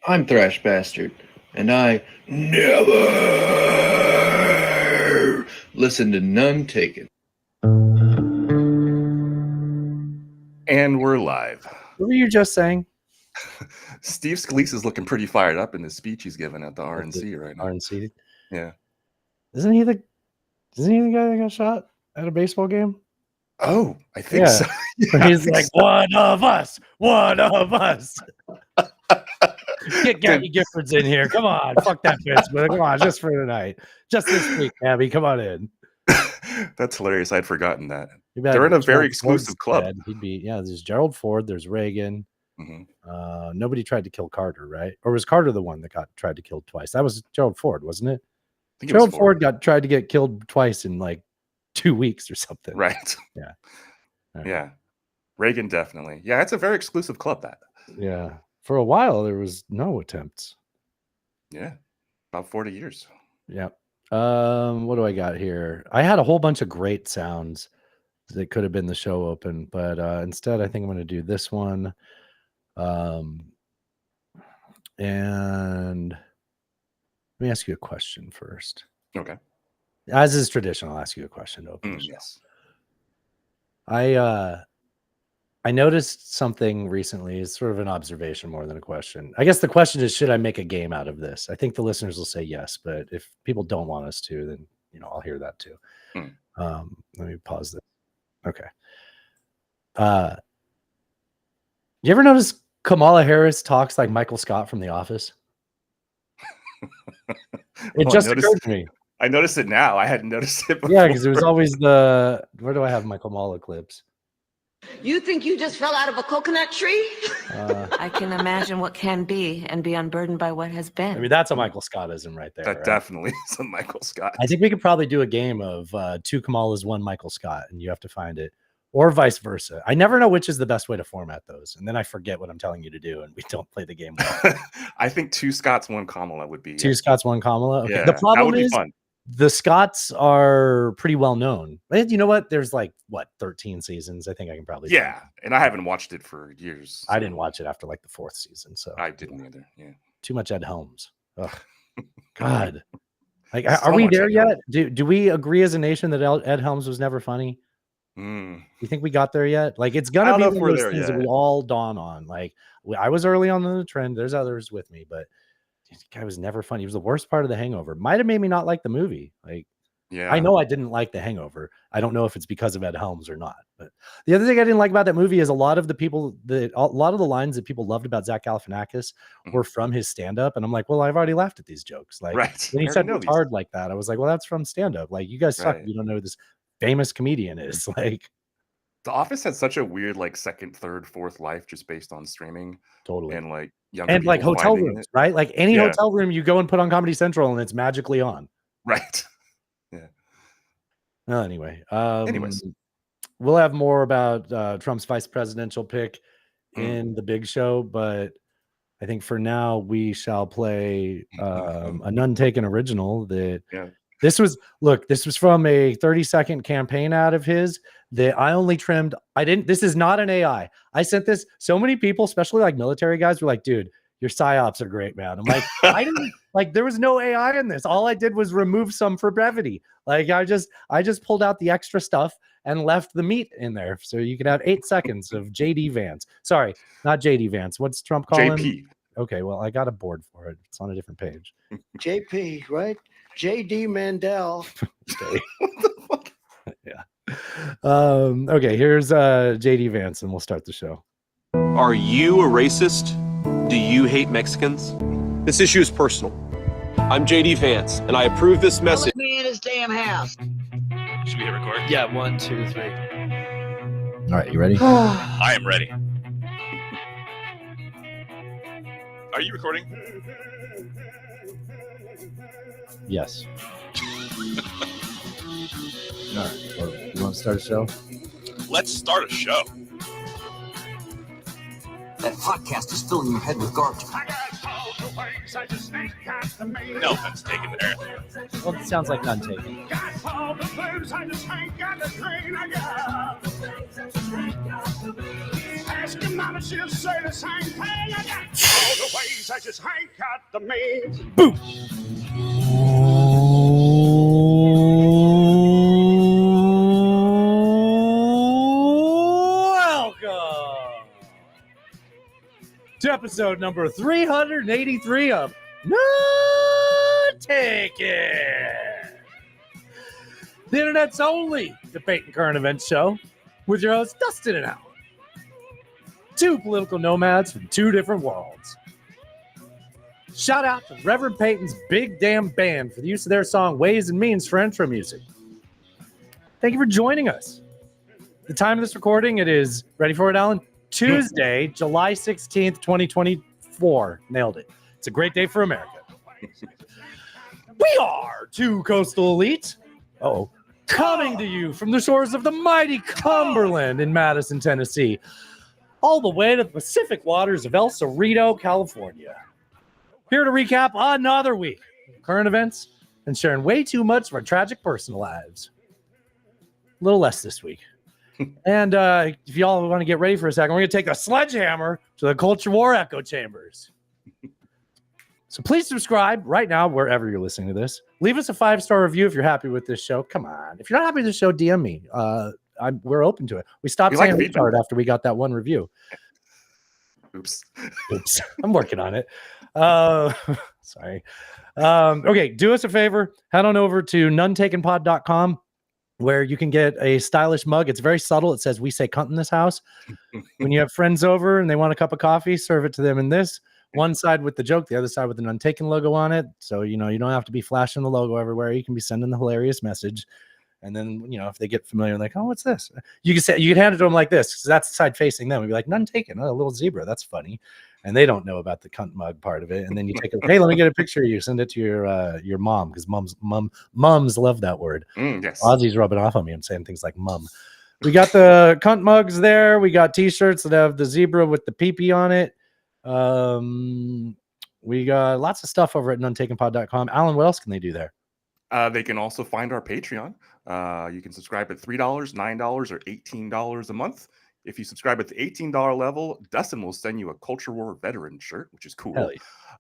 I'm Thrash Bastard, and I never listen to none taken. And we're live. What were you just saying? Steve Scalise is looking pretty fired up in the speech he's giving at the RNC right now. RNC? Yeah. Isn't he the guy that got shot at a baseball game? Oh, I think so. Yeah, he's like, one of us. Get Gabby Giffords in here. Come on. Fuck that bitch. But come on, just for tonight. Just this week, Gabby. Come on in. That's hilarious. I'd forgotten that. They're in a very exclusive club. He'd be, there's Gerald Ford, there's Reagan. Mm-hmm. Nobody tried to kill Carter, right? Or was Carter the one that got tried to kill twice? That was Gerald Ford, wasn't it? Gerald Ford tried to get killed twice in like 2 weeks or something. Right. Yeah. Right. Yeah. Reagan, definitely. Yeah, it's a very exclusive club, that. Yeah. For a while, there was no attempts. Yeah. About 40 years. Yeah. What do I got here? I had a whole bunch of great sounds that could have been the show open, but instead, I think I'm going to do this one. And let me ask you a question first. Okay. As is tradition, I'll ask you a question to open the show. Yes. I noticed something recently. It's sort of an observation more than a question. I guess the question is, should I make a game out of this? I think the listeners will say yes, but if people don't want us to, then I'll hear that too. Let me pause this. Okay. You ever notice Kamala Harris talks like Michael Scott from The Office? It just occurred to me. I noticed it now. I hadn't noticed it before. Yeah, because there was always where do I have my Kamala clips? You think you just fell out of a coconut tree? I can imagine what can be and be unburdened by what has been. I mean, that's a Michael Scottism right there. That right? definitely is a Michael Scott. I think we could probably do a game of 2 Kamalas, 1 Michael Scott, and you have to find it, or vice versa. I never know which is the best way to format those, and then I forget what I'm telling you to do, and we don't play the game well. I think 2 Scotts, 1 Kamala would be 2 Scotts, 1 Kamala. Okay. Yeah, the problem that would is be fun. The Scotts are pretty well known. You know what? There's 13 seasons. I think I can probably. Yeah, and I haven't watched it for years. I didn't watch it after the 4th season, so I didn't either. Yeah, too much Ed Helms. Ugh. God, are we there yet? Do we agree as a nation that Ed Helms was never funny? You think we got there yet? It's gonna be one of those things that we all dawn on. I was early on the trend. There's others with me, but this guy was never funny. He was the worst part of The Hangover. Might have made me not like the movie. Yeah, I know I didn't like The Hangover. I don't know if it's because of Ed Helms or not. But the other thing I didn't like about that movie is a lot of the lines that people loved about Zach Galifianakis were from his stand-up, and I'm like, well, I've already laughed at these jokes. Right. When he said it's hard like that, I was like, well, that's from stand-up. You guys suck. Right. You don't know who this famous comedian is. The Office had such a weird second, third, fourth life just based on streaming. Totally. And young and hotel rooms, right? Any hotel room you go and put on Comedy Central and it's magically on. Right. Yeah. Well, anyway. Anyways. We'll have more about Trump's vice presidential pick in the big show, but I think for now we shall play a None Taken original that This was from a 30-second campaign ad of his that I only trimmed. This is not an AI. I sent this. So many people, especially military guys, were like, dude, your psyops are great, man. I'm like, I didn't there was no AI in this. All I did was remove some for brevity. I just pulled out the extra stuff and left the meat in there. So you could have 8 seconds of JD Vance. Sorry, not JD Vance. What's Trump calling JP. him? Okay, well, I got a board for it. It's on a different page. JP, right? JD Mandel. Okay. What the fuck? Yeah. Okay, here's JD Vance, and we'll start the show. Are you a racist? Do you hate Mexicans? This issue is personal. I'm JD Vance, and I approve this message. Let me in his damn house. Should we hit record? Yeah, 1, 2, 3. All right, you ready? I am ready. Are you recording? Yes. All right. Well, you want to start a show? Let's start a show. That podcast is filling your head with garbage. No offense taken there. Well, it sounds like None Taken. Ask your mama, she'll say the same thing. I got all the ways I I just ain't got the means. Welcome to episode number 383 of Not Taken, the internet's only debate and current events show with your hosts Dustin and Alan, two political nomads from two different worlds. Shout out to Reverend Peyton's Big Damn Band for the use of their song Ways and Means for intro music. Thank you for joining us. The time of this recording, it is, ready for it, Alan? Tuesday, July 16th, 2024. Nailed it. It's a great day for America. We are two coastal elites. Coming to you from the shores of the mighty Cumberland in Madison, Tennessee, all the way to the Pacific waters of El Cerrito, California. Here to recap another week of current events and sharing way too much of our tragic personal lives. A little less this week. And if y'all want to get ready for a second, we're going to take a sledgehammer to the culture war echo chambers. So please subscribe right now, wherever you're listening to this. Leave us a 5-star review if you're happy with this show. Come on. If you're not happy with this show, DM me. We're open to it. We stopped saying retard after we got that one review. Oops. I'm working on it. Sorry. Okay, do us a favor. Head on over to nonetakenpod.com, where you can get a stylish mug. It's very subtle. It says, "We say cunt in this house." When you have friends over and they want a cup of coffee, serve it to them in this. One side with the joke, the other side with an Untaken logo on it. So, you don't have to be flashing the logo everywhere. You can be sending the hilarious message. And then, if they get familiar, like, "Oh, what's this?" You can hand it to them like this, because that's the side facing them. We'd be like, "None taken." Oh, a little zebra. That's funny. And they don't know about the cunt mug part of it. And then you take it. Hey, let me get a picture of you. Send it to your mom, because mums love that word. Yes. Ozzy's rubbing off on me. I'm saying things like mum. We got the cunt mugs there. We got t-shirts that have the zebra with the pee-pee on it. We got lots of stuff over at nonetakenpod.com. Alan, what else can they do there? They can also find our Patreon. You can subscribe at $3, $9, or $18 a month. If you subscribe at the $18 level, Dustin will send you a Culture War veteran shirt, which is cool. Hell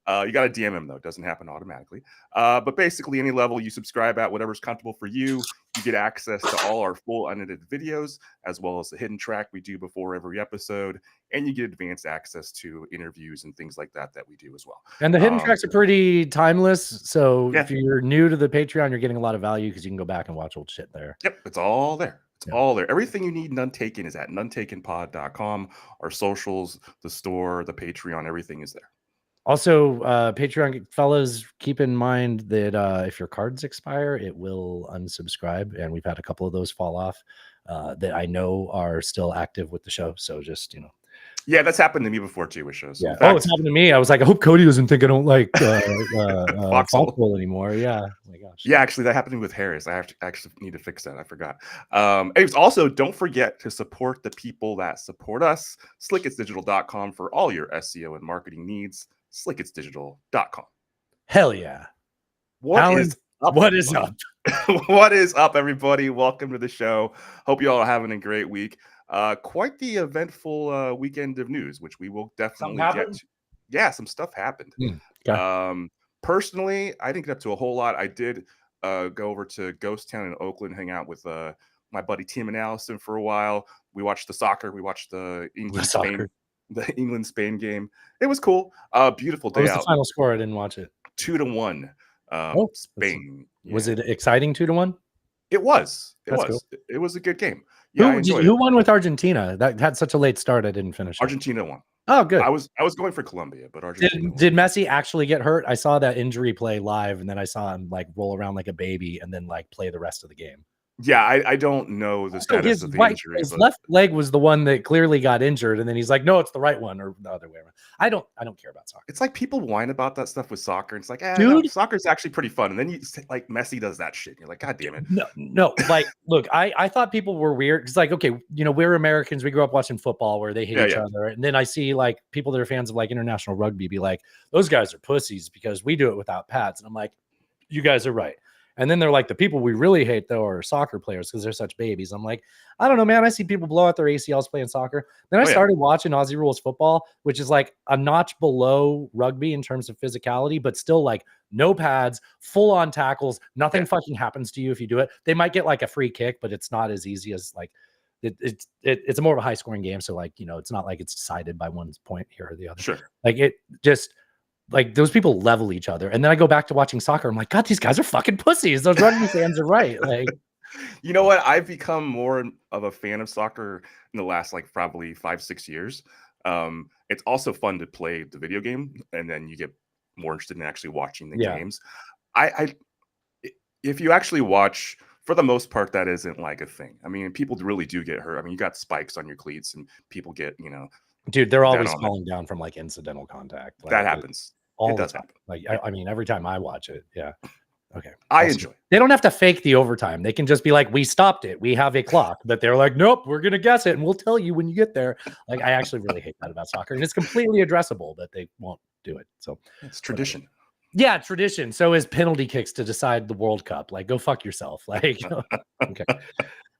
yeah. You got to DM him, though. It doesn't happen automatically. But basically, any level you subscribe at, whatever's comfortable for you, you get access to all our full unedited videos, as well as the hidden track we do before every episode. And you get advanced access to interviews and things like that we do as well. And the hidden tracks are pretty timeless. So Yeah. if you're new to the Patreon, you're getting a lot of value because you can go back and watch old shit there. Yep, it's all there. It's all there. Everything you need None Taken is at nonetakenpod.com. Our socials, the store, the Patreon, everything is there. Also, Patreon fellas, keep in mind that if your cards expire, it will unsubscribe. And we've had a couple of those fall off that I know are still active with the show. So just, Yeah, that's happened to me before too with shows. Yeah. In fact, It's happened to me. I was like, I hope Cody doesn't think I don't like Foxhole anymore. Yeah. Oh my gosh. Yeah, actually, that happened to me with Harris. I actually need to fix that. I forgot. Anyways, also, don't forget to support the people that support us. Slickitsdigital.com for all your SEO and marketing needs. Slickitsdigital.com. Hell yeah. What is up? What is up? What is up, everybody? Welcome to the show. Hope you all are having a great week. Quite the eventful weekend of news, which we will definitely get to. Yeah, some stuff happened. Okay. Personally, I didn't get up to a whole lot. I did go over to Ghost Town in Oakland, hang out with my buddy Tim and Allison for a while. We watched the soccer. We watched the England-Spain game. It was cool. Beautiful day What was out. the final score? I didn't watch it. 2-1. Spain. Was it exciting 2-1? It was. That's cool. It was a good game. Yeah, I enjoyed who it. won with Argentina? That had such a late start. I didn't finish. Argentina won. Oh, good. I was going for Colombia, but Argentina won. Did Messi actually get hurt? I saw that injury play live, and then I saw him like roll around like a baby, and then like play the rest of the game. Yeah, I don't know the status of the injury. His left leg was the one that clearly got injured, and then he's like, "No, it's the right one," or the other way around. I don't care about soccer. It's like people whine about that stuff with soccer. And it's like, dude, no, soccer's actually pretty fun. And then you like Messi does that shit. You're like, God damn it. No. Like, look, I thought people were weird because, like, okay, we're Americans. We grew up watching football where they hate each other, and then I see like people that are fans of like international rugby be like, those guys are pussies because we do it without pads, and I'm like, you guys are right. And then they're like, the people we really hate though are soccer players because they're such babies. I'm like, I don't know, man. I see people blow out their ACLs playing soccer. Then I started watching Aussie Rules football, which is like a notch below rugby in terms of physicality, but still like no pads, full on tackles. Nothing fucking happens to you if you do it. They might get like a free kick, but it's not as easy as like it's more of a high scoring game. So like, it's not like it's decided by one point here or the other. Sure. Like it just like those people level each other. And then I go back to watching soccer. I'm like, God, these guys are fucking pussies. Those rugby fans are right. Like, you know what? I've become more of a fan of soccer in the last like probably 5-6 years. It's also fun to play the video game, and then you get more interested in actually watching the games. If you actually watch, for the most part, that isn't like a thing. I mean, people really do get hurt. I mean, you got spikes on your cleats, and people get, dude, they're always falling down from like incidental contact. Like, that happens. It does happen. Like, I mean, every time I watch it, yeah. Okay. I enjoy it. They don't have to fake the overtime. They can just be like, we stopped it. We have a clock. But they're like, nope, we're going to guess it. And we'll tell you when you get there. Like, I actually really hate that about soccer. And it's completely addressable, but they won't do it. So it's tradition. Whatever. Yeah, tradition. So is penalty kicks to decide the World Cup. Like, go fuck yourself. Like, okay.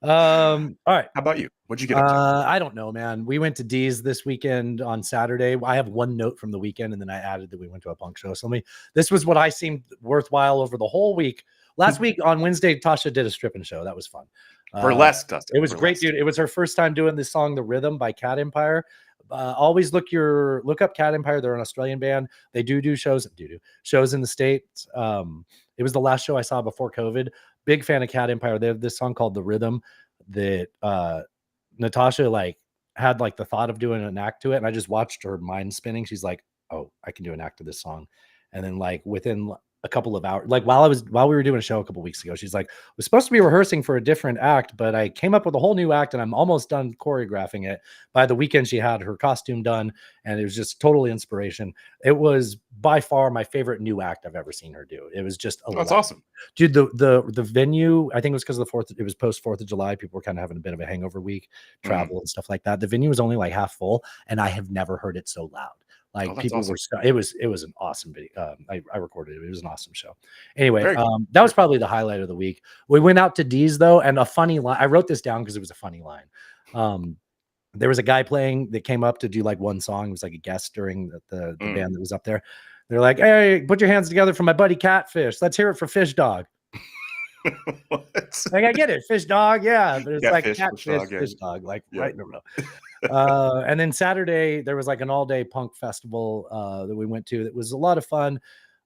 All right. How about you? What'd you get up to? I don't know, man. We went to D's this weekend on Saturday. I have one note from the weekend, and then I added that we went to a punk show. So this was what I seemed worthwhile over the whole week. Last week on Wednesday, Tasha did a stripping show. That was fun. Burlesque, Dustin. It was great, dude. It was her first time doing this song, The Rhythm by Cat Empire. Always look up Cat Empire. They're an Australian band. They do shows in the States. It was the last show I saw before COVID. Big fan of Cat Empire. They have this song called The Rhythm that Natasha like had like the thought of doing an act to it, and I just watched her mind spinning. She's like, oh, I can do an act to this song. And then like within a couple of hours, like while we were doing a show a couple of weeks ago, she's like, we're supposed to be rehearsing for a different act, but I came up with a whole new act and I'm almost done choreographing it. By the weekend, she had her costume done, and it was just totally inspiration. It was by far my favorite new act I've ever seen her do. It was just that's awesome, dude. The venue, I think it was because of it was post 4th of July. People were kind of having a bit of a hangover week, travel and stuff like that. The venue was only like half full, and I have never heard it so loud. Like people awesome. It was an awesome video. I recorded it. It was an awesome show. Anyway, that was probably the highlight of the week. We went out to D's though, and a funny line. I wrote this down because it was a funny line. There was a guy playing that came up to do like one song. It was like a guest during the band that was up there. They're like, hey, put your hands together for my buddy Catfish. Let's hear it for Fish Dog. Like, I get it, Fish Dog, yeah. There's like Catfish, Fish Dog, like right in a row. And then Saturday there was like an all-day punk festival that we went to. That was a lot of fun.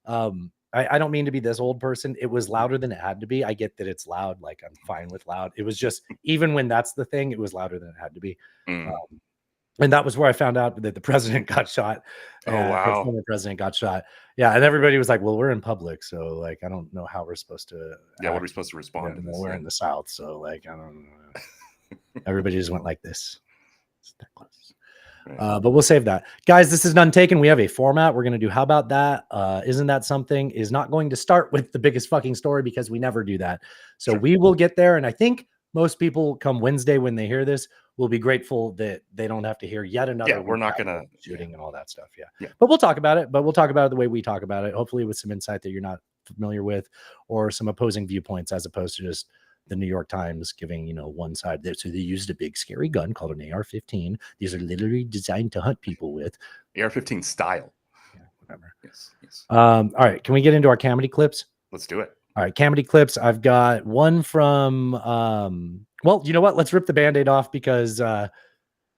I don't mean to be this old person. It was louder than it had to be. I get that it's loud. Like, I'm fine with loud. It was just, even when that's the thing, it was louder than it had to be. And that was where I found out that the president got shot. Oh, wow. The former president got shot. Yeah. And everybody was like, well, we're in public. So like, I don't know how we're supposed to. What are we supposed to respond to this? We're in the South. So like, I don't know. Everybody just went like this. It's that close. But we'll save that. Guys, this is None Taken. We have a format. We're going to do How About That? Isn't That Something? Is not going to start with the biggest fucking story because we never do that. So we will get there. And I think most people come Wednesday when they hear this will be grateful that they don't have to hear yet another. Yeah, we're not going to shooting and all that stuff. Yeah. But we'll talk about it. But we'll talk about it the way we talk about it. Hopefully with some insight that you're not familiar with, or some opposing viewpoints, as opposed to just the New York Times giving, one side. So they used a big scary gun called an AR-15. These are literally designed to hunt people with. AR-15 style. Yeah, whatever. Yes. All right. Can we get into our comedy clips? Let's do it. All right. Comedy clips. I've got one from, well, you know what? Let's rip the Band-Aid off because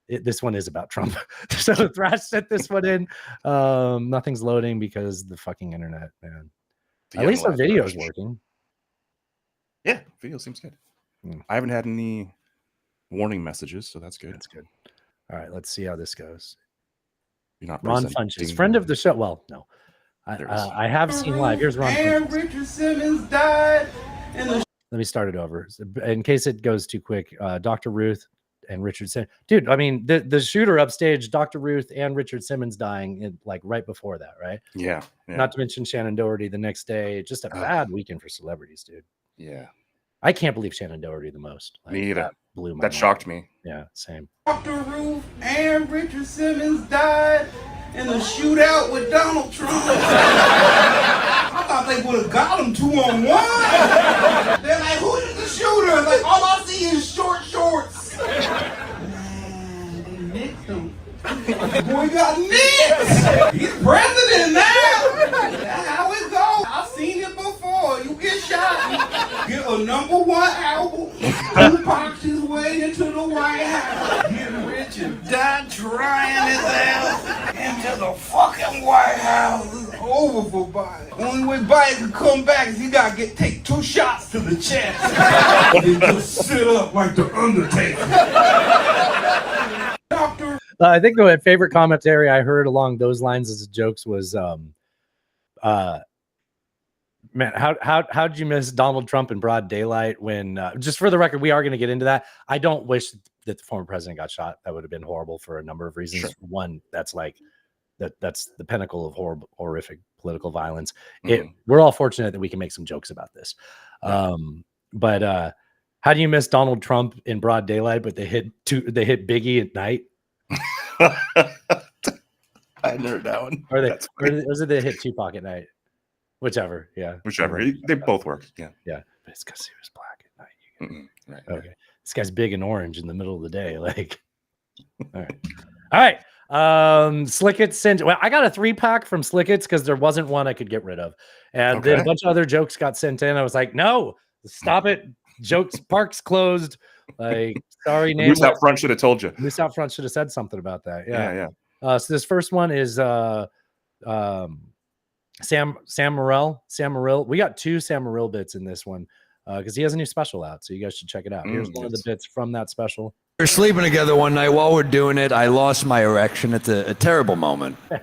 this one is about Trump. So Thrash sent this one in. Nothing's loading because the fucking internet, man. At least our video is working. Yeah, video seems good. I haven't had any warning messages, so that's good. That's good. All right, let's see how this goes. You're not Ron Funches, friend of the show. Well, no, I have seen live. Here's Ron Funches. Richard Simmons died. Let me start it over in case it goes too quick. Dr. Ruth and Richard Simmons. Dude, I mean, the shooter upstaged Dr. Ruth and Richard Simmons dying like right before that, right? Yeah. Not to mention Shannon Doherty the next day. Just a bad weekend for celebrities, dude. Yeah. I can't believe Shannon Doherty the most. Like, me either. That blew my mind. Shocked me. Yeah, same. Dr. Ruth and Richard Simmons died in a shootout with Donald Trump. I thought thought they would have got him 2-on-1. They're like, who's the shooter? Like, all I see is short shorts. Man, they nicked him. Boy got nicked. He's president now. That's how it goes. I've seen it before. You get shot, you get a #1 album. Tupac his way into the White House. Getting rich and die trying his ass into the fucking White House. It's over for Biden. Only way Biden can come back is he gotta take 2 shots to the chest. And just sit up like the Undertaker. Doctor. I think my favorite commentary I heard along those lines as jokes was, man, how'd you miss Donald Trump in broad daylight when, just for the record, we are going to get into that. I don't wish that the former president got shot. That would have been horrible for a number of reasons. Sure. One, that's like, that's the pinnacle of horrific political violence. We're all fortunate that we can make some jokes about this. But how do you miss Donald Trump in broad daylight, but they hit Biggie at night? I never that one. Or was it they hit Tupac at night? Whichever, yeah. Whichever. They both work. Yeah. Yeah. But it's because he was black at night. Right. Okay. This guy's big and orange in the middle of the day. Like, all right. Slickets sent. Well, I got a 3-pack from Slickets because there wasn't one I could get rid of. And then a bunch of other jokes got sent in. I was like, no, stop it. Jokes, park's closed. Like, sorry, name. Moose Out Front should have told you. Moose Out Front should have said something about that. Yeah. So this first one is Sam Morril. We got 2 Sam Morril bits in this one because he has a new special out. So you guys should check it out. Here's one of the bits from that special. We were sleeping together one night. While we're doing it, I lost my erection. It's a terrible moment. You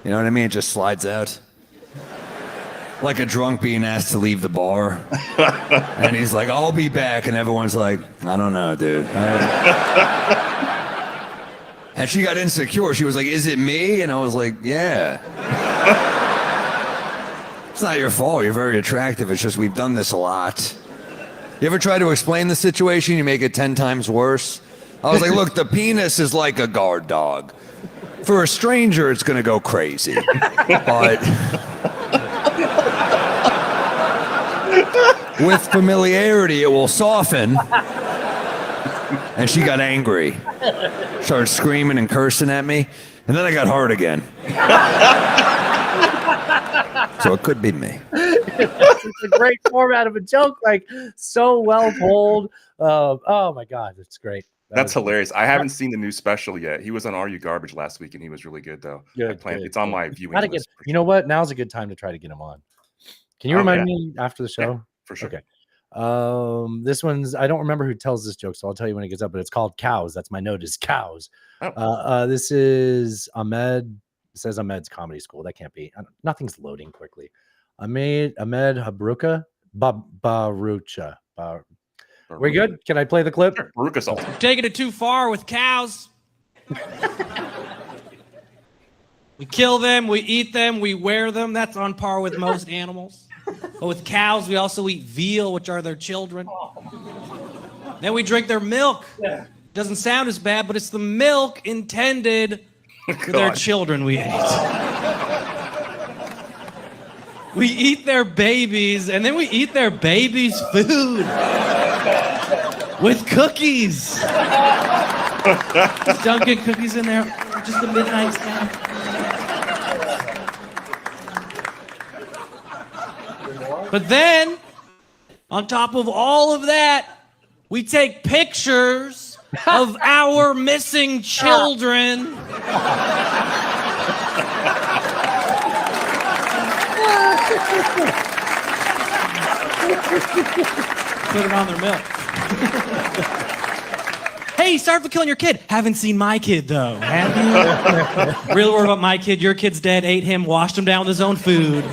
know what I mean? It just slides out. Like a drunk being asked to leave the bar. And he's like, I'll be back. And everyone's like, I don't know, dude. And she got insecure. She was like, is it me? And I was like, yeah. It's not your fault. You're very attractive. It's just we've done this a lot. You ever try to explain the situation? You make it 10 times worse. I was like, look, the penis is like a guard dog. For a stranger, it's going to go crazy. But with familiarity, it will soften. And she got angry. Started screaming and cursing at me. And then I got hard again. So it could be me. It's a great format of a joke, like so well told. Oh my God, it's great. That's hilarious. I haven't seen the new special yet. He was on Are You Garbage last week, and he was really good, though. It's on my viewing list. You know what? Now's a good time to try to get him on. Can you remind me after the show? Yeah, for sure. Okay. This one's, I don't remember who tells this joke, so I'll tell you when it gets up, but it's called Cows. That's my note, is Cows. This is Ahmed. It says Ahmed's Comedy School. That can't be. Nothing's loading quickly. Ahmed Habruka Barucha. We good? Can I play the clip? Sure. Baruka salt. Taking it too far with cows. We kill them, we eat them, we wear them. That's on par with most animals. But with cows, we also eat veal, which are their children. Then we drink their milk. Doesn't sound as bad, but it's the milk intended for their children we eat. We eat their babies, and then we eat their babies' food with cookies. Just dunking cookies in there, just a midnight snack. But then, on top of all of that, we take pictures of our missing children. Put it on their milk. Hey, sorry for killing your kid. Haven't seen my kid, though. Have you? Real worried about my kid. Your kid's dead. Ate him. Washed him down with his own food.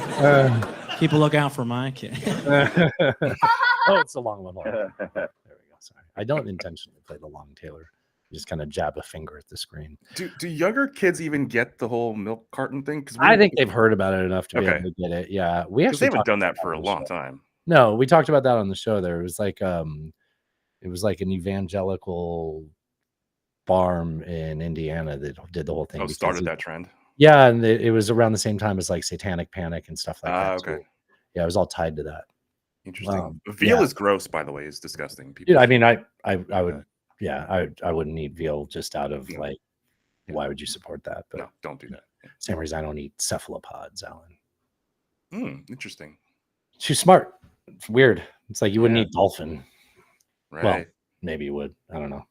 Keep a lookout for my kid. Oh, it's a long one. There we go. Sorry. I don't intentionally play the long Taylor. You just kind of jab a finger at the screen. Do younger kids even get the whole milk carton thing? I think they've heard about it enough to be able to get it. Yeah. We actually haven't done that for a long time. No, we talked about that on the show. There it was like an evangelical farm in Indiana that did the whole thing. Oh, started that trend. Yeah, and it was around the same time as like Satanic Panic and stuff like that. Okay. Too. Yeah, it was all tied to that. Interesting. Veal is gross, by the way. It's disgusting. People. I mean, I would, I wouldn't eat veal just out of like, why would you support that? But no, don't do that. Same reason I don't eat cephalopods, Alan. Interesting. Too smart. It's weird. It's like you wouldn't eat dolphin. Right. Well, maybe you would. I don't know.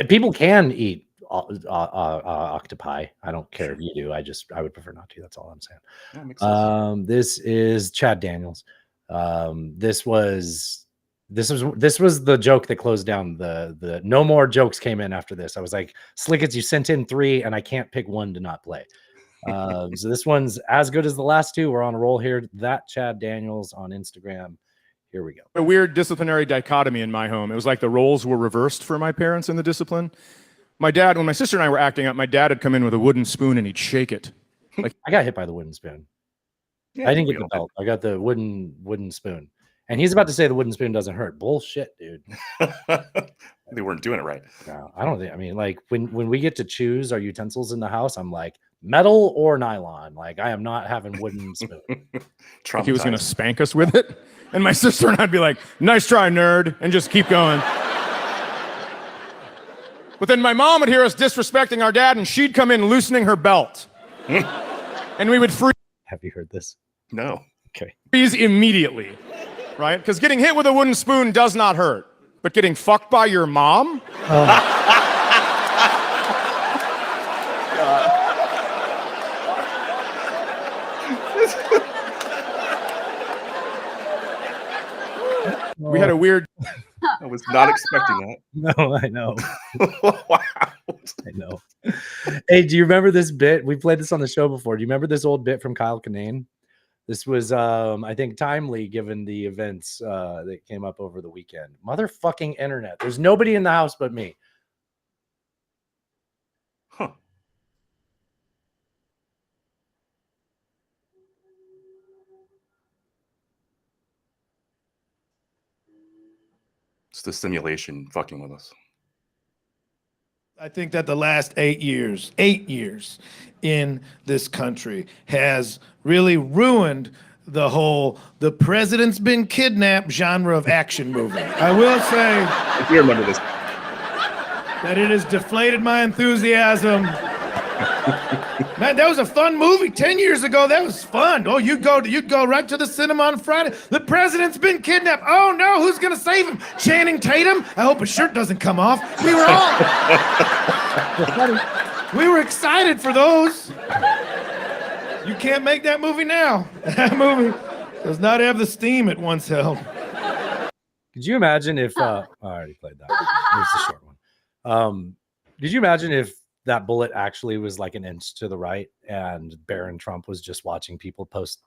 People can eat octopi. I don't care if you do. I would prefer not to. That's all I'm saying. That makes sense. This is Chad Daniels. This was the joke that closed down the no more jokes came in after this. I was like, Slickets, you sent in 3 and I can't pick one to not play. So this one's as good as the last 2. We're on a roll here. That Chad Daniels on Instagram. Here we go. A weird disciplinary dichotomy in my home. It was like the roles were reversed for my parents in the discipline. My dad, when my sister and I were acting up, my dad would come in with a wooden spoon and he'd shake it. Like I got hit by the wooden spoon. Yeah, I didn't get the belt. I got the wooden spoon. And he's about to say the wooden spoon doesn't hurt. Bullshit, dude. They weren't doing it right. No, I don't think. I mean, like when we get to choose our utensils in the house, I'm like metal or nylon. Like I am not having wooden spoon. Like he was going to spank us with it. And my sister and I'd be like, nice try, nerd, and just keep going. But then my mom would hear us disrespecting our dad, and she'd come in loosening her belt. And we would freeze. Have you heard this? No. Okay. Freeze immediately, right? Because getting hit with a wooden spoon does not hurt. But getting fucked by your mom? We had a weird. I was not expecting that. No, I know. Wow. I know. Hey, do you remember this bit? We played this on the show before. Do you remember this old bit from Kyle Kinane? This was, I think, timely given the events that came up over the weekend. Motherfucking internet. There's nobody in the house but me. Huh. It's the simulation fucking with us. I think that the last 8 years in this country has really ruined the president's been kidnapped genre of action movie. I will say If you remember this. that it has deflated my enthusiasm. Man, that was a fun movie 10 years ago. That was fun. Oh, you'd go right to the cinema on Friday. The president's been kidnapped. Oh no, who's gonna save him? Channing Tatum? I hope his shirt doesn't come off. We were excited for those. You can't make that movie now. That movie does not have the steam it once held. Could you imagine if I already played that? Here's the short one. Could you imagine if that bullet actually was like an inch to the right and Barron Trump was just watching people post,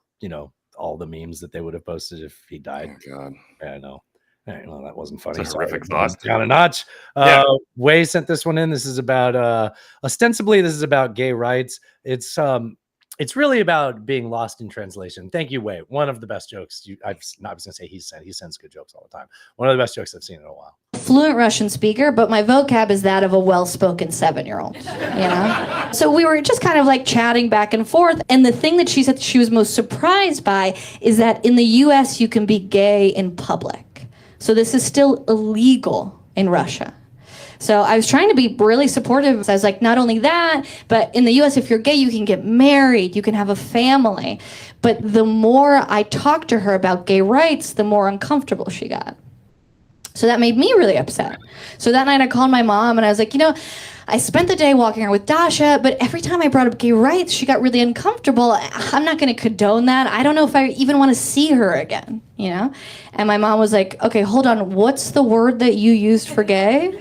all the memes that they would have posted if he died? Oh, God. Yeah, I know. Well, that wasn't funny. It's a horrific thought. Down a notch. Yeah. Way sent this one in. This is about ostensibly this is about gay rights. It's really about being lost in translation. Thank you, Way. One of the best jokes I was gonna say he sends good jokes all the time. One of the best jokes I've seen in a while. Fluent Russian speaker, but my vocab is that of a well-spoken 7-year-old, So we were just kind of like chatting back and forth. And the thing that she said she was most surprised by is that in the US, you can be gay in public. So this is still illegal in Russia. So I was trying to be really supportive. So I was like, not only that, but in the US, if you're gay, you can get married, you can have a family. But the more I talked to her about gay rights, the more uncomfortable she got. So that made me really upset. So that night I called my mom and I was like, I spent the day walking around with Dasha, but every time I brought up gay rights, she got really uncomfortable. I'm not going to condone that. I don't know if I even want to see her again, And my mom was like, okay, hold on. What's the word that you used for gay?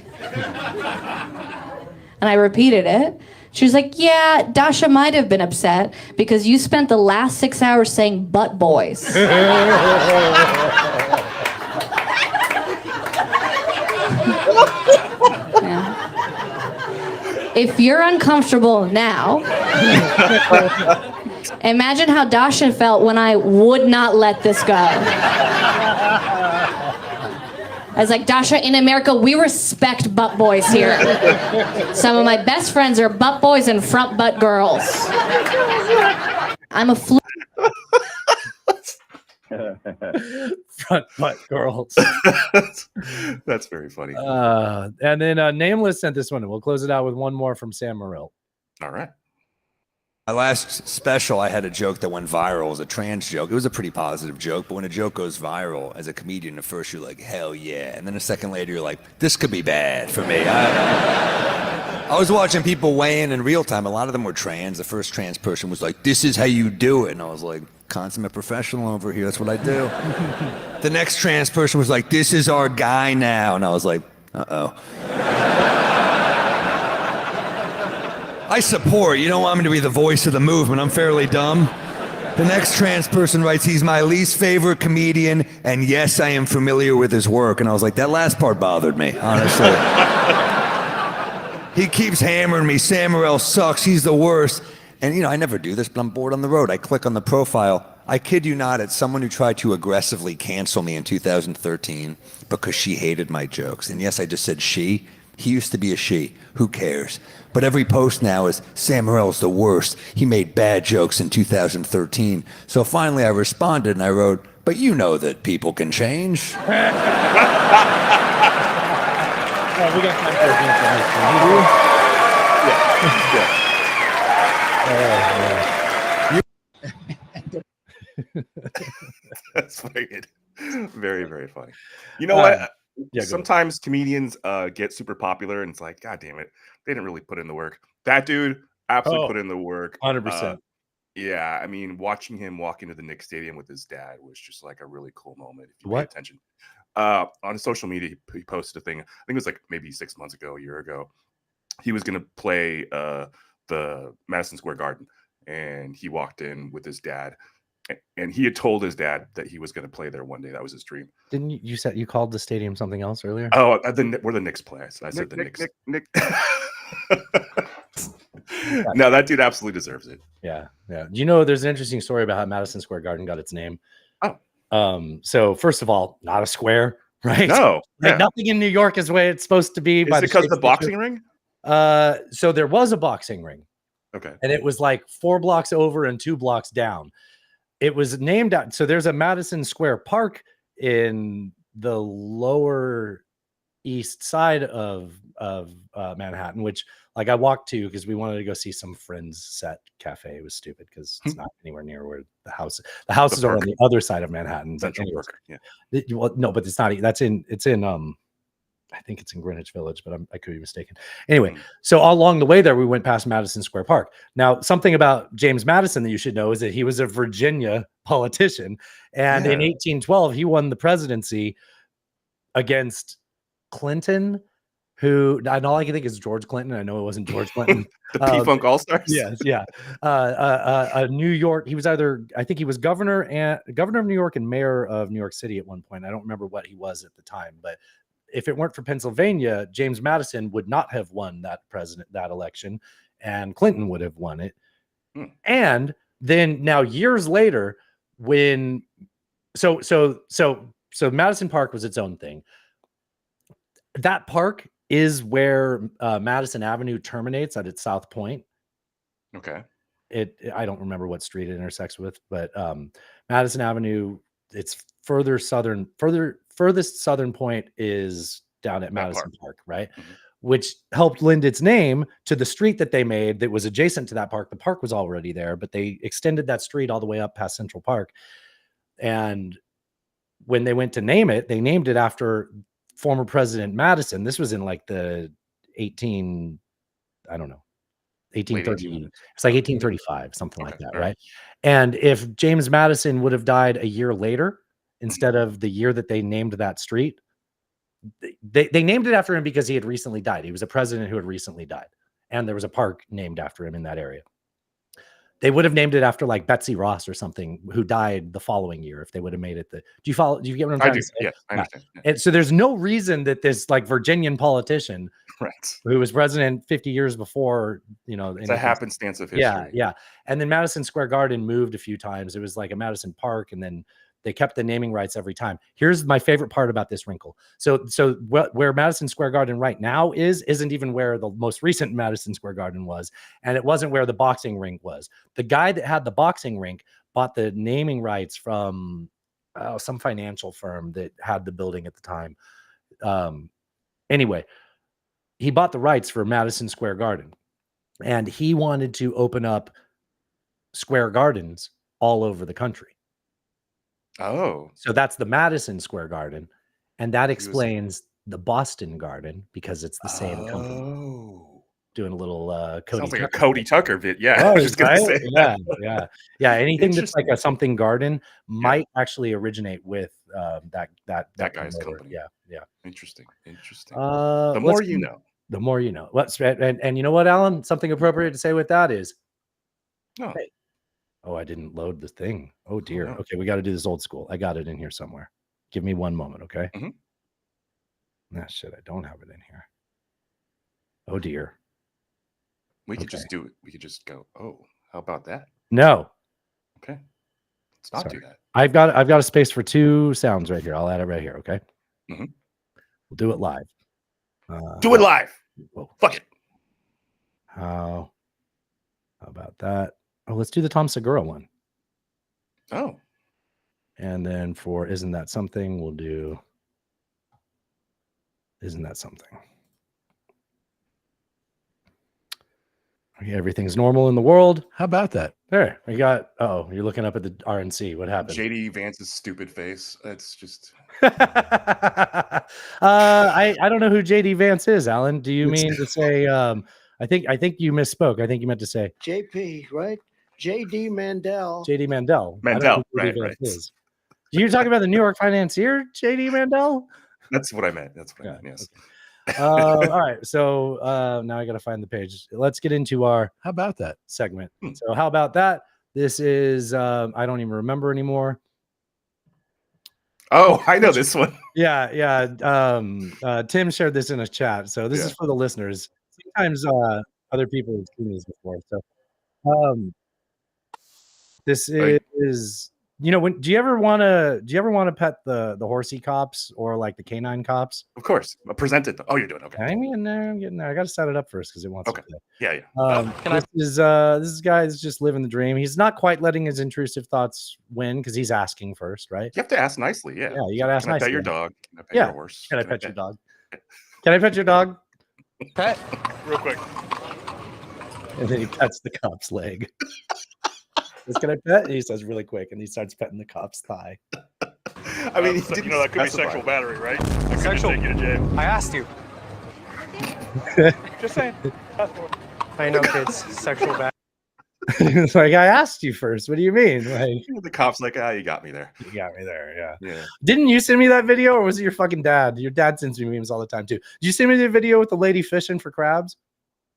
And I repeated it. She was like, yeah, Dasha might have been upset because you spent the last 6 hours saying butt boys. If you're uncomfortable now, imagine how Dasha felt when I would not let this go. I was like, Dasha, in America, we respect butt boys here. Some of my best friends are butt boys and front butt girls. I'm a Front butt girls. That's very funny. And then Nameless sent this one, and we'll close it out with one more from Sam Morrill. All right. My last special, I had a joke that went viral. It was a trans joke. It was a pretty positive joke, but when a joke goes viral, as a comedian, at first you're like, hell yeah. And then a second later, you're like, this could be bad for me. I was watching people weigh in real time. A lot of them were trans. The first trans person was like, this is how you do it. And I was like, consummate professional over here. That's what I do. The next trans person was like, this is our guy now. And I was like, uh-oh. I support. You don't want me to be the voice of the movement. I'm fairly dumb. The next trans person writes, he's my least favorite comedian, and yes, I am familiar with his work. And I was like, that last part bothered me, honestly. He keeps hammering me. Sam Morrill sucks. He's the worst. And, you know, I never do this, but I'm bored on the road. I click on the profile. I kid you not, it's someone who tried to aggressively cancel me in 2013 because she hated my jokes. And yes, I just said she. He used to be a she. Who cares? But every post now is, Sam Morrill's the worst. He made bad jokes in 2013. So finally I responded and I wrote, but you know that people can change. We got time for That's funny. Very, very funny. You know what? Sometimes comedians get super popular and it's like, God damn it, they didn't really put in the work. That dude absolutely put in the work. 100%. Yeah, I mean, watching him walk into the Knicks stadium with his dad was just like a really cool moment. If you pay attention, on social media, he posted a thing. I think it was like maybe 6 months ago, a year ago. He was going to play the Madison Square Garden, and he walked in with his dad. And he had told his dad that he was going to play there one day. That was his dream. Didn't you said you called the stadium something else earlier? Oh, where the Knicks play. I said the Knicks. Nick. No, that dude absolutely deserves it. Yeah. You know, there's an interesting story about how Madison Square Garden got its name. Oh. So first of all, not a square, right? No. Like nothing in New York is the way it's supposed to be. Is it because of the boxing ring? So there was a boxing ring. Okay. And it was like 4 blocks over and 2 blocks down. It was named out. So there's a Madison Square Park in the lower east side of Manhattan, which like I walked to because we wanted to go see some friends set cafe. It was stupid because it's not anywhere near where the house is over on the other side of Manhattan. Central Park. Yeah. Well, no, but it's not. It's in I think it's in Greenwich Village, but I could be mistaken. Anyway, so all along the way there, we went past Madison Square Park. Now, something about James Madison that you should know is that he was a Virginia politician. And in 1812, he won the presidency against Clinton, who, and all I can think is George Clinton. I know it wasn't George Clinton. The P-Funk All-Stars? Yes, yeah. New York, he was I think he was governor of New York and mayor of New York City at one point. I don't remember what he was at the time, but if it weren't for Pennsylvania, James Madison would not have won that election, and Clinton would have won it. And then now years later, when so Madison Park was its own thing. That park is where Madison Avenue terminates at its south point. Okay. I don't remember what street it intersects with, but Madison Avenue, its furthest southern point is down at Madison Park, right? Mm-hmm. Which helped lend its name to the street that they made that was adjacent to that park. The park was already there, but they extended that street all the way up past Central Park. And when they went to name it, they named it after former President Madison. This was in like the 1830. It's like 1835, something like that, right? And if James Madison would have died a year later, instead of the year that they named that street, they named it after him because he had recently died. He was a president who had recently died. And there was a park named after him in that area. They would have named it after like Betsy Ross or something, who died the following year if they would have made it. Do you follow? Do you get what I'm trying to say? Yes, I understand. Yeah. And so there's no reason that this like Virginian politician, right, who was president 50 years before, it's a happenstance of history. Yeah. And then Madison Square Garden moved a few times. It was like a Madison Park, and then they kept the naming rights every time. Here's my favorite part about this wrinkle. So where Madison Square Garden right now isn't even where the most recent Madison Square Garden was. And it wasn't where the boxing rink was. The guy that had the boxing rink bought the naming rights from some financial firm that had the building at the time. Anyway, he bought the rights for Madison Square Garden, and he wanted to open up square gardens all over the country. Oh, So that's the Madison Square Garden, and that was- explains the Boston Garden because it's the same company. Oh, Doing a little Cody sounds like a Tucker Cody thing. Tucker bit. Yeah, I Right, was just gonna right? say. Yeah, that. yeah. Anything that's like Interesting. a something garden might actually originate with that guy's promoter. company. Yeah. Interesting. The more you know. The more you know. Let's and you know what, Alan? Something appropriate to say with that is, No. hey. Oh, I didn't load the thing. Oh dear. no. Okay, we got to do this old school. I got it in here somewhere. Give me one moment, okay? Mhm. Nah, shit, I don't have it in here. Oh dear. We could just do it. We could just go, oh, how about that? No. Okay. Let's not do that. I've got a space for 2 sounds right here. I'll add it right here, okay? Mhm. We'll do it live. Do it live. Whoa. Fuck it. How about that? Oh, let's do the Tom Segura one. Oh. And then for Isn't That Something, we'll do Isn't That Something? Okay, everything's normal in the world. How about that? There, we got. Oh, you're looking up at the RNC. What happened? JD Vance's stupid face. It's just. I don't know who JD Vance is, Alan. Do you mean to say? I think you misspoke. I think you meant to say JP, right? JD Mandel. JD Mandel. I don't know Mandel, who JD right, Vance right. is. You're talking about the New York financier, JD Mandel? That's what I meant. That's what I meant. Yes. All right. So now I got to find the page. Let's get into our how about that segment. So how about that? This is I don't even remember anymore. Oh, I know this one. Yeah. Tim shared this in a chat. So this is for the listeners. Sometimes other people have seen these before. So this is when do you ever want to pet the horsey cops or like the canine cops? Of course. Present it. Oh, you're doing okay. I'm getting there. I got to set it up first because it wants to play. Yeah. This guy's just living the dream. He's not quite letting his intrusive thoughts win because he's asking first, right? You have to ask nicely. Yeah. Yeah, you got to ask Can I nicely. pet your dog? Can I pet your horse? Can I pet your dog? Can I pet your dog? Pet. Real quick. And then he pets the cop's leg. Can I pet? And he says really quick, and he starts petting the cop's thigh. I mean, that could be sexual battery, right? That could just take you to jail. I asked you. Just saying. I know, kids. Sexual battery. It's like, I asked you first. What do you mean? Like, the cop's like, you got me there. You got me there. Yeah. Didn't you send me that video, or was it your fucking dad? Your dad sends me memes all the time too. Did you send me the video with the lady fishing for crabs?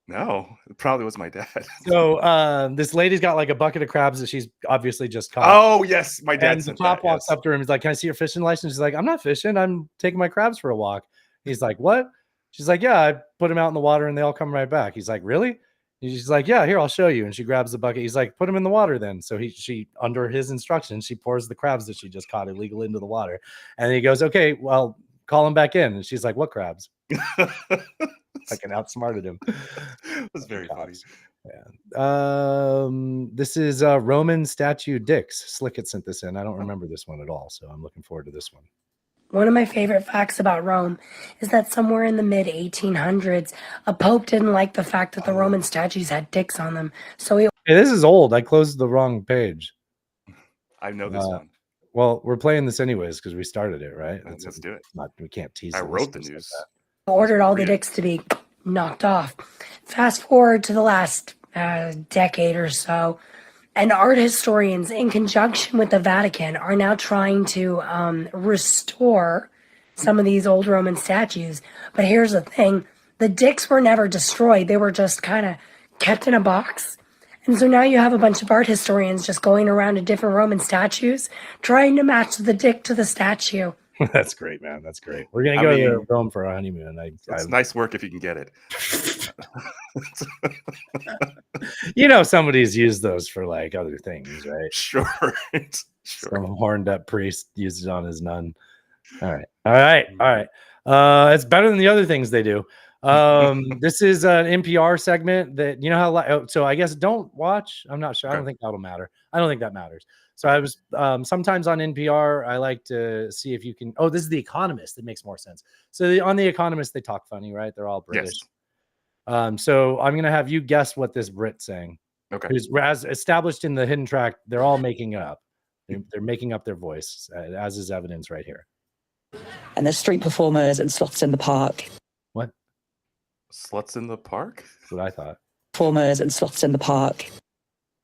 No, it probably was my dad. So this lady's got like a bucket of crabs that she's obviously just caught. Oh yes, my dad. And the cop walks up to her and he's like, "Can I see your fishing license?" She's like, "I'm not fishing. I'm taking my crabs for a walk." He's like, "What?" She's like, "Yeah, I put them out in the water and they all come right back." He's like, "Really?" She's like, "Yeah, here, I'll show you." And she grabs the bucket. He's like, "Put them in the water then." So she under his instructions, she pours the crabs that she just caught illegal into the water. And he goes, "Okay, well, call him back in." And she's like, "What crabs?" Fucking outsmarted him. It was very funny. Yeah. This is Roman statue dicks. Slickett sent this in. I don't remember this one at all, so I'm looking forward to this one. One of my favorite facts about Rome is that somewhere in the mid 1800s, a pope didn't like the fact that the Roman statues had dicks on them. So he. Hey, this is old. I closed the wrong page. I know this one. Well, we're playing this anyways because we started it, right? Let's do it. We can't tease. I wrote the news. Ordered all the dicks to be knocked off. Fast forward to the last decade or so, and art historians, in conjunction with the Vatican, are now trying to restore some of these old Roman statues. But here's the thing. The dicks were never destroyed. They were just kind of kept in a box. And so now you have a bunch of art historians just going around to different Roman statues, trying to match the dick to the statue. That's great, man. That's great. We're gonna go to Rome for our honeymoon. It's nice work if you can get it. Somebody's used those for like other things, right? Sure. Some horned up priest used it on his nun. All right. It's better than the other things they do. This is an NPR segment that, you know how, so I guess don't watch. I'm not sure. I don't think that'll matter. I don't think that matters. So I was sometimes on NPR, I like to see if you can, this is The Economist. It makes more sense. So on The Economist, they talk funny, right? They're all British. Yes. So I'm going to have you guess what this Brit's saying. Okay. Who's as established in the hidden track. They're all making it up. They're making up their voice, as is evidence right here. And there's street performers and sloths in the park. What? Sluts in the Park? That's what I thought. Performers and sloths in the park.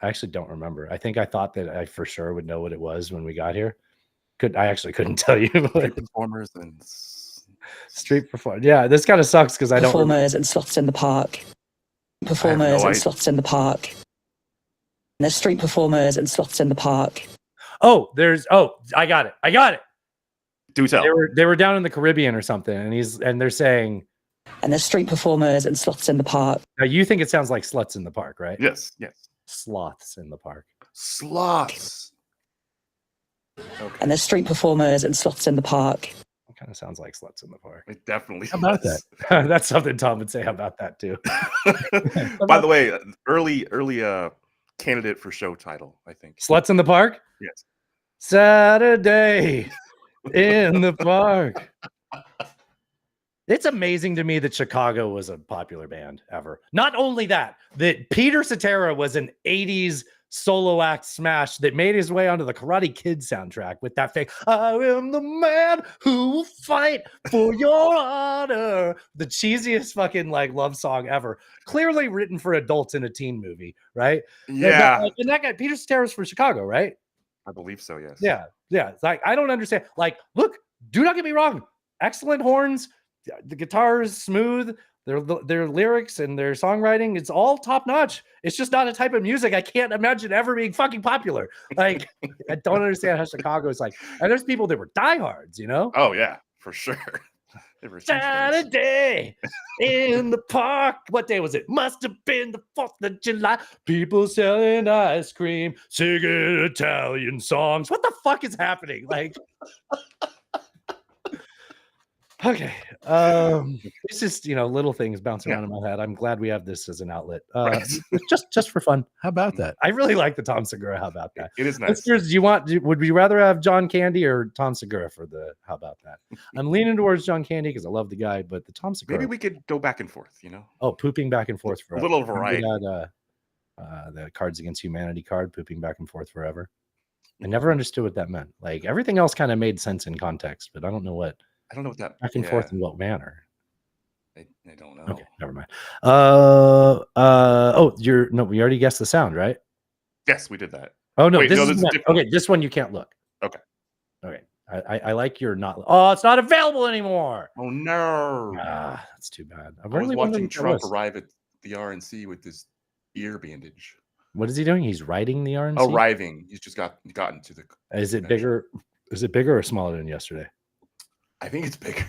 I actually don't remember. I think I thought that I for sure would know what it was when we got here. I actually couldn't tell you. Street performers and street performers. Yeah, this kind of sucks because I don't. Performers and sloths in the park. Performers and sloths in the park. And there's street performers and sloths in the park. I got it. Do tell. They were down in the Caribbean or something, and they're saying. And there's street performers and sloths in the park. Now you think it sounds like sluts in the park, right? Yes. Sloths in the park. Sloths. Okay. And there's street performers and sloths in the park. It kind of sounds like sluts in the park. It definitely. How about that? That's something Tom would say. How about that too? By the way, early candidate for show title, I think. Sluts in the Park? Yes. Saturday in the park. It's amazing to me that Chicago was a popular band ever. Not only that Peter Cetera was an 80s solo act smash that made his way onto the Karate Kid soundtrack with that fake, I am the man who will fight for your honor. The cheesiest fucking love song ever. Clearly written for adults in a teen movie, right? Yeah. And that guy, Peter Cetera's from Chicago, right? I believe so, yes. Yeah. It's I don't understand. Look, do not get me wrong. Excellent horns. The guitar is smooth. Their lyrics and their songwriting, it's all top notch. It's just not a type of music I can't imagine ever being fucking popular. I don't understand how Chicago is and there's people that were diehards, you know? Oh yeah, for sure. Saturday in the park. What day was it? Must have been the 4th of July. People selling ice cream, singing Italian songs. What the fuck is happening? Okay. It's just, little things bouncing around in my head. I'm glad we have this as an outlet. Just for fun. How about that? I really like the Tom Segura. How about that? It is nice. Listeners, would we rather have John Candy or Tom Segura for the how about that? I'm leaning towards John Candy because I love the guy, but the Tom Segura. Maybe we could go back and forth, pooping back and forth forever. A little variety. The Cards Against Humanity card, pooping back and forth forever. I never understood what that meant. Everything else kind of made sense in context, but I don't know what that back and forth in what manner. I don't know. Okay, never mind. We already guessed the sound, right? Yes, we did that. Oh no, Wait, this no, is okay. This one you can't look. Okay. I like your not. Oh, it's not available anymore. Oh no. That's too bad. I was watching Trump arrive at the RNC with this ear bandage. What is he doing? He's riding the RNC. Arriving. He's just gotten to the. Is it bigger? Is it bigger or smaller than yesterday? I think it's bigger.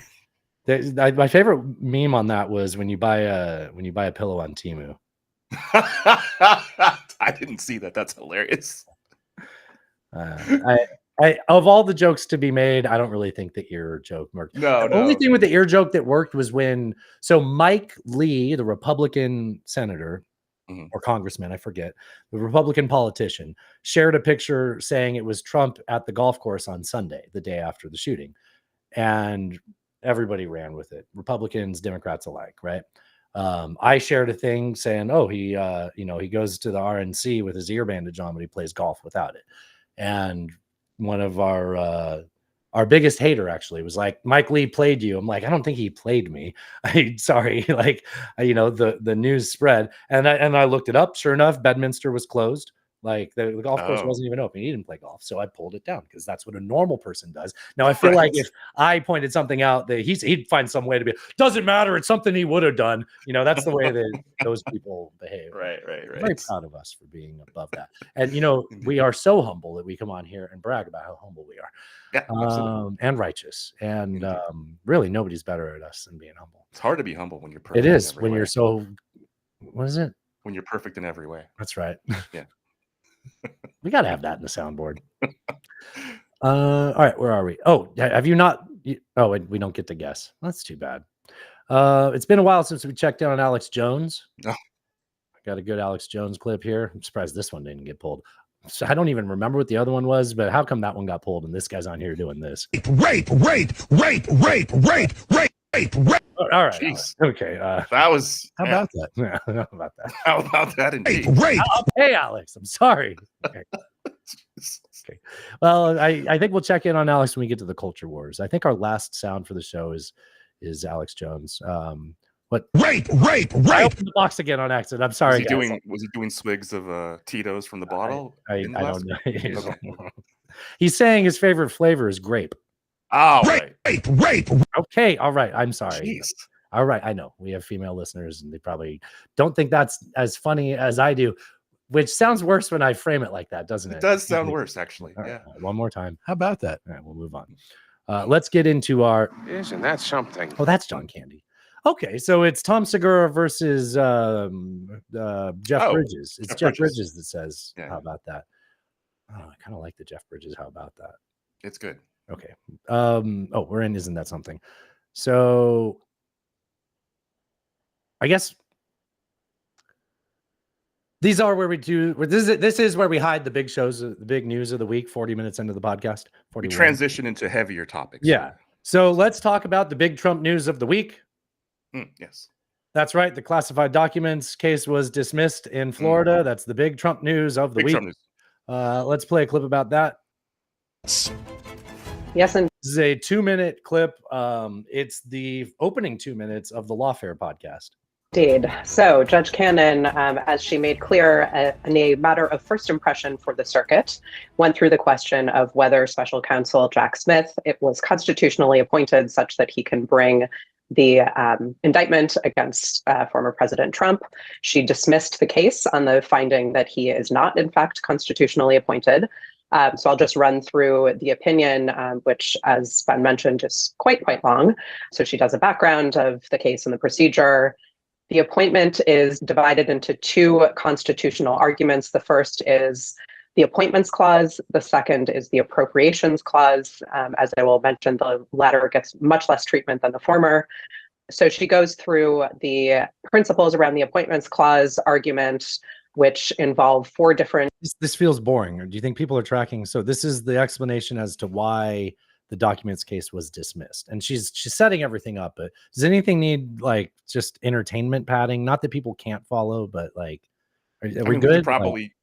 My favorite meme on that was when you buy a pillow on Temu. I didn't see that. That's hilarious. I of all the jokes to be made, I don't really think the ear joke worked. No, the only thing with the ear joke that worked was when Mike Lee, the Republican senator or congressman, I forget, the Republican politician, shared a picture saying it was Trump at the golf course on Sunday, the day after the shooting. And everybody ran with it, Republicans, Democrats alike, right? I shared a thing saying, he goes to the RNC with his ear bandage on, but he plays golf without it. And one of our biggest hater actually was like, Mike Lee played you. I'm like, I don't think he played me. Sorry. The news spread and I looked it up. Sure enough, Bedminster was closed. The golf course wasn't even open. He didn't play golf. So I pulled it down because that's what a normal person does. Now I feel like if I pointed something out that he'd find some way to be, doesn't matter. It's something he would have done. That's the way that those people behave. Right. I'm very proud of us for being above that. And, we are so humble that we come on here and brag about how humble we are. Yeah, absolutely. And righteous. And really nobody's better at us than being humble. It's hard to be humble when you're perfect. It is when you're so, what is it? When you're perfect in every way. That's right. Yeah. We got to have that in the soundboard. All right, where are we? Oh, have you not? We don't get to guess. That's too bad. It's been a while since we checked in on Alex Jones. Oh. I got a good Alex Jones clip here. I'm surprised this one didn't get pulled. So I don't even remember what the other one was, but how come that one got pulled and this guy's on here doing this? Rape. All right. Jeez. Okay. That was. How about that? Yeah, how about that? How about that indeed? Hey, Alex. I'm sorry. Okay. Okay. Well, I think we'll check in on Alex when we get to the culture wars. I think our last sound for the show is Alex Jones. What? Rape. I opened the box again on accident. I'm sorry. Was he doing swigs of Tito's from the bottle? I don't know. He's saying his favorite flavor is grape. Oh, right. Rape. Okay. All right. I'm sorry. Jeez. All right. I know we have female listeners and they probably don't think that's as funny as I do, which sounds worse when I frame it like that, doesn't it? It does sound worse, actually. All Yeah. right, one more time. How about that? All right, we'll move on. Let's get into our. Isn't that something? Oh, that's John Candy. Okay, so it's Tom Segura versus Jeff Bridges. It's Jeff Bridges that says, Yeah. "How about that?" Oh, I kind of like the Jeff Bridges. How about that? It's good. Okay. We're in. Isn't that something? So, I guess these are where we do. This is where we hide the big shows, the big news of the week. 40 minutes into the podcast. We transition into heavier topics. Yeah. So let's talk about the big Trump news of the week. Yes. That's right. The classified documents case was dismissed in Florida. That's the big Trump news of the week. Let's play a clip about that. Yes, and this is a 2-minute clip. It's the opening 2 minutes of the Lawfare podcast. Indeed. So Judge Cannon, as she made clear in a matter of first impression for the circuit, went through the question of whether special counsel Jack Smith was constitutionally appointed such that he can bring the indictment against former President Trump. She dismissed the case on the finding that he is not, in fact, constitutionally appointed. So I'll just run through the opinion, which, as Ben mentioned, is quite long. So she does a background of the case and the procedure. The appointment is divided into two constitutional arguments. The first is the Appointments Clause. The second is the Appropriations Clause. As I will mention, the latter gets much less treatment than the former. So she goes through the principles around the Appointments Clause argument, which involve four different. This feels boring. Or do you think people are tracking? So this is the explanation as to why the documents case was dismissed, and she's setting everything up. But does anything need like just entertainment padding? Not that people can't follow, but like, are we good? Probably.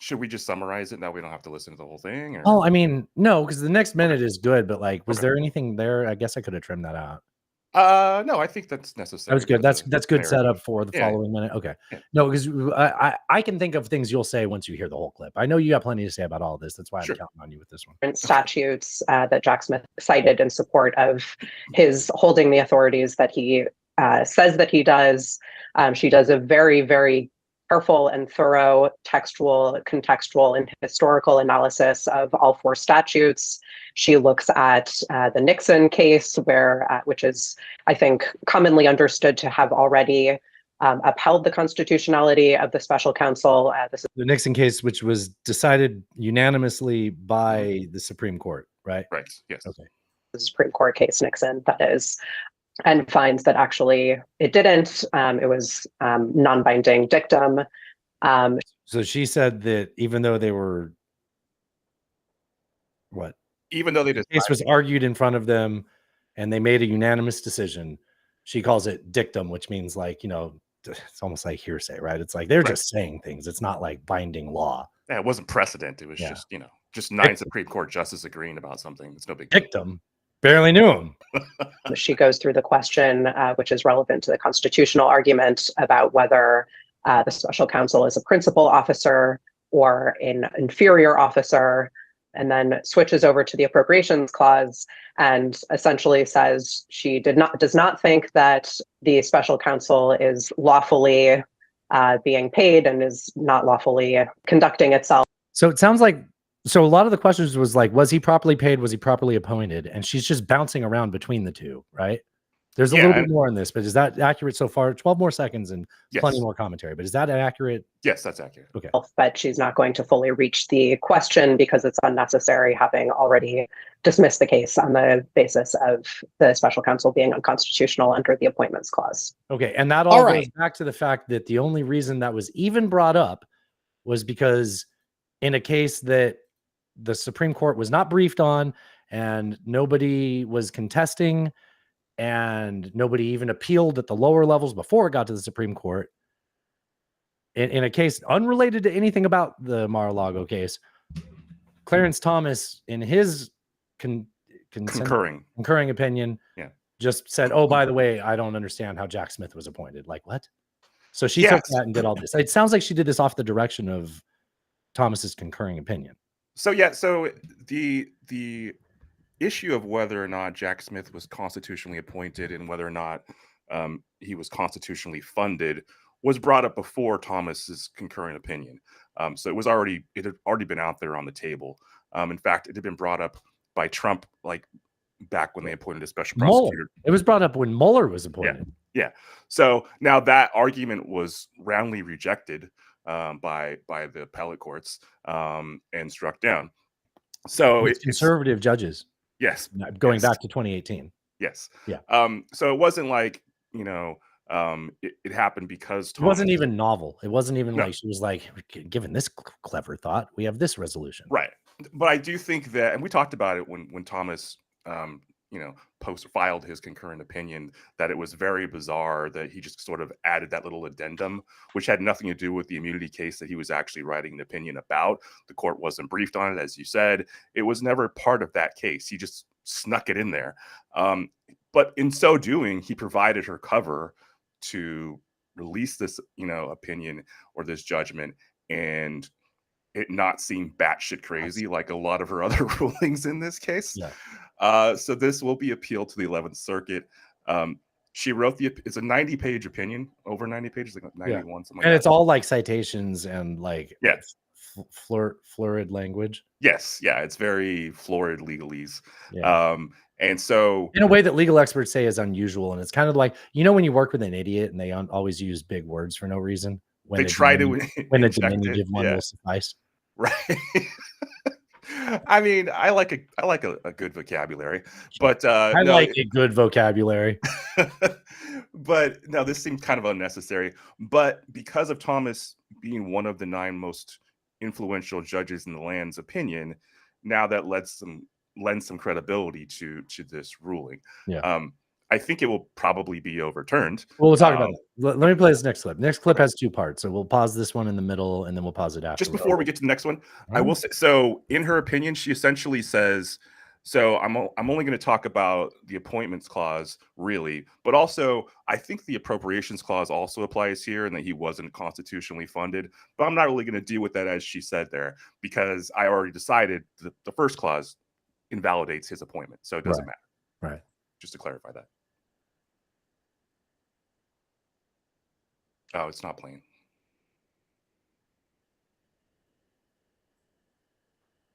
Should we just summarize it now? We don't have to listen to the whole thing. Or? Oh, I mean, no, because the next minute is good. But like, was there anything there? I guess I could have trimmed that out. No, I think that's necessary. That was good. That's good setup for the following minute. Okay. Yeah. No, because I can think of things you'll say once you hear the whole clip. I know you got plenty to say about all of this. That's why I'm counting on you with this one. Statutes that Jack Smith cited in support of his holding the authorities that he says that he does. She does a very careful and thorough textual, contextual, and historical analysis of all four statutes. She looks at the Nixon case, which is, I think, commonly understood to have already upheld the constitutionality of the special counsel. This is the Nixon case, which was decided unanimously by the Supreme Court, right? Right. Yes. Okay. the Supreme Court case, Nixon, that is, and finds that actually it didn't. It was non-binding dictum. So she said that even though they were even though the case was argued in front of them and they made a unanimous decision, she calls it dictum, which means like, it's almost like hearsay, right? It's like they're just saying things. It's not like binding law. Yeah, it wasn't precedent. It was just 9 Supreme Court justices agreeing about something. It's no big deal. Dictum. Barely knew him. She goes through the question, which is relevant to the constitutional argument about whether the special counsel is a principal officer or an inferior officer, and then switches over to the appropriations clause and essentially says she does not think that the special counsel is lawfully being paid and is not lawfully conducting itself. So it sounds like, so a lot of the questions was like, was he properly paid? Was he properly appointed? And she's just bouncing around between the two, right? There's a Yeah, little bit and- more in this, but is that accurate so far? 12 more seconds and Yes. plenty more commentary. But is that accurate? Yes, that's accurate. Okay. But she's not going to fully reach the question because it's unnecessary, having already dismissed the case on the basis of the special counsel being unconstitutional under the appointments clause. Okay. And that all goes back to the fact that the only reason that was even brought up was because in a case that the Supreme Court was not briefed on and nobody was contesting and nobody even appealed at the lower levels before it got to the Supreme Court, in a case unrelated to anything about the Mar-a-Lago case, Clarence Thomas, in his concurring opinion, just said, "Oh, by the way, I don't understand how Jack Smith was appointed." Like, what? So she took that and did all this. It sounds like she did this off the direction of Thomas's concurring opinion. So the issue of whether or not Jack Smith was constitutionally appointed and whether or not he was constitutionally funded was brought up before Thomas's concurring opinion. So it had already been out there on the table. In fact, it had been brought up by Trump, like back when they appointed a special prosecutor. It was brought up when Mueller was appointed. Yeah. So now that argument was roundly rejected by the appellate courts and struck down. So it's conservative judges. Yes. Going back to 2018. Yes. Yeah. So it wasn't like, it happened because It wasn't even novel. It wasn't even like she was like, given this clever thought, we have this resolution. Right. But I do think that, and we talked about it when Thomas, filed his concurrent opinion, that it was very bizarre that he just sort of added that little addendum, which had nothing to do with the immunity case that he was actually writing an opinion about. The court wasn't briefed on it, as you said. It was never part of that case. He just snuck it in there. But in so doing, he provided her cover to release this, opinion or this judgment and it not seem batshit crazy like a lot of her other rulings in this case. Yeah. So this will be appealed to the 11th Circuit. She wrote it's a 90-page opinion, over 90 pages, like 91, something like that. And it's all like citations and like florid language. Yes. Yeah. It's very florid legalese. Yeah. And so in a way that legal experts say is unusual. And it's kind of like, when you work with an idiot and they always use big words for no reason. They try to when a diminutive one will suffice. Right. I mean, I like a good vocabulary, but I like a good vocabulary. But no, this seemed kind of unnecessary. But because of Thomas being one of the 9 most influential judges in the land's opinion, now that lends some credibility to this ruling. Yeah. I think it will probably be overturned. Well, we'll talk about it. Let me play this next clip. Next clip has 2 parts, so we'll pause this one in the middle, and then we'll pause it after. Just before we get to the next one, I will say, so in her opinion, she essentially says, so I'm only going to talk about the appointments clause, really, but also I think the appropriations clause also applies here, and that he wasn't constitutionally funded. But I'm not really going to deal with that, as she said there, because I already decided the first clause invalidates his appointment, so it doesn't matter. Right. Just to clarify that. Oh, it's not playing.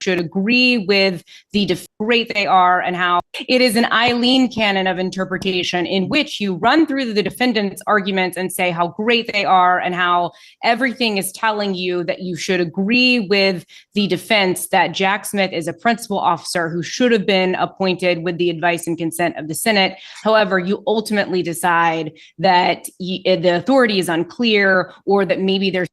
Should agree with the great they are and how it is an Eileen canon of interpretation in which you run through the defendant's arguments and say how great they are and how everything is telling you that you should agree with the defense that Jack Smith is a principal officer who should have been appointed with the advice and consent of the Senate. However, you ultimately decide that the authority is unclear, or that maybe there's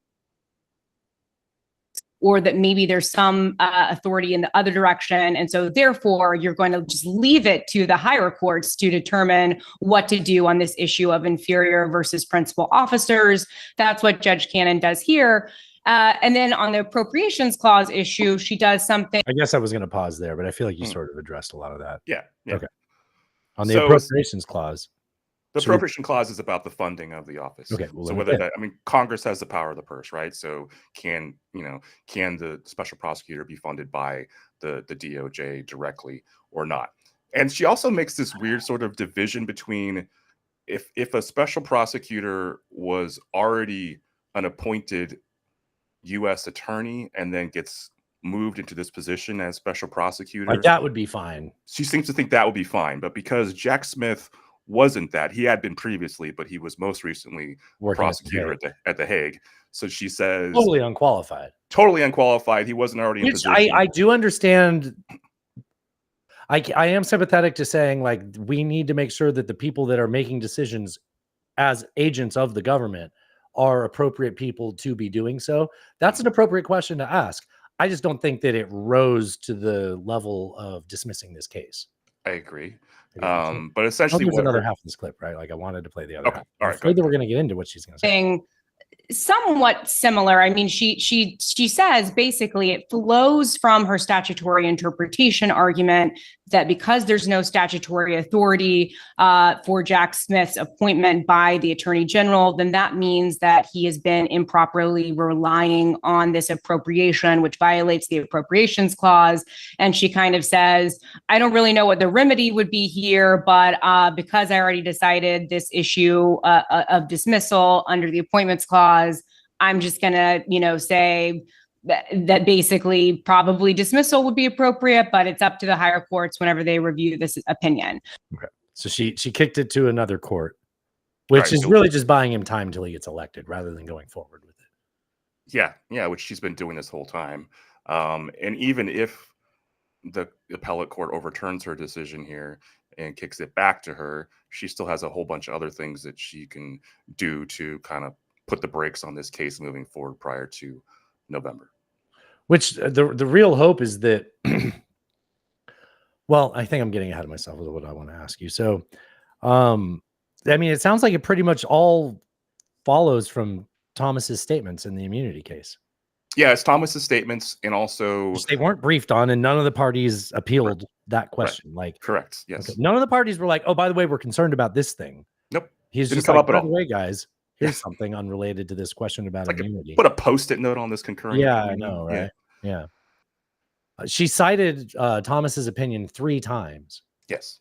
some authority in the other direction. And so therefore, you're going to just leave it to the higher courts to determine what to do on this issue of inferior versus principal officers. That's what Judge Cannon does here. And then on the appropriations clause issue, she does something. I guess I was going to pause there, but I feel like you sort of addressed a lot of that. Yeah. Okay. On the appropriations clause. The appropriation clause is about the funding of the office. Okay. Well, so whether Congress has the power of the purse, right? So can the special prosecutor be funded by the DOJ directly or not? And she also makes this weird sort of division between if a special prosecutor was already an appointed U.S. attorney and then gets moved into this position as special prosecutor. Like that would be fine. She seems to think that would be fine. But because Jack Smith wasn't that. He had been previously, but he was most recently Working prosecutor at the Hague. So she says totally unqualified. Totally unqualified. He wasn't already in Which position. I do understand. I am sympathetic to saying, like, we need to make sure that the people that are making decisions as agents of the government are appropriate people to be doing so. That's an appropriate question to ask. I just don't think that it rose to the level of dismissing this case. I agree. But essentially, there's another half of this clip, right? Like, I wanted to play the other half. All I'm right, afraid that we're going to get into what she's going to say. Somewhat similar. I mean, she says basically it flows from her statutory interpretation argument that because there's no statutory authority for Jack Smith's appointment by the Attorney General, then that means that he has been improperly relying on this appropriation, which violates the Appropriations Clause. And she kind of says, I don't really know what the remedy would be here, but because I already decided this issue of dismissal under the Appointments Clause, I'm just going to, say that basically probably dismissal would be appropriate, but it's up to the higher courts whenever they review this opinion. Okay. So she kicked it to another court, which is really just buying him time till he gets elected rather than going forward with it. Yeah, which she's been doing this whole time. And even if the appellate court overturns her decision here and kicks it back to her, she still has a whole bunch of other things that she can do to kind of put the brakes on this case moving forward prior to November. Which the real hope is that, well, I think I'm getting ahead of myself with what I want to ask you. So, I mean, it sounds like it pretty much all follows from Thomas's statements in the immunity case. Yeah, it's Thomas's statements, and also which they weren't briefed on, and none of the parties appealed that question. Right. Like, correct, yes. Okay. None of the parties were like, oh, by the way, we're concerned about this thing. Nope. He's Didn't just come like, up at by all. the way, guys, here's something unrelated to this question about immunity. Put a Post-it note on this concurring. Yeah, opinion. I know, right? Yeah. She cited Thomas's opinion 3 times. Yes.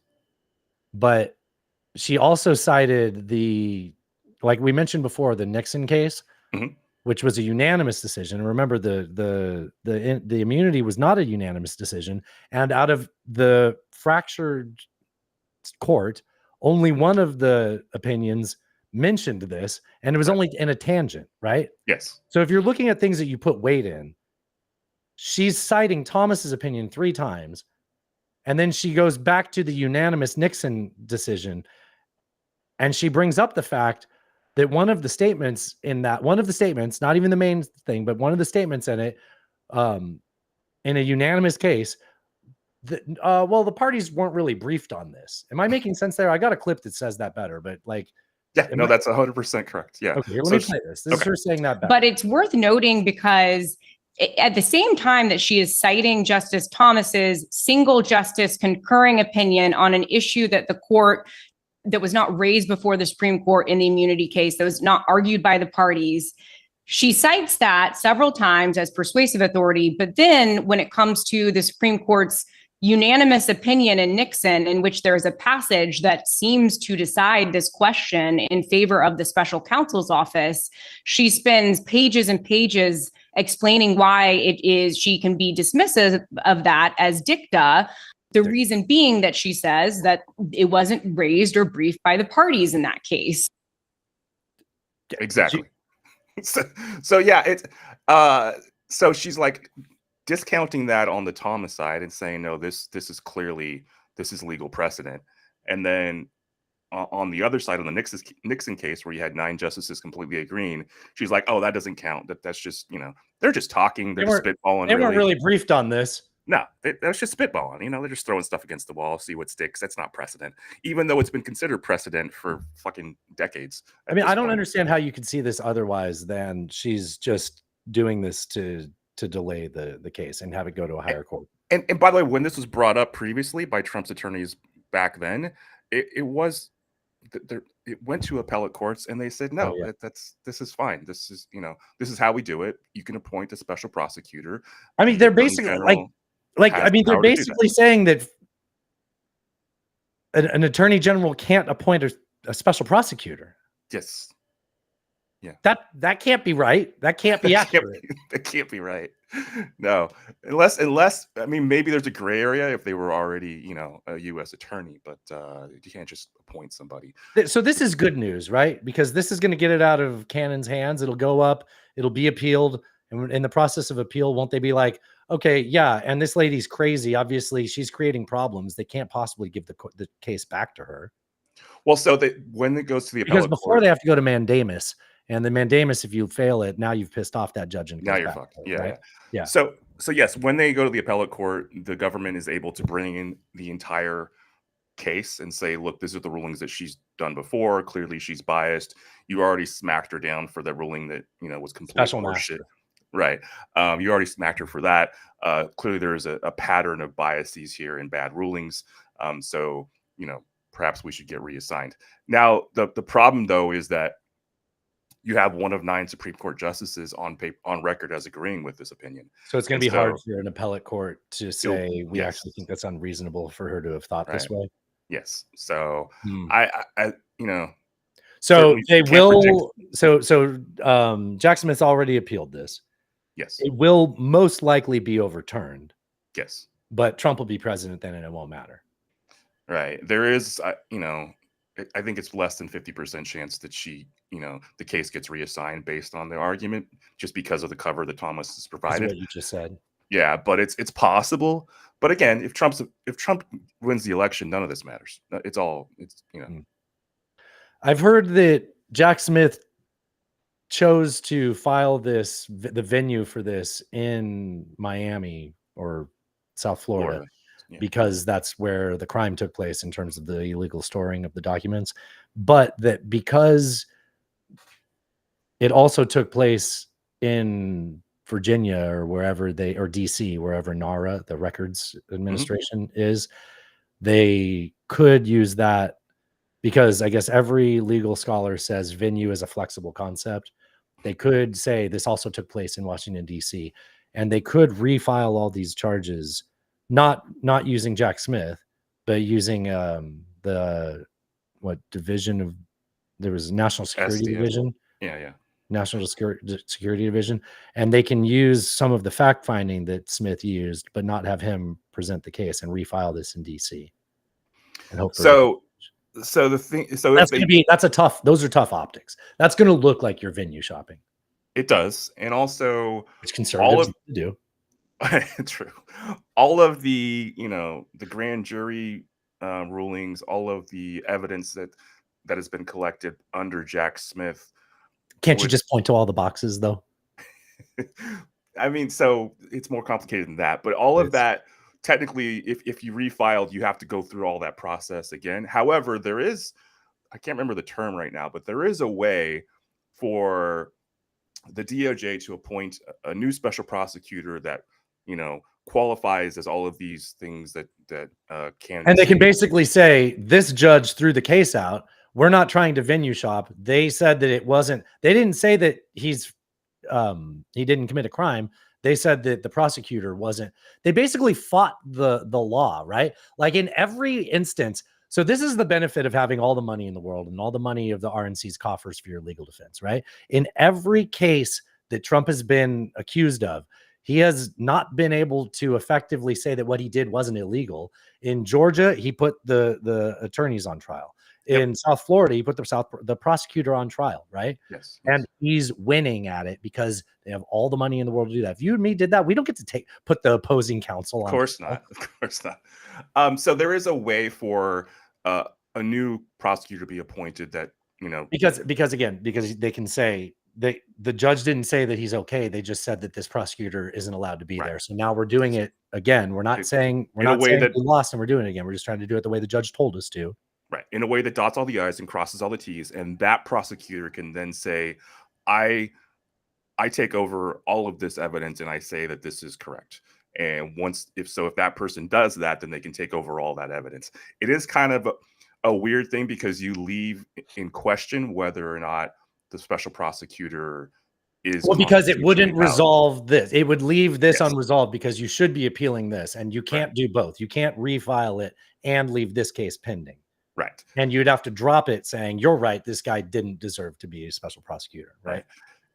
But she also cited like we mentioned before, the Nixon case, which was a unanimous decision. Remember, the immunity was not a unanimous decision. And out of the fractured court, only one of the opinions mentioned this, and it was only in a tangent, right? Yes. So if you're looking at things that you put weight in, she's citing Thomas's opinion 3 times, and then she goes back to the unanimous Nixon decision, and she brings up the fact that one of the statements, not even the main thing, but one of the statements in it, in a unanimous case, the parties weren't really briefed on this. Am I making sense there? I got a clip that says that better, but like, yeah, no, that's 100% correct. Yeah. Okay, let me play this. This is her saying that better. But it's worth noting because at the same time that she is citing Justice Thomas's single justice concurring opinion on an issue that the court that was not raised before the Supreme Court in the immunity case, that was not argued by the parties, she cites that several times as persuasive authority. But then when it comes to the Supreme Court's unanimous opinion in Nixon, in which there's a passage that seems to decide this question in favor of the special counsel's office, she spends pages and pages explaining why it is she can be dismissive of that as dicta. The reason being that she says that it wasn't raised or briefed by the parties in that case. Exactly. So yeah, it's so she's like discounting that on the Thomas side and saying, no, this is clearly, this is legal precedent. And then on the other side, on the Nixon case, where you had 9 justices completely agreeing, she's like, oh, that doesn't count. That's just, they're just talking. They're just spitballing. They weren't really briefed on this. No, that's just spitballing. They're just throwing stuff against the wall, see what sticks. That's not precedent, even though it's been considered precedent for fucking decades. I mean, I don't understand how you could see this otherwise than she's just doing this to delay the case and have it go to a higher court. And by the way, when this was brought up previously by Trump's attorneys back then, it went to appellate courts, and they said no, this is fine. This is how we do it. You can appoint a special prosecutor. I mean, they're basically they're basically saying that an attorney general can't appoint a special prosecutor. Yes. Yeah. That can't be right. That can't be accurate. That can't be right. No, unless I mean maybe there's a gray area if they were already a U.S. attorney, but you can't just appoint somebody. So this is good news, right? Because this is going to get it out of Cannon's hands. It'll go up. It'll be appealed, and in the process of appeal, won't they be like, okay, yeah, and this lady's crazy. Obviously, she's creating problems. They can't possibly give the case back to her. Well, so when it goes to the Because appellate before court, they have to go to mandamus, and the mandamus, if you fail it, now you've pissed off that judge, and it now goes you're back fucked. to it, Yeah, right? Yeah. So yes, when they go to the appellate court, the government is able to bring in the entire case and say, look, these are the rulings that she's done before. Clearly, she's biased. You already smacked her down for the ruling that was complete Special horseshit. master. Right. You already smacked her for that. Clearly, there's a pattern of biases here and bad rulings. So perhaps we should get reassigned. Now, the problem, though, is that you have one of 9 Supreme Court justices on record as agreeing with this opinion. So it's going to be hard for an appellate court to say we yes. actually think that's unreasonable for her to have thought this way. Yes. So So they will. predict. So Jack Smith's already appealed this. Yes. It will most likely be overturned. Yes. But Trump will be president then, and it won't matter. Right. There is, I think it's less than 50% chance that the case gets reassigned based on the argument, just because of the cover that Thomas has provided. That's what you just said. Yeah, but it's possible. But again, if Trump wins the election, none of this matters. It's I've heard that Jack Smith chose to file the venue for this in Miami or South Florida. Yeah. Because that's where the crime took place in terms of the illegal storing of the documents, but that because it also took place in Virginia or wherever or DC, wherever NARA, the Records Administration is, they could use that because I guess every legal scholar says venue is a flexible concept. They could say this also took place in Washington, DC, and they could refile all these charges. Not using Jack Smith, but using the division of there was a National Security SDA. Division. Yeah. National Security Division, and they can use some of the fact finding that Smith used, but not have him present the case and refile this in DC. And hope those are tough optics. That's going to look like you're venue shopping. It does, and also it's conservatives to do. True. All of the the grand jury rulings, all of the evidence that has been collected under Jack Smith. Can't you just point to all the boxes though? I mean, so it's more complicated than that, but all of that technically, if you refiled, you have to go through all that process again. However, there is, I can't remember the term right now, but there is a way for the DOJ to appoint a new special prosecutor that qualifies as all of these things that can. And they can basically say this judge threw the case out. We're not trying to venue shop. They said that it wasn't. They didn't say that he didn't commit a crime. They said that the prosecutor wasn't. They basically fought the law, right? Like in every instance. So this is the benefit of having all the money in the world and all the money of the RNC's coffers for your legal defense, right? In every case that Trump has been accused of, he has not been able to effectively say that what he did wasn't illegal. In Georgia, he put the attorneys on trial. In South Florida, he put the prosecutor on trial, right? Yes. And he's winning at it because they have all the money in the world to do that. If you and me did that, we don't get to put the opposing counsel on. Of course not. Of course not. So there is a way for a new prosecutor to be appointed that, because they can say the judge didn't say that he's okay. They just said that this prosecutor isn't allowed to be there. So now we're doing it again. We're not saying we lost and we're doing it again. We're just trying to do it the way the judge told us to. Right. In a way that dots all the I's and crosses all the T's. And that prosecutor can then say, I take over all of this evidence and I say that this is correct. And if that person does that, then they can take over all that evidence. It is kind of a weird thing because you leave in question whether or not the special prosecutor is. Well, because it wouldn't resolve this. It would leave this unresolved because you should be appealing this and you can't do both. You can't refile it and leave this case pending. Right. And you'd have to drop it saying, you're right, this guy didn't deserve to be a special prosecutor. Right.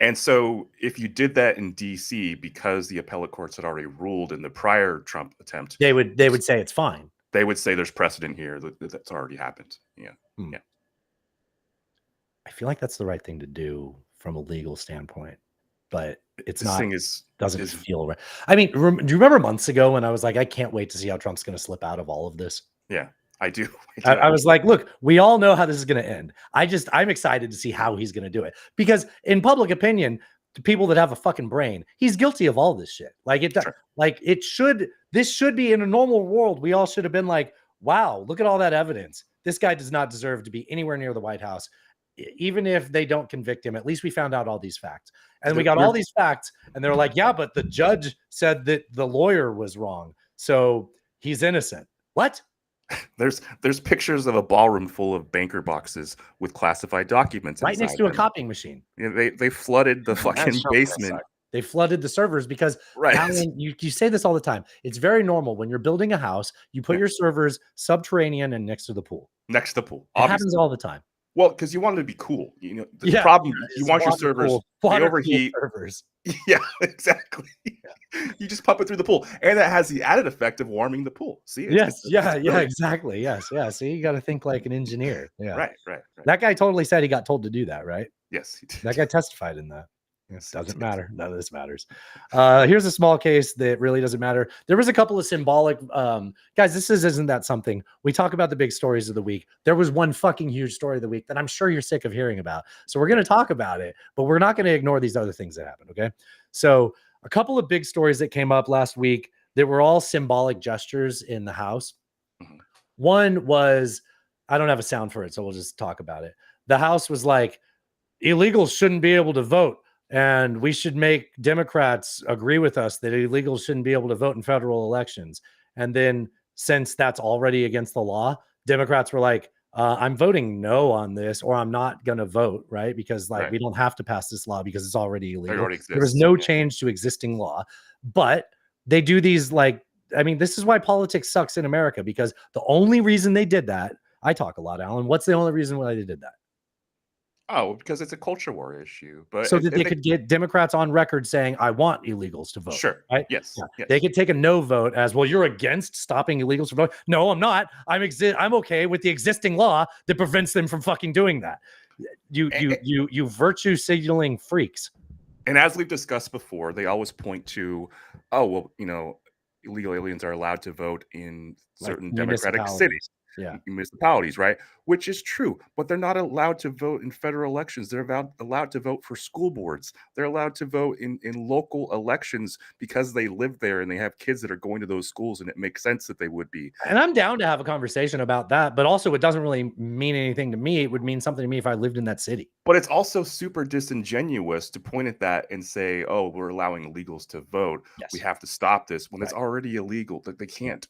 And so if you did that in DC, because the appellate courts had already ruled in the prior Trump attempt, they would say it's fine. They would say there's precedent here that's already happened. Yeah. Yeah. I feel like that's the right thing to do from a legal standpoint, but it's This not. thing Doesn't feel right. I mean, do you remember months ago when I was like, I can't wait to see how Trump's going to slip out of all of this? Yeah, I do. I was like, look, we all know how this is going to end. I'm excited to see how he's going to do it, because in public opinion, to people that have a fucking brain, he's guilty of all this shit. Like this should be in a normal world. We all should have been like, wow, look at all that evidence. This guy does not deserve to be anywhere near the White House. Even if they don't convict him, at least we found out all these facts. And we got all these facts, and they're like, yeah, but the judge said that the lawyer was wrong, so he's innocent. What? There's pictures of a ballroom full of banker boxes with classified documents right next to a copying machine. Yeah, they flooded the fucking basement. They flooded the servers because, Alan, you say this all the time. It's very normal when you're building a house, you put your servers subterranean and next to the pool. Next to the pool. It happens all the time. Well, because you want it to be cool. You know, the problem, you want your servers to overheat. Servers. Yeah, exactly. Yeah. You just pump it through the pool. And that has the added effect of warming the pool. See? Exactly. Yes. Yeah. See, you got to think like an engineer. Yeah. Right. That guy totally said he got told to do that, right? Yes, he did. That guy testified in that. It doesn't matter. None of this matters. Here's a small case that really doesn't matter. There was a couple of symbolic guys. Isn't that something? We talk about the big stories of the week. There was one fucking huge story of the week that I'm sure you're sick of hearing about. So we're going to talk about it, but we're not going to ignore these other things that happened. Okay. So a couple of big stories that came up last week that were all symbolic gestures in the House. Mm-hmm. One was, I don't have a sound for it, so we'll just talk about it. The House was like, illegals shouldn't be able to vote. And we should make Democrats agree with us that illegals shouldn't be able to vote in federal elections. And then, since that's already against the law, Democrats were like, I'm voting no on this, or I'm not going to vote, right? Because we don't have to pass this law because it's already illegal. There was no change to existing law. But they do these this is why politics sucks in America, because the only reason they did that, I talk a lot, Alan. What's the only reason why they did that? Oh, because it's a culture war issue. But so that they could get Democrats on record saying, I want illegals to vote. Sure. Right? Yes. Yeah. Yes. They could take a no vote as, well, you're against stopping illegals from voting. No, I'm not. I'm okay with the existing law that prevents them from fucking doing that. You virtue signaling freaks. And as we've discussed before, they always point to, illegal aliens are allowed to vote in certain Democratic cities. Yeah, municipalities, right? Which is true, but they're not allowed to vote in federal elections. They're allowed to vote for school boards. They're allowed to vote in local elections because they live there and they have kids that are going to those schools, and it makes sense that they would be. And I'm down to have a conversation about that, but also it doesn't really mean anything to me. It would mean something to me if I lived in that city. But it's also super disingenuous to point at that and say, oh, we're allowing illegals to vote. Yes. We have to stop this when it's already illegal. That they can't.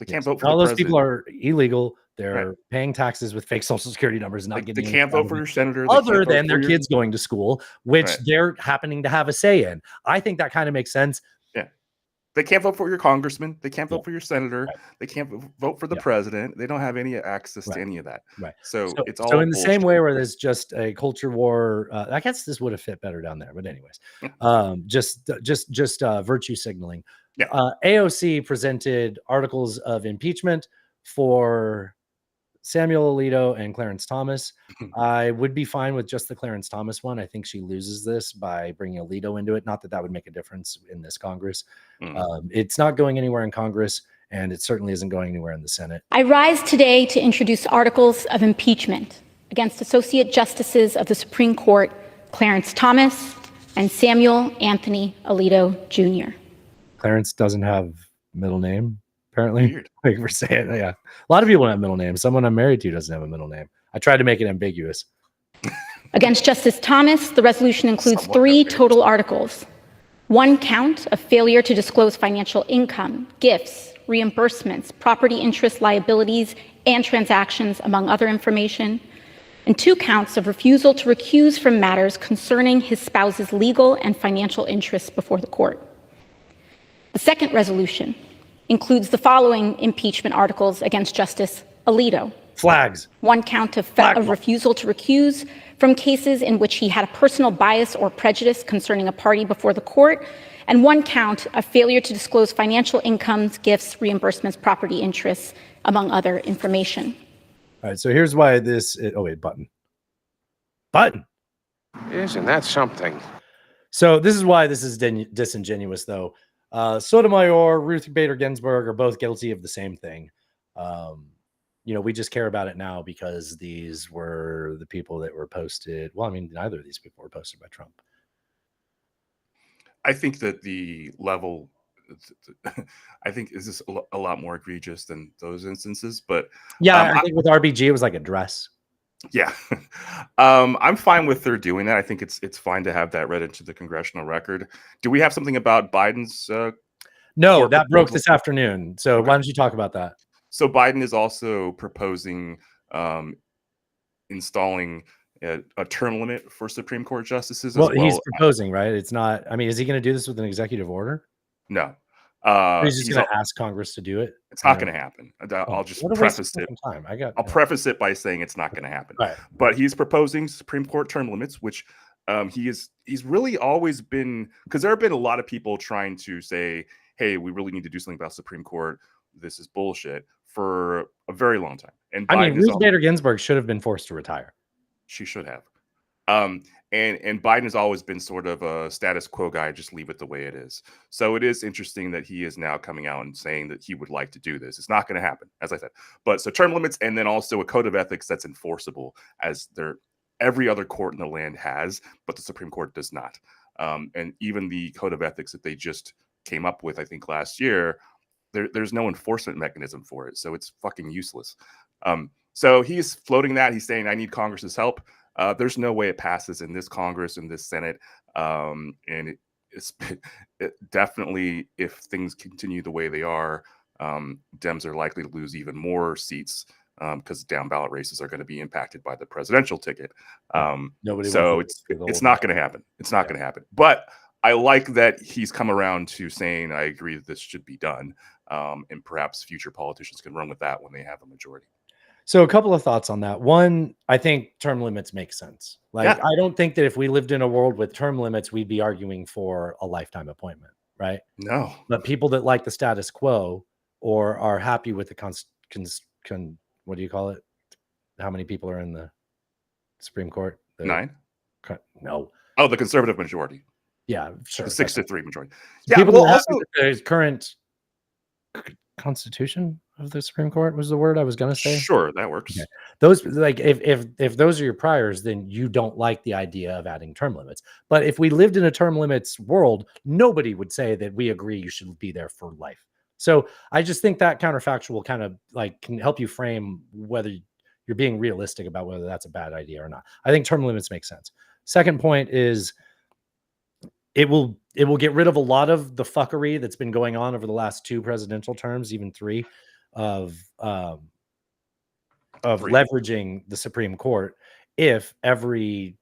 They can't vote for all the those president. people are illegal. They're paying taxes with fake social security numbers and not getting. They can't vote for your senator. Other than their kids going to school, which they're happening to have a say in. I think that kind of makes sense. Yeah. They can't vote for your congressman. They can't vote for your senator. They can't vote for the president. They don't have any access to any of that. Right. So it's all so in the same way where there's just a culture war. I guess this would have fit better down there, but anyways, just virtue signaling. Yeah. AOC presented articles of impeachment for Samuel Alito and Clarence Thomas. I would be fine with just the Clarence Thomas one. I think she loses this by bringing Alito into it. Not that that would make a difference in this Congress. It's not going anywhere in Congress, and it certainly isn't going anywhere in the Senate. I rise today to introduce articles of impeachment against Associate Justices of the Supreme Court, Clarence Thomas and Samuel Anthony Alito Jr. Clarence doesn't have middle name, apparently. Like we're saying, yeah. A lot of people don't have middle names. Someone I'm married to doesn't have a middle name. I tried to make it ambiguous. Against Justice Thomas, the resolution includes 3 total articles. 1 count of failure to disclose financial income, gifts, reimbursements, property interest liabilities, and transactions, among other information. And 2 counts of refusal to recuse from matters concerning his spouse's legal and financial interests before the court. The second resolution includes the following impeachment articles against Justice Alito. Flags. 1 count of refusal to recuse from cases in which he had a personal bias or prejudice concerning a party before the court, and 1 count of failure to disclose financial incomes, gifts, reimbursements, property interests, among other information. All right, so here's why this. Oh wait, button. Isn't that something? So this is why this is disingenuous, though. Sotomayor, Ruth Bader Ginsburg are both guilty of the same thing. We just care about it now because these were the people that were posted. Well, I mean, neither of these people were posted by Trump. I think that the level, I think, is this a lot more egregious than those instances. But yeah, I think with RBG, it was like a dress. Yeah, I'm fine with her doing that. I think it's fine to have that read into the congressional record. Do we have something about Biden's? No, that broke this afternoon. So why don't you talk about that? So Biden is also proposing installing a term limit for Supreme Court justices. Well, he's proposing, right? It's not. I mean, is he going to do this with an executive order? No. He's just going to ask Congress to do it. It's not going to happen. I'll just preface it. I'll preface it by saying it's not going to happen. Right. But he's proposing Supreme Court term limits, which he's really always been, because there have been a lot of people trying to say, "Hey, we really need to do something about Supreme Court. This is bullshit," for a very long time. And I mean, Ruth Bader Ginsburg should have been forced to retire. She should have. And Biden has always been sort of a status quo guy, just leave it the way it is. So it is interesting that he is now coming out and saying that he would like to do this. It's not going to happen, as I said. But so term limits, and then also a code of ethics that's enforceable, as every other court in the land has, but the Supreme Court does not. And even the code of ethics that they just came up with, I think last year, there's no enforcement mechanism for it. So it's fucking useless. So he's floating that. He's saying, I need Congress's help. There's no way it passes in this Congress, in this Senate. And it's definitely, if things continue the way they are, Dems are likely to lose even more seats because down ballot races are going to be impacted by the presidential ticket. So it's not going to happen. It's not going to happen. But I like that he's come around to saying, I agree that this should be done. And perhaps future politicians can run with that when they have a majority. So a couple of thoughts on that. One, I think term limits make sense. I don't think that if we lived in a world with term limits, we'd be arguing for a lifetime appointment, right? No. But people that like the status quo or are happy with the what do you call it? How many people are in the Supreme Court? 9? No. Oh, the conservative majority. Yeah, sure. The 6-3 majority. Yeah, people well, that also the current constitution of the Supreme Court was the word I was going to say. Sure, that works. Okay. Those, like, if those are your priors, then you don't like the idea of adding term limits. But if we lived in a term limits world, nobody would say that we agree you should be there for life. So I just think that counterfactual kind of like can help you frame whether you're being realistic about whether that's a bad idea or not. I think term limits make sense. Second point is it will get rid of a lot of the fuckery that's been going on over the last 2 presidential terms, even 3, of leveraging the Supreme Court. If every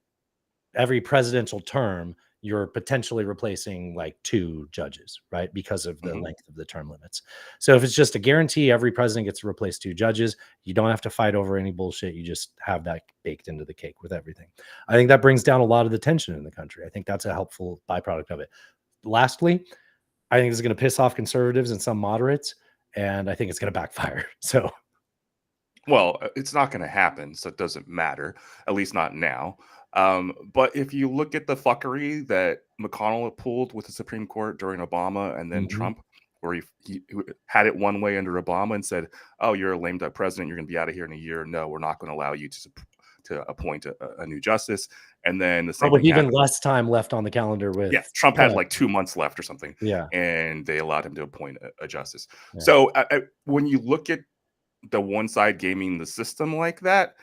presidential term you're potentially replacing like 2 judges, right? Because of the length of the term limits. So if it's just a guarantee every president gets to replace 2 judges, you don't have to fight over any bullshit. You just have that baked into the cake with everything. I think that brings down a lot of the tension in the country. I think that's a helpful byproduct of it. Lastly, I think it's going to piss off conservatives and some moderates, and I think it's going to backfire. So, well, it's not going to happen, so it doesn't matter, at least not now. But if you look at the fuckery that McConnell pulled with the Supreme Court during Obama and then Trump, where he had it one way under Obama and said, "Oh, you're a lame duck president. You're going to be out of here in a year. No, we're not going to allow you to appoint a new justice." And then the same with thing even happened. less time left on the calendar with Trump had like 2 months left or something. Yeah, and they allowed him to appoint a justice. Yeah. So when you look at the one side gaming the system like that,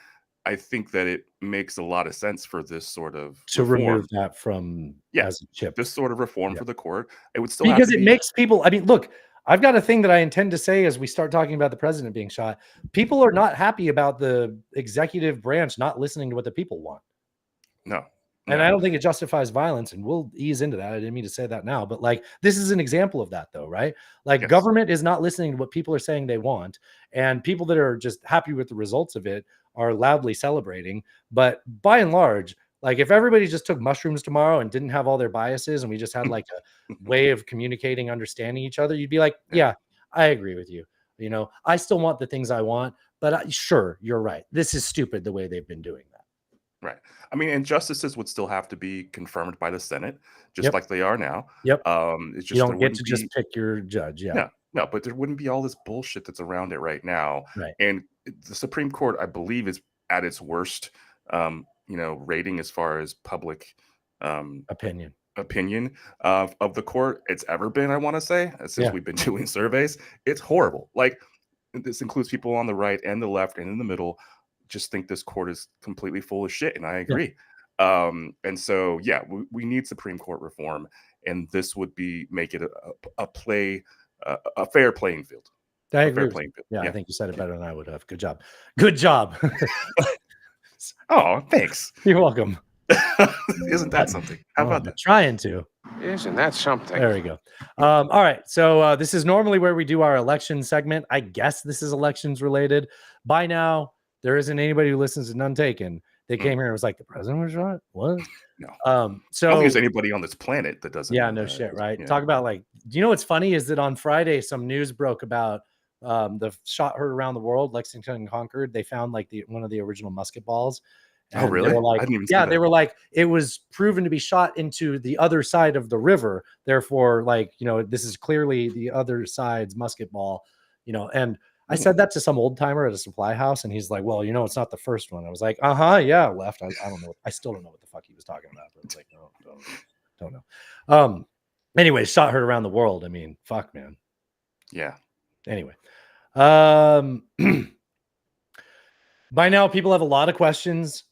I think that it makes a lot of sense for this sort of to reform. remove that from as a chip. This sort of reform for the court. It would still because have to it makes people. I mean, look, I've got a thing that I intend to say as we start talking about the president being shot. People are not happy about the executive branch not listening to what the people want. No, And I don't think it justifies violence, and we'll ease into that. I didn't mean to say that now, but like this is an example of that though, right? Like government is not listening to what people are saying they want, and people that are just happy with the results of it are loudly celebrating. But by and large, like if everybody just took mushrooms tomorrow and didn't have all their biases, and we just had like a way of communicating, understanding each other, you'd be like, yeah, I agree with you. You know, I still want the things I want, but sure, you're right. This is stupid the way they've been doing that. Right. I mean, and justices would still have to be confirmed by the Senate, just like they are now. Yep. It's just You there don't get wouldn't to be, just pick your judge. Yeah. no, but there wouldn't be all this bullshit that's around it right now. Right. And the Supreme Court, I believe, is at its worst, rating as far as public opinion of the court it's ever been. I want to say since we've been doing surveys, it's horrible. Like this includes people on the right and the left and in the middle. Just think this court is completely full of shit, and I agree. And so we need Supreme Court reform, and this would make it a fair playing field. I agree. Yeah, I think you said it better than I would have. Good job. Good job. Oh, thanks. You're welcome. Isn't that something? How about that? Trying to. Isn't that something? There we go. All right. So this is normally where we do our election segment. I guess this is elections related. By now, there isn't anybody who listens to None Taken. They came here and was like, the president was shot? What? No. So I don't think there's anybody on this planet that doesn't. Yeah, no shit, right? Talk about like, do you know what's funny is that on Friday, some news broke about the shot heard around the world, Lexington and Concord. They found like one of the original musket balls. Oh, really? They were like, I didn't even see that. they were like, it was proven to be shot into the other side of the river. Therefore, like, this is clearly the other side's musket ball, and I said that to some old timer at a supply house, and he's like, well, it's not the first one. I was like, yeah, left. I don't know. I still don't know what the fuck he was talking about. But it's like, no, don't know. Anyway, shot heard around the world. I mean, fuck, man. Yeah. Anyway. By now, people have a lot of questions.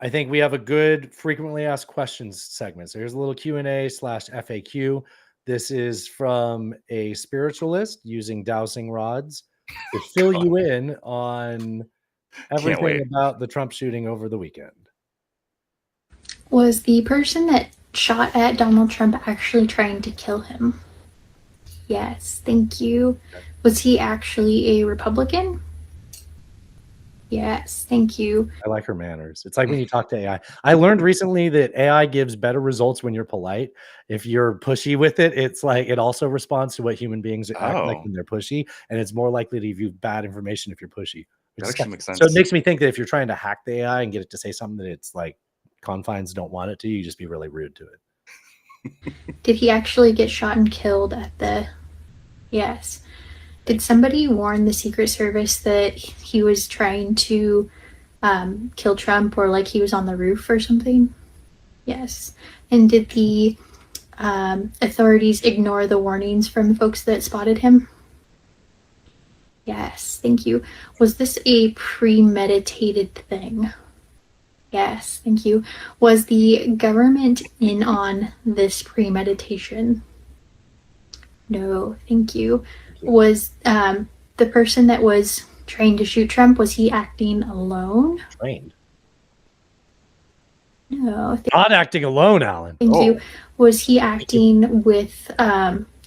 I think we have a good frequently asked questions segment. So here's a little Q&A/FAQ. This is from a spiritualist using dowsing rods to fill you in on everything about the Trump shooting over the weekend. Was the person that shot at Donald Trump actually trying to kill him? Yes, thank you. Was he actually a Republican? Yes, thank you. I like her manners. It's like when you talk to AI. I learned recently that AI gives better results when you're polite. If you're pushy with it, it's like it also responds to what human beings act like when they're pushy, and it's more likely to give you bad information if you're pushy. That actually makes sense. So it makes me think that if you're trying to hack the AI and get it to say something that it's like confines don't want it to, you just be really rude to it. Did he actually get shot and killed at the... Yes. Did somebody warn the Secret Service that he was trying to kill Trump, or like he was on the roof or something? Yes. And did the authorities ignore the warnings from the folks that spotted him? Yes, thank you. Was this a premeditated thing? Yes, thank you. Was the government in on this premeditation? No, thank you. Was the person that was trying to shoot Trump, was he acting alone? Trained. No. Not acting alone, Alan. Thank you. Was he acting with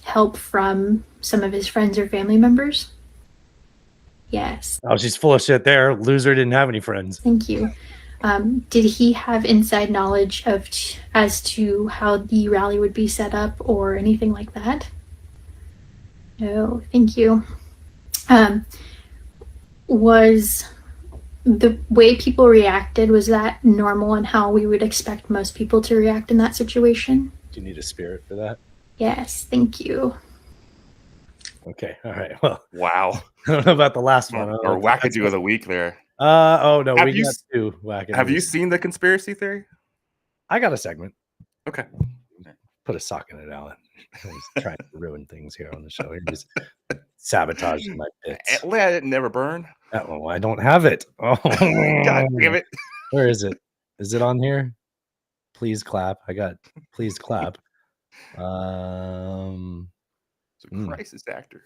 help from some of his friends or family members? Yes. Oh, she's full of shit there. Loser didn't have any friends. Thank you. Did he have inside knowledge as to how the rally would be set up or anything like that? No, thank you. Was the way people reacted, was that normal and how we would expect most people to react in that situation? Do you need a spirit for that? Yes, thank you. Okay, all right. Well, wow. I don't know about the last one. Or wackadoo of the week there. Oh no, Have we you got two wackadoos. Have you seen the conspiracy theory? I got a segment. Okay. Put a sock in it, Alan. He's trying to ruin things here on the show. He's sabotaging my bits. Let it never burn. Oh, I don't have it. Oh, God damn it. Where is it? Is it on here? Please clap. I got please clap. It's a crisis actor.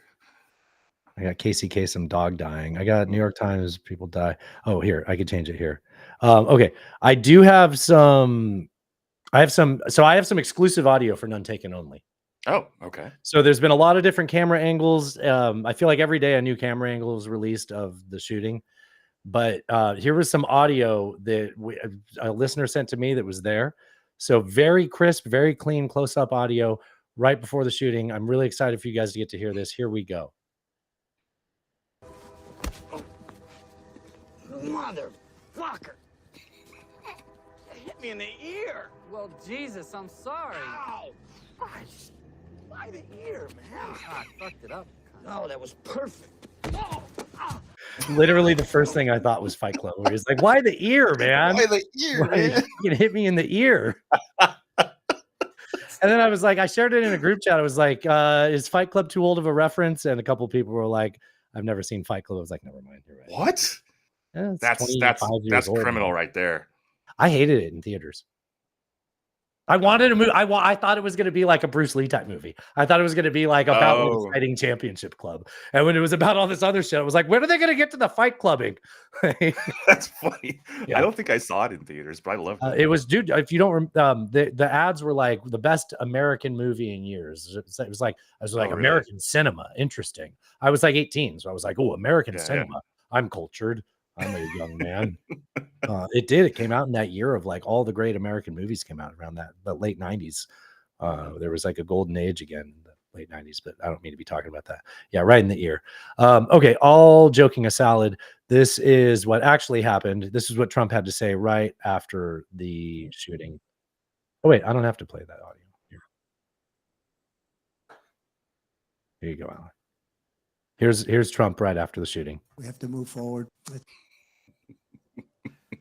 I got Casey Kasem dog dying. I got New York Times people die. Oh, here, I could change it here. Okay. I do have some I have some exclusive audio for None Taken Only. Oh, okay. So there's been a lot of different camera angles. I feel like every day a new camera angle is released of the shooting. But here was some audio that a listener sent to me that was there. So very crisp, very clean close-up audio right before the shooting. I'm really excited for you guys to get to hear this. Here we go. Motherfucker! Hit me in the ear. Well, Jesus, I'm sorry. Ow! By the ear, man. I fucked it up. No, that was perfect. Oh, ah. Literally the first thing I thought was Fight Club. Where he's like, "Why the ear, man? Why the ear, man? You can hit me in the ear." And then I was like, I shared it in a group chat. I was like, "Is Fight Club too old of a reference?" And a couple people were like, "I've never seen Fight Club." I was like, "Never mind, you're right." What? Yeah, That's criminal right there. I hated it in theaters. I wanted a movie. I thought it was going to be like a Bruce Lee type movie. I thought it was going to be like about an exciting championship club. And when it was about all this other shit, I was like, when are they going to get to the fight clubbing? That's funny. Yeah. I don't think I saw it in theaters, but I loved it. It was, dude. If you don't, the ads were like the best American movie in years. It was like really? American cinema. Interesting. I was like 18, so I was like, oh, American cinema. Yeah. I'm cultured. I'm a young man. It came out in that year of like all the great American movies came out around the late 90s. There was like a golden age again in the late 90s, but I don't mean to be talking about that. Yeah, right in the ear. Okay, all joking aside, this is what actually happened. This is what Trump had to say right after the shooting. Oh, wait, I don't have to play that audio. Here you go, Alan. Here's Trump right after the shooting. We have to move forward.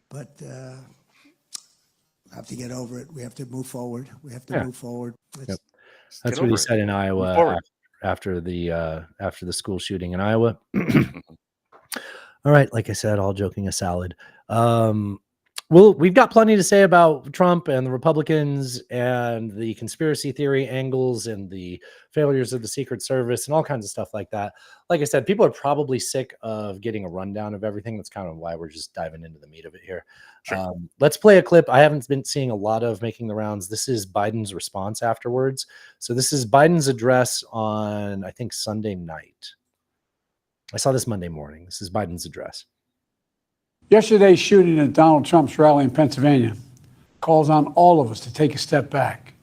But have to get over it. We have to move forward. We have to move forward. Yep. That's what he said in Iowa after the school shooting in Iowa. All right, like I said, all joking aside, well, we've got plenty to say about Trump and the Republicans and the conspiracy theory angles and the failures of the Secret Service and all kinds of stuff like that. Like I said, people are probably sick of getting a rundown of everything. That's kind of why we're just diving into the meat of it here. Sure. Let's play a clip I haven't been seeing a lot of making the rounds. This is Biden's response afterwards. So this is Biden's address on, I think, Sunday night. I saw this Monday morning. This is Biden's address. Yesterday's shooting at Donald Trump's rally in Pennsylvania calls on all of us to take a step back.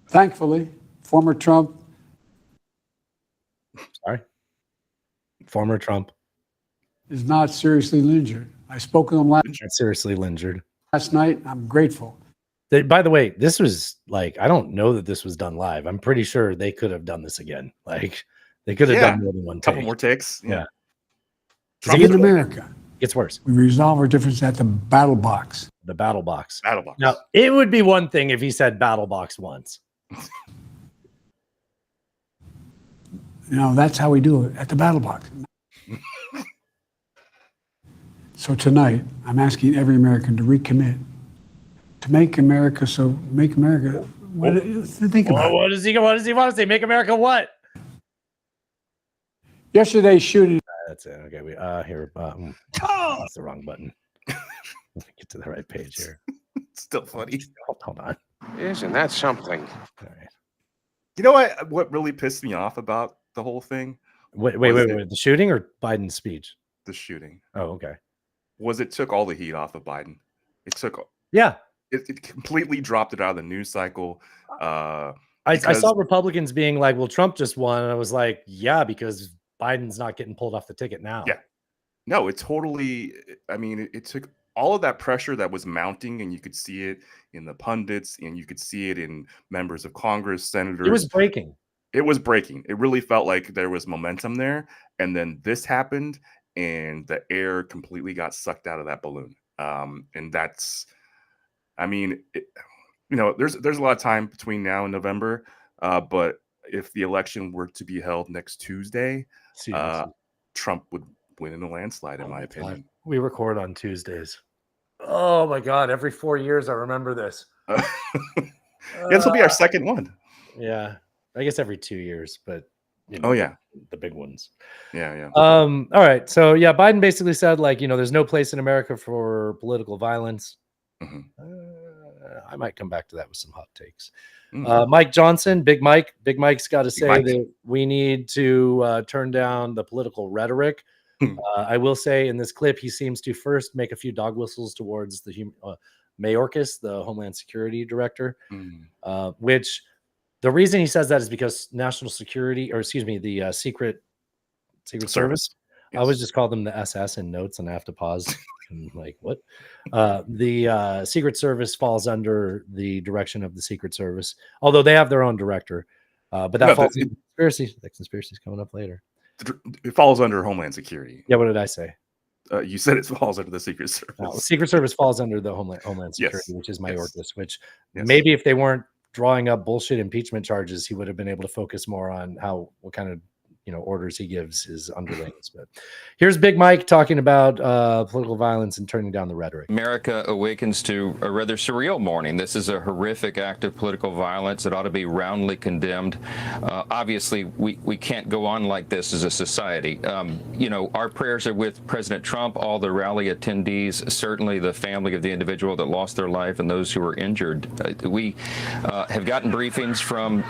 Thankfully, former Trump is not seriously injured. I spoke with him last night. I'm grateful. By the way, this was like, I don't know that this was done live. I'm pretty sure they could have done this again. Like they could have done more than one take. Couple more takes. Yeah. In America, it's worse. We resolve our differences at the battle box. The battle box. Battle box. Now, it would be one thing if he said battle box once. That's how we do it, at the battle box. So tonight, I'm asking every American to recommit, to make America, think about it. What does he want to say? Make America what? Yesterday's shooting. That's it. Okay, that's the wrong button. Get to the right page here. It's still funny. Hold on. Isn't that something? All right. You know what really pissed me off about the whole thing? Wait. The shooting or Biden's speech? The shooting. Oh, okay. It took all the heat off of Biden. It completely dropped it out of the news cycle. I saw Republicans being like, well, Trump just won. And I was like, yeah, because Biden's not getting pulled off the ticket now. Yeah. No, it totally, it took all of that pressure that was mounting, and you could see it in the pundits, and you could see it in members of Congress, senators. It was breaking. It really felt like there was momentum there. And then this happened, and the air completely got sucked out of that balloon. And that's, there's a lot of time between now and November. But if the election were to be held next Tuesday, Trump would win in a landslide, in my opinion. We record on Tuesdays. Oh my God. Every 4 years, I remember this. This will be our second one. Yeah. I guess every 2 years, but the big ones. Yeah. All right. So yeah, Biden basically said, like, there's no place in America for political violence. I might come back to that with some hot takes. Mm. Mike Johnson, Big Mike. Big Mike's got to say Mike. that we need to turn down the political rhetoric. I will say in this clip, he seems to first make a few dog whistles towards the Mayorkas, the Homeland Security Director, which the reason he says that is because national security, or excuse me, the Secret Service. I always just call them the SS in notes, and I have to pause. And like, what? The Secret Service falls under the direction of the Secret Service, although they have their own director. But that falls into conspiracy. That conspiracy is coming up later. It falls under Homeland Security. Yeah, what did I say? You said it falls under the Secret Service. No, Secret Service falls under the Homeland Security, which is Mayorkas, which Yes. maybe if they weren't drawing up bullshit impeachment charges, he would have been able to focus more on what kind of orders he gives his underlings. But here's Big Mike talking about political violence and turning down the rhetoric. America awakens to a rather surreal morning. This is a horrific act of political violence that ought to be roundly condemned. Obviously, we can't go on like this as a society. Our prayers are with President Trump, all the rally attendees, certainly the family of the individual that lost their life and those who were injured. We have gotten briefings from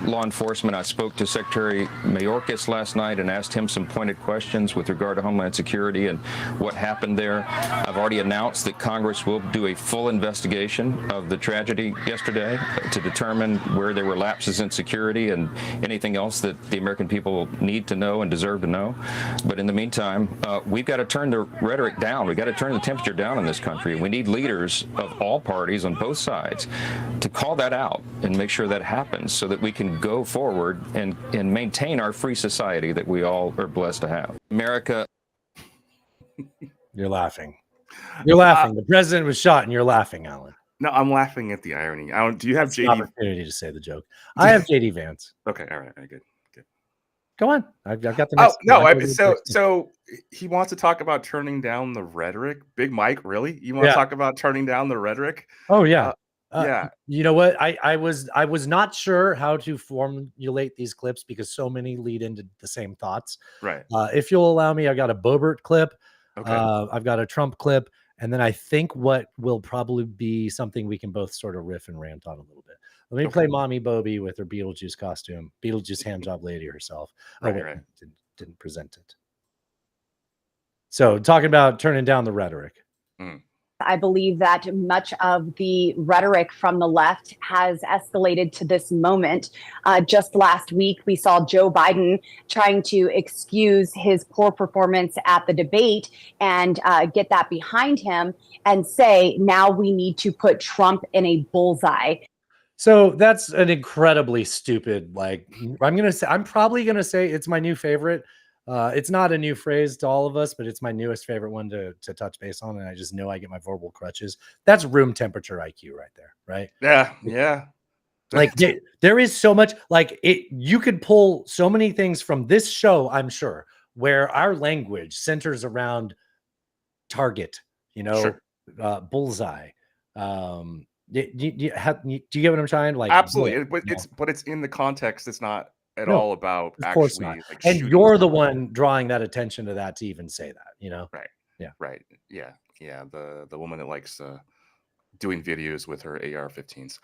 law enforcement. I spoke to Secretary Mayorkas last night and asked him some pointed questions with regard to Homeland Security and what happened there. I've already announced that Congress will do a full investigation of the tragedy yesterday to determine where there were lapses in security and anything else that the American people need to know and deserve to know. But in the meantime, we've got to turn the rhetoric down. We've got to turn the temperature down in this country. We need leaders of all parties on both sides to call that out and make sure that happens so that we can go forward and maintain our free society that we all are blessed to have. America. You're laughing. You're laughing. The president was shot and you're laughing, Alan. No, I'm laughing at the irony. Do you have It's JD? an opportunity to say the joke. I have JD Vance. Okay, all right, good. Go on. I've got the next. So he wants to talk about turning down the rhetoric. Big Mike, really? You want to talk about turning down the rhetoric? Oh yeah. Yeah. You know what? I was not sure how to formulate these clips because so many lead into the same thoughts. Right. If you'll allow me, I got a Boebert clip. Okay. I've got a Trump clip, and then I think what will probably be something we can both sort of riff and rant on a little bit. Let me play Mommy Bobby with her Beetlejuice costume, Beetlejuice handjob lady herself. Right. Didn't present it. So talking about turning down the rhetoric. I believe that much of the rhetoric from the left has escalated to this moment. Just last week, we saw Joe Biden trying to excuse his poor performance at the debate and get that behind him and say, now we need to put Trump in a bullseye. So that's an incredibly stupid, I'm probably going to say it's my new favorite. It's not a new phrase to all of us, but it's my newest favorite one to touch base on. And I just know I get my verbal crutches. That's room temperature IQ right there. Right. Yeah. Like there is so much you could pull so many things from this show, I'm sure, where our language centers around target, bullseye. Do you get what I'm trying to Absolutely. But it's in the context. It's not at all about actually not. And you're the one drawing that attention to that to even say that, Right. Yeah. Right. Yeah. The woman that likes doing videos with her AR-15s.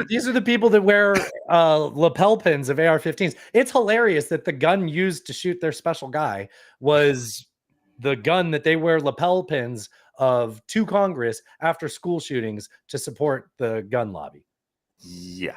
These are the people that wear lapel pins of AR-15s. It's hilarious that the gun used to shoot their special guy was the gun that they wear lapel pins of to Congress after school shootings to support the gun lobby. Yeah.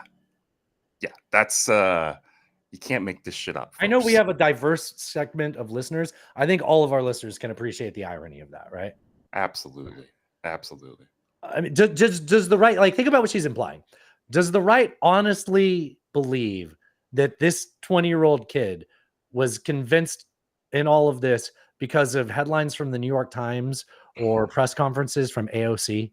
That's you can't make this shit up, folks. I know we have a diverse segment of listeners. I think all of our listeners can appreciate the irony of that, right? Absolutely. I mean, does the right, think about what she's implying. Does the right honestly believe that this 20-year-old kid was convinced in all of this because of headlines from the New York Times or press conferences from AOC?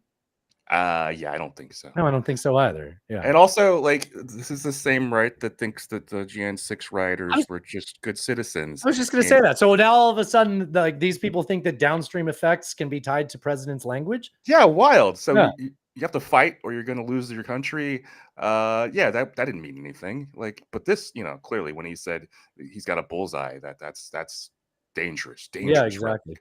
Yeah, I don't think so. No, I don't think so either. Yeah. And also, this is the same right that thinks that the Jan 6 rioters were just good citizens. I was just going to say that. So now all of a sudden, these people think that downstream effects can be tied to president's language? Yeah, wild. So you have to fight or you're going to lose your country. That didn't mean anything. But this, clearly when he said he's got a bullseye, that's dangerous. Yeah, exactly.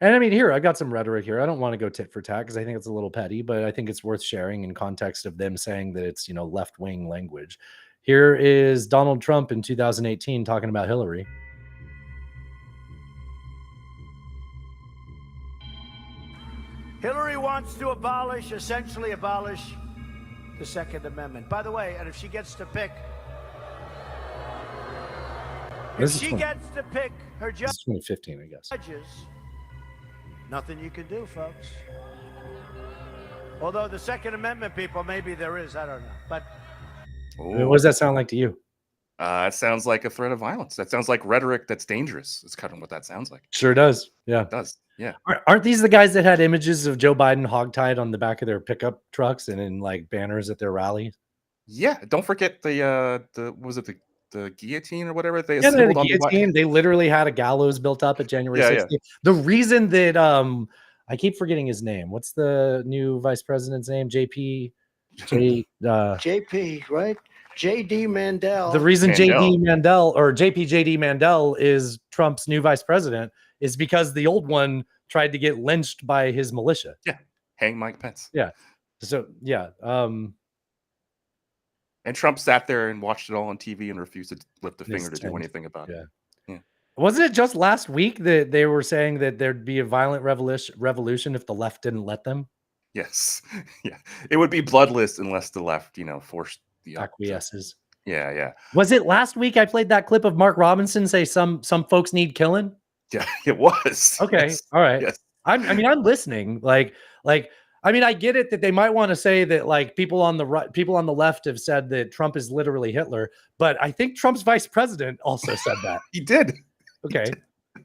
And I mean, here, I've got some rhetoric here. I don't want to go tit for tat because I think it's a little petty, but I think it's worth sharing in context of them saying that it's, left-wing language. Here is Donald Trump in 2018 talking about Hillary. Hillary wants to essentially abolish the Second Amendment. By the way, and if she gets to pick, This is her This is 2015, I guess. judges, nothing you can do, folks. Although the Second Amendment people, maybe there is, I don't know. But What does that sound like to you? It sounds like a threat of violence. That sounds like rhetoric that's dangerous. It's kind of what that sounds like. Sure does. Yeah. It does. Yeah. Aren't these the guys that had images of Joe Biden hogtied on the back of their pickup trucks and in like banners at their rallies? Yeah. Don't forget the guillotine or whatever they Yeah, the assembled on the guillotine. They literally had a gallows built up at January Yeah, 16th. The reason that I keep forgetting his name. What's the new vice president's name? JP, right? J.D. Mandel. The reason JD Mandel is Trump's new vice president is because the old one tried to get lynched by his militia. Yeah. Hang Mike Pence. Yeah. So yeah. And Trump sat there and watched it all on TV and refused to lift a finger to do anything about it. Yeah. Wasn't it just last week that they were saying that there'd be a violent revolution if the left didn't let them? Yes. Yeah. It would be bloodless unless the left, forced the acquiesces. Yeah, yeah. Was it last week I played that clip of Mark Robinson say some folks need killing? Yeah, it was. Okay. Yes. All right. Yes. I'm listening. I get it that they might want to say that like people on the right, people on the left have said that Trump is literally Hitler, but I think Trump's vice president also said that. He did. Okay.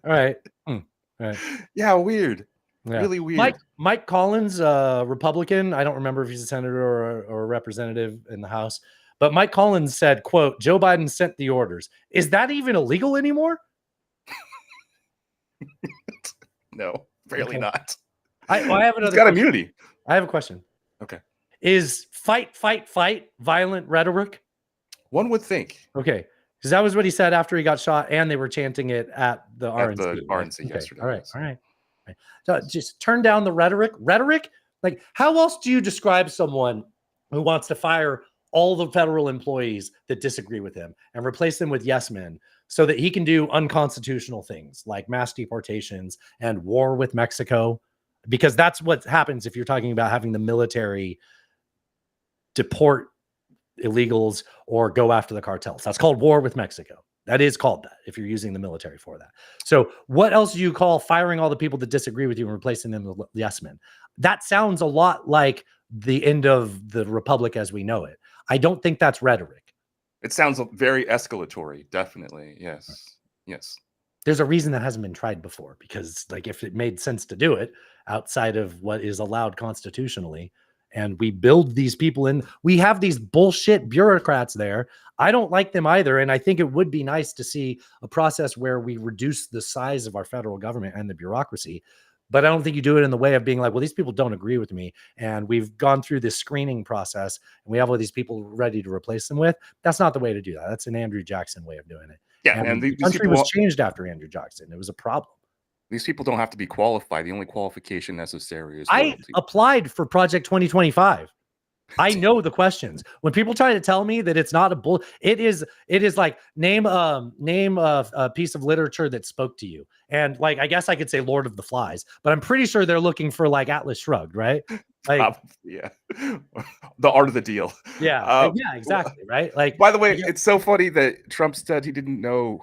All right. All right. Yeah, weird. Yeah. Really weird. Mike Collins, Republican. I don't remember if he's a senator or a representative in the House, but Mike Collins said, quote, Joe Biden sent the orders. Is that even illegal anymore? No, really not. I have another. He's got question. immunity. I have a question. Okay. Is fight violent rhetoric? One would think. Okay. Because that was what he said after he got shot, and they were chanting it at the At RNC. the RNC yesterday. All right. So just turn down the rhetoric. Rhetoric? Like, how else do you describe someone who wants to fire all the federal employees that disagree with him and replace them with yes men so that he can do unconstitutional things like mass deportations and war with Mexico? Because that's what happens if you're talking about having the military deport illegals or go after the cartels. That's called war with Mexico. That is called that if you're using the military for that. So what else do you call firing all the people that disagree with you and replacing them with yes men? That sounds a lot like the end of the republic as we know it. I don't think that's rhetoric. It sounds very escalatory. Definitely. Yes. Yes. There's a reason that hasn't been tried before, because like if it made sense to do it outside of what is allowed constitutionally, and we build these people in, we have these bullshit bureaucrats there. I don't like them either. And I think it would be nice to see a process where we reduce the size of our federal government and the bureaucracy. But I don't think you do it in the way of being like, well, these people don't agree with me, and we've gone through this screening process and we have all these people ready to replace them with. That's not the way to do that. That's an Andrew Jackson way of doing it. Yeah. And the the country was changed after Andrew Jackson. It was a problem. These people don't have to be qualified. The only qualification necessary is I loyalty. applied for Project 2025. I know the questions. When people try to tell me that it's not a bull, it is like name a piece of literature that spoke to you. And like, I guess I could say Lord of the Flies, but I'm pretty sure they're looking for like Atlas Shrugged, right? Like, yeah. The Art of the Deal. Yeah. Yeah, exactly. Right. Like, by the way, it's so funny that Trump said he didn't know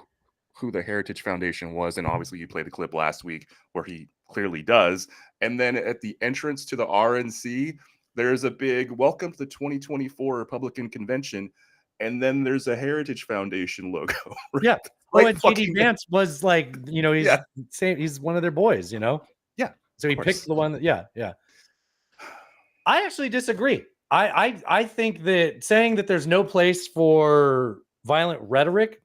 who the Heritage Foundation was. And obviously you played the clip last week where he clearly does. And then at the entrance to the RNC, there's a big welcome to the 2024 Republican Convention. And then there's a Heritage Foundation logo. Right? Yeah. Right, and JD Vance was like, he's one of their boys, Yeah. So he picked the one that, yeah. I actually disagree. I think that saying that there's no place for violent rhetoric,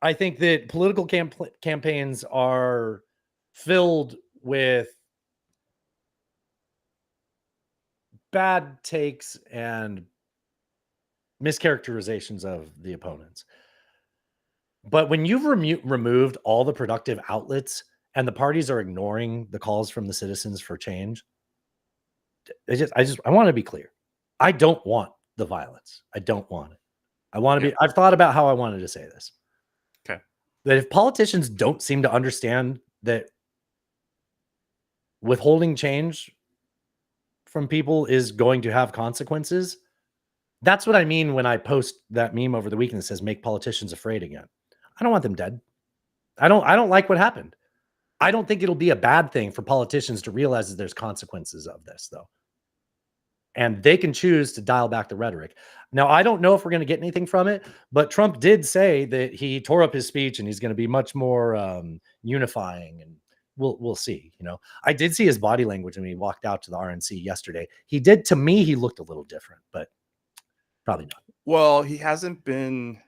I think that political campaigns are filled with bad takes and mischaracterizations of the opponents. But when you've removed all the productive outlets and the parties are ignoring the calls from the citizens for change, I want to be clear. I don't want the violence. I don't want it. I want to be, I've thought about how I wanted to say this. Okay. That if politicians don't seem to understand that withholding change from people is going to have consequences, that's what I mean when I post that meme over the weekend that says make politicians afraid again. I don't want them dead. I don't like what happened. I don't think it'll be a bad thing for politicians to realize that there's consequences of this, though. And they can choose to dial back the rhetoric. Now, I don't know if we're going to get anything from it, but Trump did say that he tore up his speech and he's going to be much more unifying, and we'll see. You know, I did see his body language when he walked out to the RNC yesterday. He did, to me, he looked a little different, but probably not. Well, he hasn't been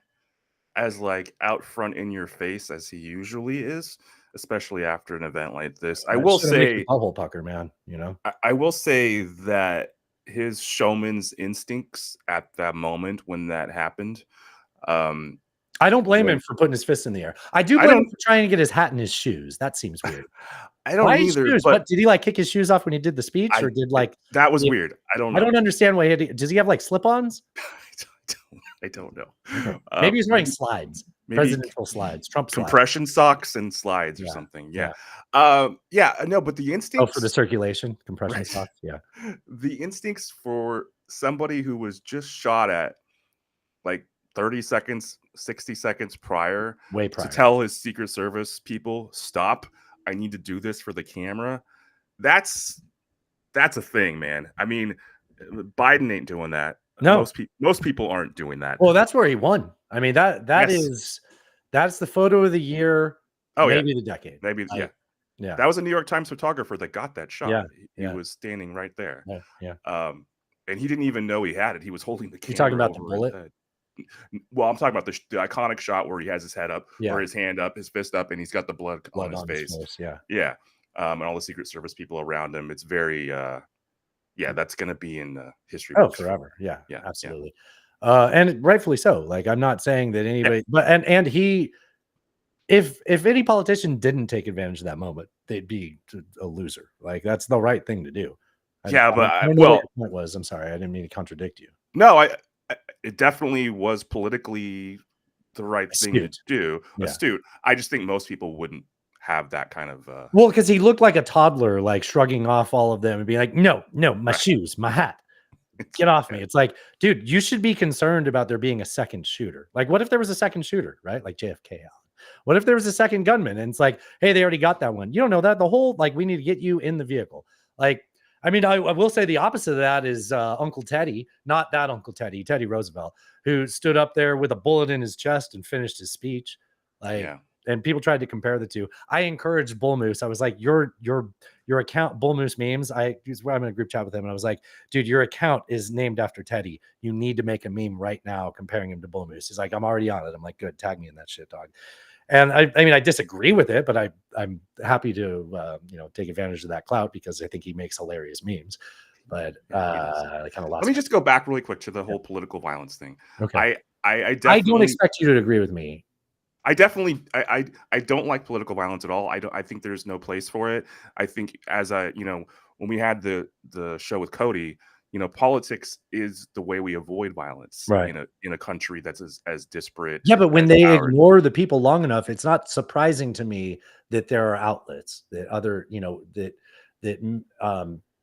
as like out front in your face as he usually is, especially after an event like this. I will say, bubble pucker, man. You know, I will say that his showman's instincts at that moment when that happened. I don't blame him for putting his fist in the air. I do blame him for trying to get his hat in his shoes. That seems weird. I don't either. Shoes? But what, did he like kick his shoes off when he did the speech, or did like that was weird? I don't know. I don't understand why. Does he have like slip-ons? I don't know. Okay. Maybe he's wearing slides, presidential slides, Trump compression socks and slides or something. Yeah. No, but the instincts for the circulation, compression socks. Yeah. The instincts for somebody who was just shot at like 30 seconds, 60 seconds prior, to tell his Secret Service people, stop, I need to do this for the camera. That's a thing, man. I mean, Biden ain't doing that. No, most people aren't doing that. Well, that's where he won. I mean, that's the photo of the year. Oh, maybe the decade. Maybe yeah. That was a New York Times photographer that got that shot. Yeah, he was standing right there. Yeah. And he didn't even know he had it. He was holding the camera. You talking about the over bullet? his head. Well, I'm talking about the iconic shot where he has his head up, or his hand up, his fist up, and he's got the blood on his face. Yeah. And all the Secret Service people around him. It's very that's going to be in history. Oh, books. forever. Yeah, absolutely. And rightfully so. Like, I'm not saying that anybody, but and he, if any politician didn't take advantage of that moment, they'd be a loser. Like, that's the right thing to do. But I know what your point was. I'm sorry, I didn't mean to contradict you. No, it definitely was politically the right thing to do. Astute. I just think most people wouldn't have that kind of well, because he looked like a toddler, like shrugging off all of them and being like, no, my shoes, my hat, get off me. It's like, dude, you should be concerned about there being a second shooter. Like, what if there was a second shooter, right? Like JFK. What if there was a second gunman and it's like, hey, they already got that one. You don't know that. The whole, like, we need to get you in the vehicle. Like, I mean, I will say the opposite of that is Uncle Teddy, not that Uncle Teddy, Teddy Roosevelt, who stood up there with a bullet in his chest and finished his speech. Like, and people tried to compare the two. I encouraged Bull Moose. I was like, your account, Bull Moose memes. I'm in a group chat with him, and I was like, dude, your account is named after Teddy. You need to make a meme right now comparing him to Bull Moose. He's like, I'm already on it. I'm like, good, tag me in that shit, dog. And I mean, I disagree with it, but I'm happy to take advantage of that clout because I think he makes hilarious memes. But I kind of lost. Let me just go back really quick to the whole political violence thing. Okay. I don't expect you to agree with me. I definitely I don't like political violence at all. I think there's no place for it. I think as when we had the show with Cody, politics is the way we avoid violence in a country that's as disparate. Yeah, but when they ignore the people long enough, it's not surprising to me that there are outlets that other, that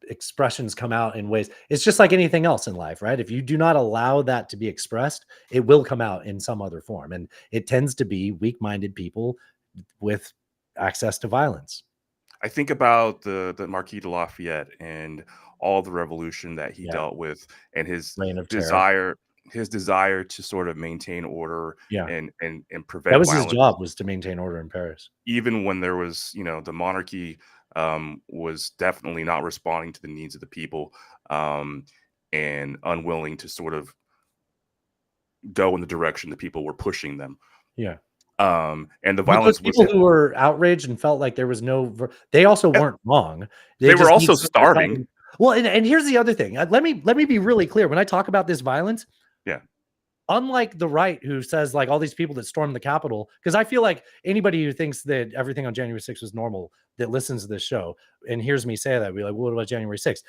expressions come out in ways. It's just like anything else in life, right? If you do not allow that to be expressed, it will come out in some other form. And it tends to be weak-minded people with access to violence. I think about the Marquis de Lafayette and all the revolution that he dealt with, and his desire to sort of maintain order and prevent that was violence. His job was to maintain order in Paris. Even when there was, the monarchy was definitely not responding to the needs of the people and unwilling to sort of go in the direction the people were pushing them. Yeah. And the violence was people who were outraged and felt like there was they also weren't wrong. They were also starving. Well, and here's the other thing. Let me be really clear. When I talk about this violence, unlike the right, who says like all these people that stormed the Capitol, because I feel like anybody who thinks that everything on January 6th was normal that listens to this show and hears me say that, be like, well, what about January 6th?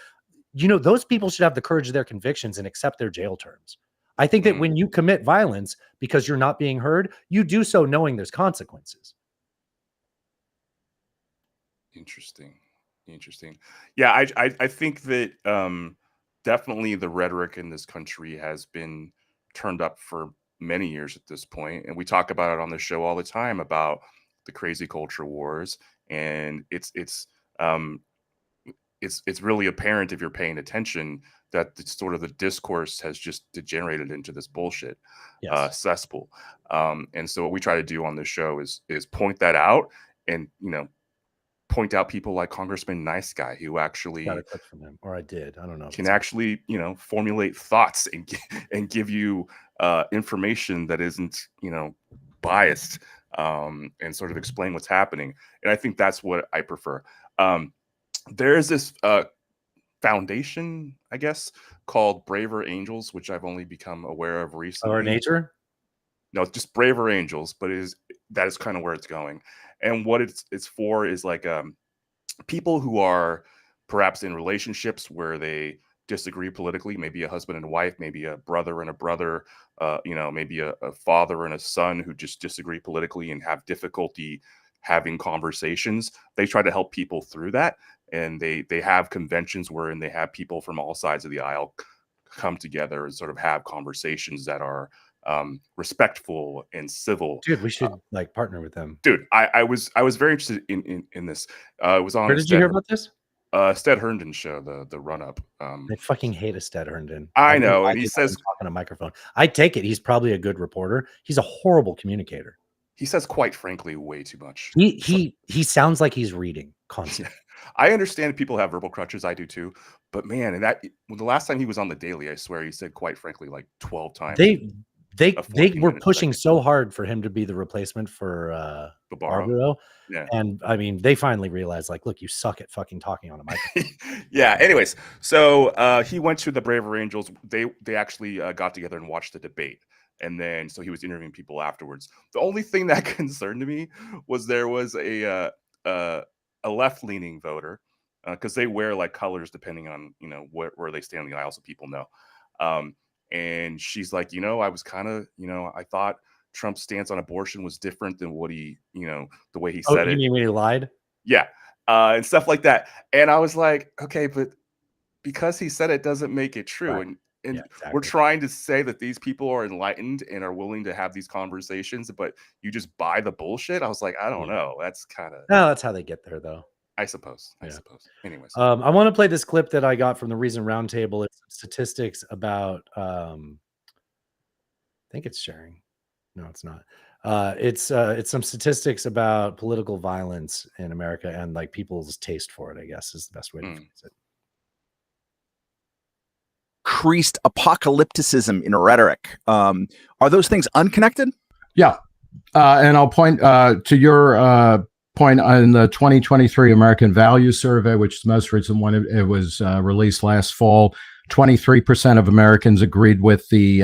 You know, those people should have the courage of their convictions and accept their jail terms. I think that when you commit violence because you're not being heard, you do so knowing there's consequences. Interesting. Yeah, I think that definitely the rhetoric in this country has been turned up for many years at this point, and we talk about it on the show all the time about the crazy culture wars, and it's really apparent if you're paying attention that sort of the discourse has just degenerated into this bullshit cesspool. And so what we try to do on this show is point that out, and point out people like Congressman Nice Guy, who actually Got a clip from him, or I did. I don't know. Can actually formulate thoughts and give you information that isn't biased, and sort of explain what's happening. And I think that's what I prefer. There is this foundation, I guess, called Braver Angels, which I've only become aware of recently. Or nature? No, it's just Braver Angels, but that is kind of where it's going. And what it's for is like people who are perhaps in relationships where they disagree politically, maybe a husband and a wife, maybe a brother and a brother, maybe a father and a son who just disagree politically and have difficulty having conversations. They try to help people through that. And they have conventions wherein they have people from all sides of the aisle come together and sort of have conversations that are respectful and civil. Dude, we should like partner with them. Dude, I was very interested in this. It was on. Where did you hear about this? Stead Herndon's show, the run up. They fucking hate a Stead Herndon. I know, and he says on a microphone. I take it he's probably a good reporter. He's a horrible communicator. He says, quite frankly, way too much. He sounds like he's reading constantly. I understand people have verbal crutches. I do too. But man, and the last time he was on the Daily, I swear he said quite frankly like 12 times. They were pushing so hard for him to be the replacement for Barbaro. Yeah. And I mean, they finally realized like, look, you suck at fucking talking on a microphone. Yeah. Anyways, so he went to the Braver Angels. They actually got together and watched the debate. And then so he was interviewing people afterwards. The only thing that concerned me was there was a left-leaning voter, because they wear like colors depending on where they stand in the aisle, so people know. And she's like, I was kind of, I thought Trump's stance on abortion was different than what he, the way he said it. You mean when he lied? Yeah, and stuff like that. And I was like, okay, but because he said it doesn't make it true. Right. And exactly. We're trying to say that these people are enlightened and are willing to have these conversations, but you just buy the bullshit. I was like, I don't know. That's kind of that's how they get there, though. I suppose. Anyways, I want to play this clip that I got from the Reason Roundtable. It's statistics about. I think it's sharing. No, it's not. It's some statistics about political violence in America and like people's taste for it, I guess, is the best way to phrase it. Increased apocalypticism in rhetoric. Are those things unconnected? Yeah. And I'll point to your point on the 2023 American Values Survey, which is the most recent one. It was released last fall. 23% of Americans agreed with the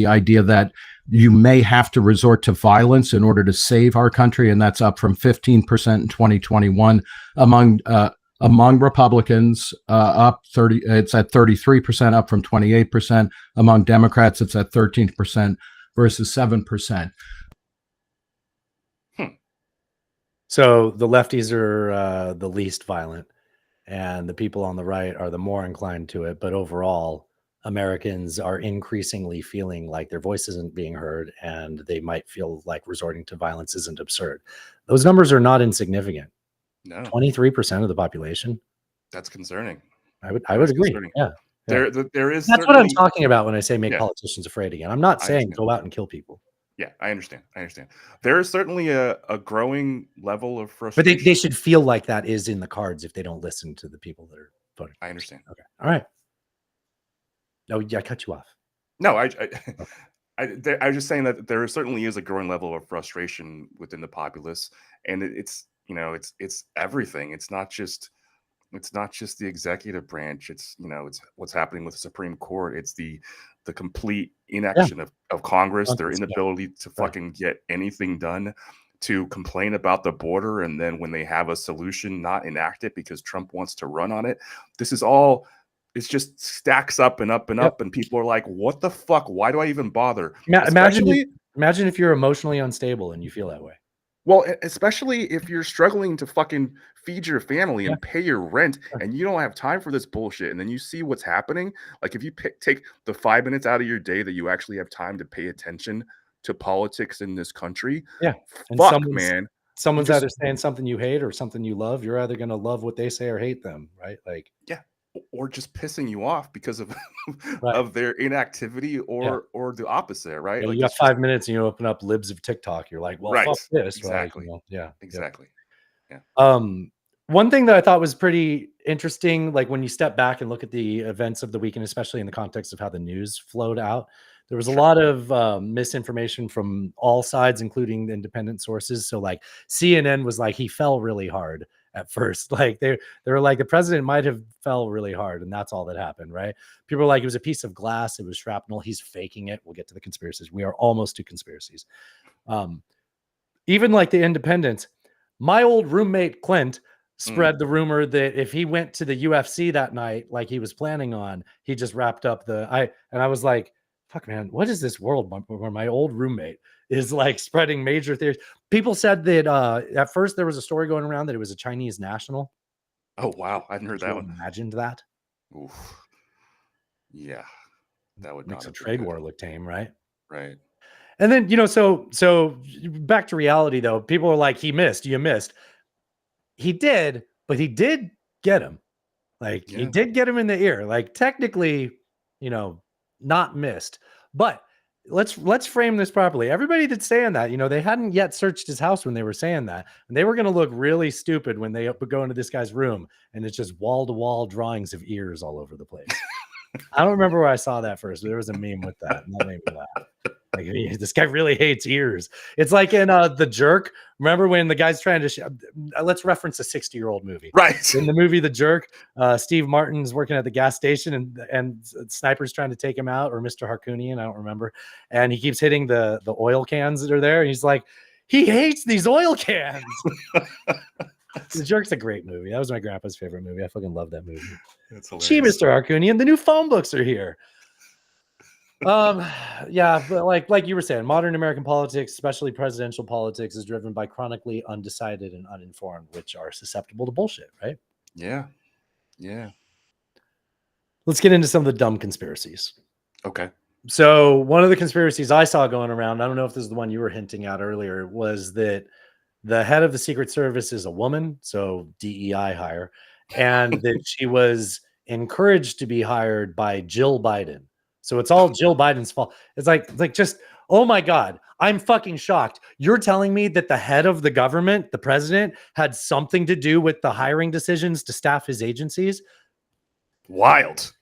idea that you may have to resort to violence in order to save our country, and that's up from 15% in 2021 among Republicans. It's at 33%, up from 28%. Among Democrats, it's at 13% versus 7%. So the lefties are the least violent, and the people on the right are the more inclined to it. But overall, Americans are increasingly feeling like their voice isn't being heard, and they might feel like resorting to violence isn't absurd. Those numbers are not insignificant. No, 23% of the population. That's concerning. I would agree. Concerning. Yeah. There is. That's what I'm talking about when I say make politicians afraid again. I'm not saying go out and kill people. Yeah, I understand. There is certainly a growing level of frustration. But they should feel like that is in the cards if they don't listen to the people that are voting. I understand. Okay. All right. No, I cut you off. No, I was just saying that there certainly is a growing level of frustration within the populace, and it's everything. It's not just the executive branch. It's what's happening with the Supreme Court. It's the the complete inaction of Congress, their Nonsense, yeah. inability to fucking get anything done, to complain about the border, and then when they have a solution, not enact it because Trump wants to run on it. This is all, it just stacks up and up and up, and people are like, what the fuck? Why do I even bother? Imagine if you're emotionally unstable and you feel that way. Well, especially if you're struggling to fucking feed your family and pay your rent, and you don't have time for this bullshit, and then you see what's happening. Like, if you take the 5 minutes out of your day that you actually have time to pay attention to politics in this country, and fuck, man. Someone's either saying something you hate or something you love. You're either going to love what they say or hate them, right? Like, yeah, or just pissing you off because of of their inactivity, or the opposite, right? you Like, got 5 minutes and you open up libs of TikTok. You're like, well, fuck this, exactly, right? Yeah, exactly. Yeah. One thing that I thought was pretty interesting, like when you step back and look at the events of the weekend, especially in the context of how the news flowed out, there was a lot of misinformation from all sides, including the independent sources. So like CNN was like, he fell really hard at first. Like they were like, the president might have fell really hard, and that's all that happened, right? People were like, it was a piece of glass, it was shrapnel, he's faking it. We'll get to the conspiracies. We are almost to conspiracies. Even like the independents, my old roommate Clint spread the rumor that if he went to the UFC that night, like he was planning on, he just wrapped up and I was like, fuck, man, what is this world where my old roommate is like spreading major theories? People said that at first there was a story going around that it was a Chinese national. Oh, wow. I hadn't heard that one. Imagined that. Oof. Yeah. That would makes not a trade war look tame, right? Right. And then, so back to reality though, people are like, you missed. He did, but he did get him. Like he did get him in the ear. Like technically, not missed. But let's frame this properly. Everybody that's saying that, they hadn't yet searched his house when they were saying that. And they were going to look really stupid when they go into this guy's room and it's just wall-to-wall drawings of ears all over the place. I don't remember where I saw that first, but there was a meme with that. And that made me laugh. Like, this guy really hates ears. It's like in The Jerk. Remember when the guy's trying to let's reference a 60-year-old movie. Right. In the movie The Jerk, Steve Martin's working at the gas station and Sniper's trying to take him out, or Mr. Harkoonian, I don't remember. And he keeps hitting the oil cans that are there. And he's like, he hates these oil cans. The Jerk's a great movie. That was my grandpa's favorite movie. I fucking love that movie. That's hilarious. Gee, Mr. Harkoonian, the new phone books are here. Yeah, but like you were saying, modern American politics, especially presidential politics, is driven by chronically undecided and uninformed, which are susceptible to bullshit, right? Yeah. Yeah. Let's get into some of the dumb conspiracies. Okay. So one of the conspiracies I saw going around, I don't know if this is the one you were hinting at earlier, was that the head of the Secret Service is a woman, so DEI hire, and that she was encouraged to be hired by Jill Biden. So it's all Jill Biden's fault. It's like just, oh my God, I'm fucking shocked. You're telling me that the head of the government, the president, had something to do with the hiring decisions to staff his agencies? Wild.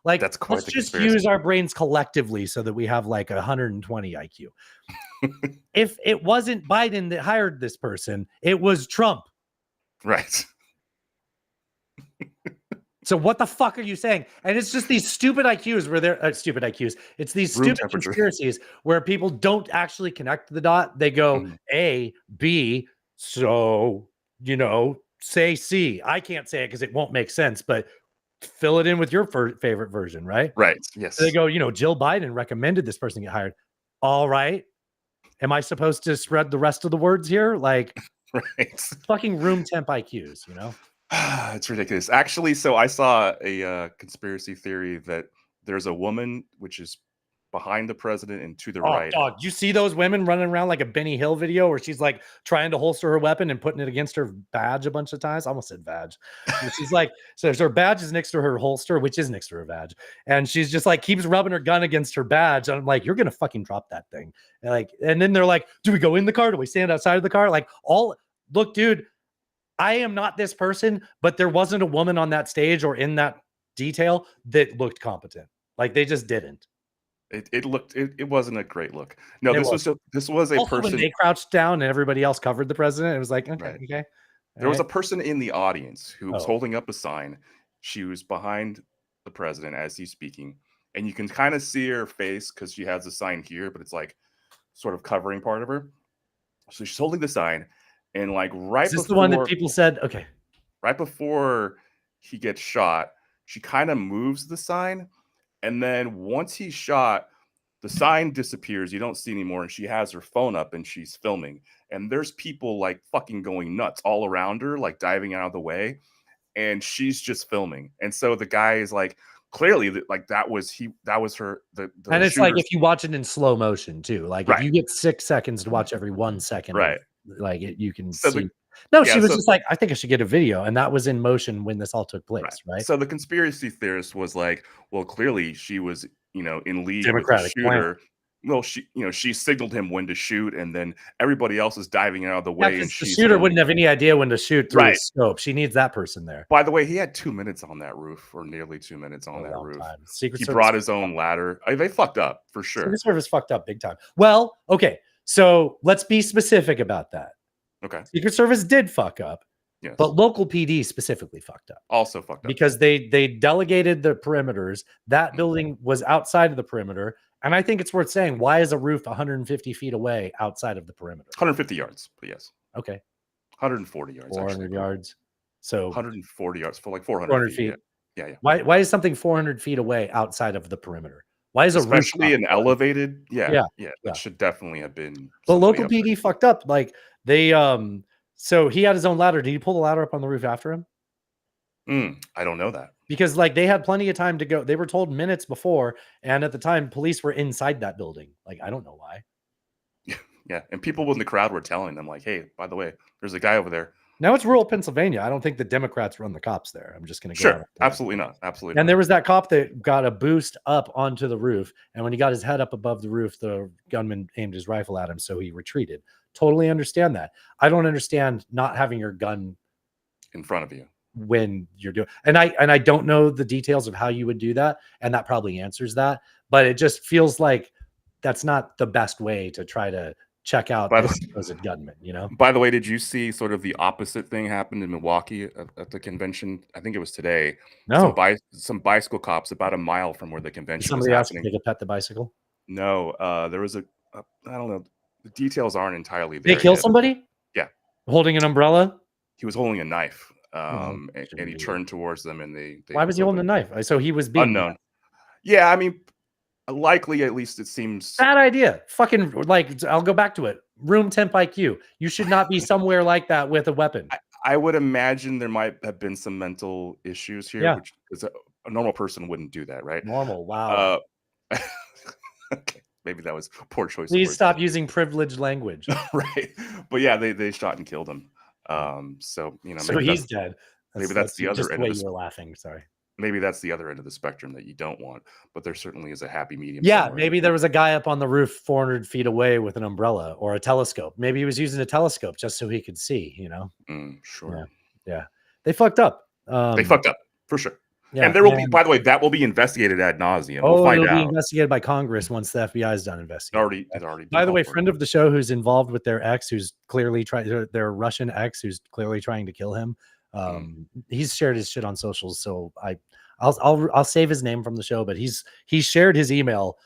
Like, that's quite let's the just conspiracy. use our brains collectively so that we have like 120 IQ. If it wasn't Biden that hired this person, it was Trump. Right. So what the fuck are you saying? And it's just these stupid IQs where they're stupid IQs. It's these Room stupid temperature. conspiracies where people don't actually connect the dot. They go A, B, so, say C. I can't say it because it won't make sense, but fill it in with your favorite version, right? Right. Yes. So they go, Jill Biden recommended this person get hired. All right. Am I supposed to spread the rest of the words here? Like, right. Fucking room temp IQs, It's ridiculous. Actually, so I saw a conspiracy theory that there's a woman which is behind the president and to the right. Dog, you see those women running around like a Benny Hill video where she's like trying to holster her weapon and putting it against her badge a bunch of times. I almost said badge. She's like, so her badge is next to her holster, which is next to her badge. And she's just like, keeps rubbing her gun against her badge. And I'm like, you're going to fucking drop that thing. And then they're like, do we go in the car? Do we stand outside of the car? Look, dude, I am not this person, but there wasn't a woman on that stage or in that detail that looked competent. Like they just didn't. It wasn't a great look. No, this was a also, person. When they crouched down and everybody else covered the president, it was like, okay, Right. okay. There was a person in the audience who was holding up a sign. She was behind the president as he's speaking, and you can kind of see her face because she has the sign here, but it's like sort of covering part of her. So she's holding the sign, and like right Is this before the one that people said? Okay. right before he gets shot, she kind of moves the sign, and then once he's shot, the sign disappears. You don't see anymore, and she has her phone up and she's filming. And there's people like fucking going nuts all around her, like diving out of the way, and she's just filming. And so the guy is like, clearly, like that was her. The And it's like shooter's- if you watch it in slow motion too, like if Right. you get 6 seconds to watch every 1 second, Right. like you can So see. No, she was so- just like, I think I should get a video, and that was in motion when this all took place, right? So the conspiracy theorist was like, well, clearly she was, in league Democratic with the shooter. Well, she signaled him when to shoot, and then everybody else is diving out of the Yeah, way. 'cause And the she's shooter filming. wouldn't have any idea when to shoot through Right. a scope. She needs that person there. By the way, he had 2 minutes on that roof, or nearly 2 minutes on that roof. Secret He Service brought his own ladder. They fucked up for sure. Secret Service fucked up big time. Well, okay, so let's be specific about that. Okay. Secret Service did fuck up, Yes. but local PD specifically fucked up. Also fucked up. Because they delegated the perimeters. That building was outside of the perimeter. And I think it's worth saying, why is a roof 150 feet away outside of the perimeter? 150 yards, but yes. Okay. 140 yards. 400 yards. So 140 yards for like 400, 400 feet. feet. Yeah. Why is something 400 feet away outside of the perimeter? Why is a Especially roof an elevated? Yeah. Yeah. That should definitely have been. But somebody local up there. PD fucked up. Like they so he had his own ladder. Did he pull the ladder up on the roof after him? I don't know that. Because like they had plenty of time to go. They were told minutes before, and at the time, police were inside that building. Like I don't know why. Yeah, and people in the crowd were telling them like, "Hey, by the way, there's a guy over there." Now it's rural Pennsylvania. I don't think the Democrats run the cops there. I'm just going to go. Sure, absolutely not. Absolutely. And not. there was that cop that got a boost up onto the roof, and when he got his head up above the roof, the gunman aimed his rifle at him, so he retreated. Totally understand that. I don't understand not having your gun in front of you when you're doing, and I don't know the details of how you would do that, and that probably answers that, but it just feels like that's not the best way to try to check out the supposed gunman, By the way, did you see sort of the opposite thing happened in Milwaukee at the convention? I think it was today. No. Some bicycle cops about a mile from where the convention was Somebody asked if happening. they could pet the bicycle. No, there was I don't know. The details aren't entirely there. They kill yet. somebody? Yeah. Holding an umbrella? He was holding a knife. Oh, And he turned towards them, and they Why was he holding a knife? So he was being unknown. Yeah, I mean, likely at least it seems bad idea. Fucking like I'll go back to it. Room temp IQ. You should not be somewhere like that with a weapon. I would imagine there might have been some mental issues here, Yeah. which because a normal person wouldn't do that, right? Normal. Wow. Okay, maybe that was poor choice. of Please words. stop using privileged language. Right, but yeah, they shot and killed him. So So maybe he's that's- dead. Maybe that's the just other the end way of you the were laughing. Sorry. maybe that's the other end of the spectrum that you don't want. But there certainly is a happy medium. Yeah, somewhere. maybe there was a guy up on the roof 400 feet away with an umbrella or a telescope. Maybe he was using a telescope just so he could see, Sure. Yeah. They fucked up. They fucked up for sure. Yeah, and there will be, by the way, that will be investigated ad nauseum. We'll find it'll be out. investigated by Congress once the FBI is done investigating. It's already. By the way, friend of the show who's involved with their ex, who's clearly trying, their Russian ex, who's clearly trying to kill him. He's shared his shit on socials, so I'll save his name from the show. But he's shared his email,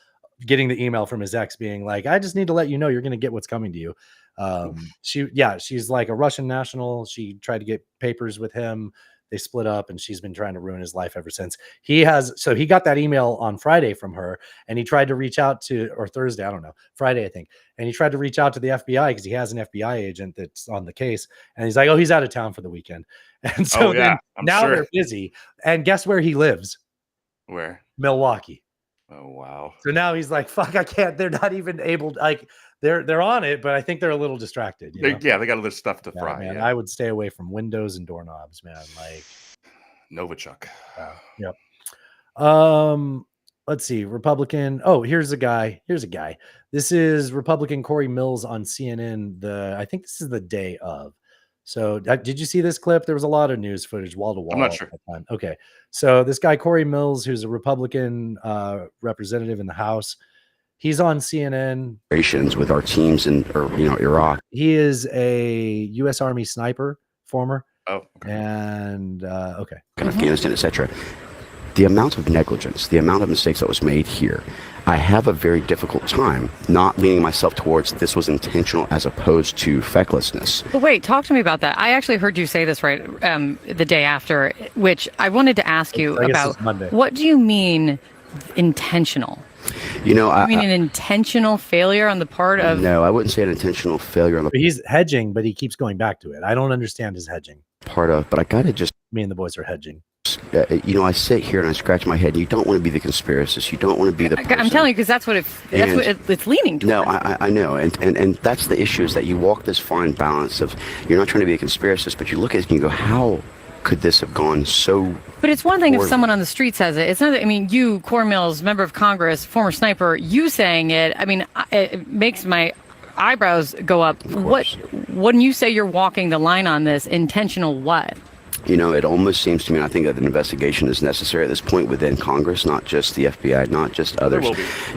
getting the email from his ex, being like, "I just need to let you know you're going to get what's coming to you." She's like a Russian national. She tried to get papers with him. They split up, and she's been trying to ruin his life ever since. He got that email on Friday from her, and he tried to reach out to, or Thursday, I don't know, Friday, I think. And he tried to reach out to the FBI because he has an FBI agent that's on the case. And he's like, oh, he's out of town for the weekend. And so now they're busy. And guess where he lives? Where? Milwaukee. Oh, wow. So now he's like, fuck, I can't. They're not even able to, like, they're on it, but I think they're a little distracted. They got other stuff to fry. Man, Yeah. I would stay away from windows and doorknobs, man. Like Novichok. Yep. Let's see. Republican. Oh, here's a guy. This is Republican Corey Mills on CNN. I think this is the day of. So did you see this clip? There was a lot of news footage, wall to wall. I'm not sure. Okay. So this guy, Corey Mills, who's a Republican representative in the House, he's on CNN. With our teams in Iraq. He is a U.S. Army sniper, former. Oh, okay. And okay. Afghanistan, etc. the amount of negligence, the amount of mistakes that was made here, I have a very difficult time not leaning myself towards this was intentional as opposed to fecklessness. But wait, talk to me about that. I actually heard you say this right the day after, which I wanted to ask you about. What do you mean intentional? You know, I mean an intentional failure on the part of. No, I wouldn't say an intentional failure on the He's hedging, but he keeps going back to it. I don't understand his hedging. part of, but I gotta just. Me and the boys are hedging. You know, I sit here and I scratch my head. You don't want to be the conspiracist. You don't want to be the person. I'm telling you, because that's what it's leaning towards. No, I know, and that's the issue, is that you walk this fine balance of, you're not trying to be a conspiracist, but you look at it and you go, how could this have gone so? But it's one thing if poorly? someone on the street says it. It's not. I mean, you, Corn Mills, member of Congress, former sniper, you saying it. I mean, it makes my eyebrows go up. What? When you say you're walking the line on this, intentional what? You know, it almost seems to me, and I think that an investigation is necessary at this point within Congress, not just the FBI, not just others.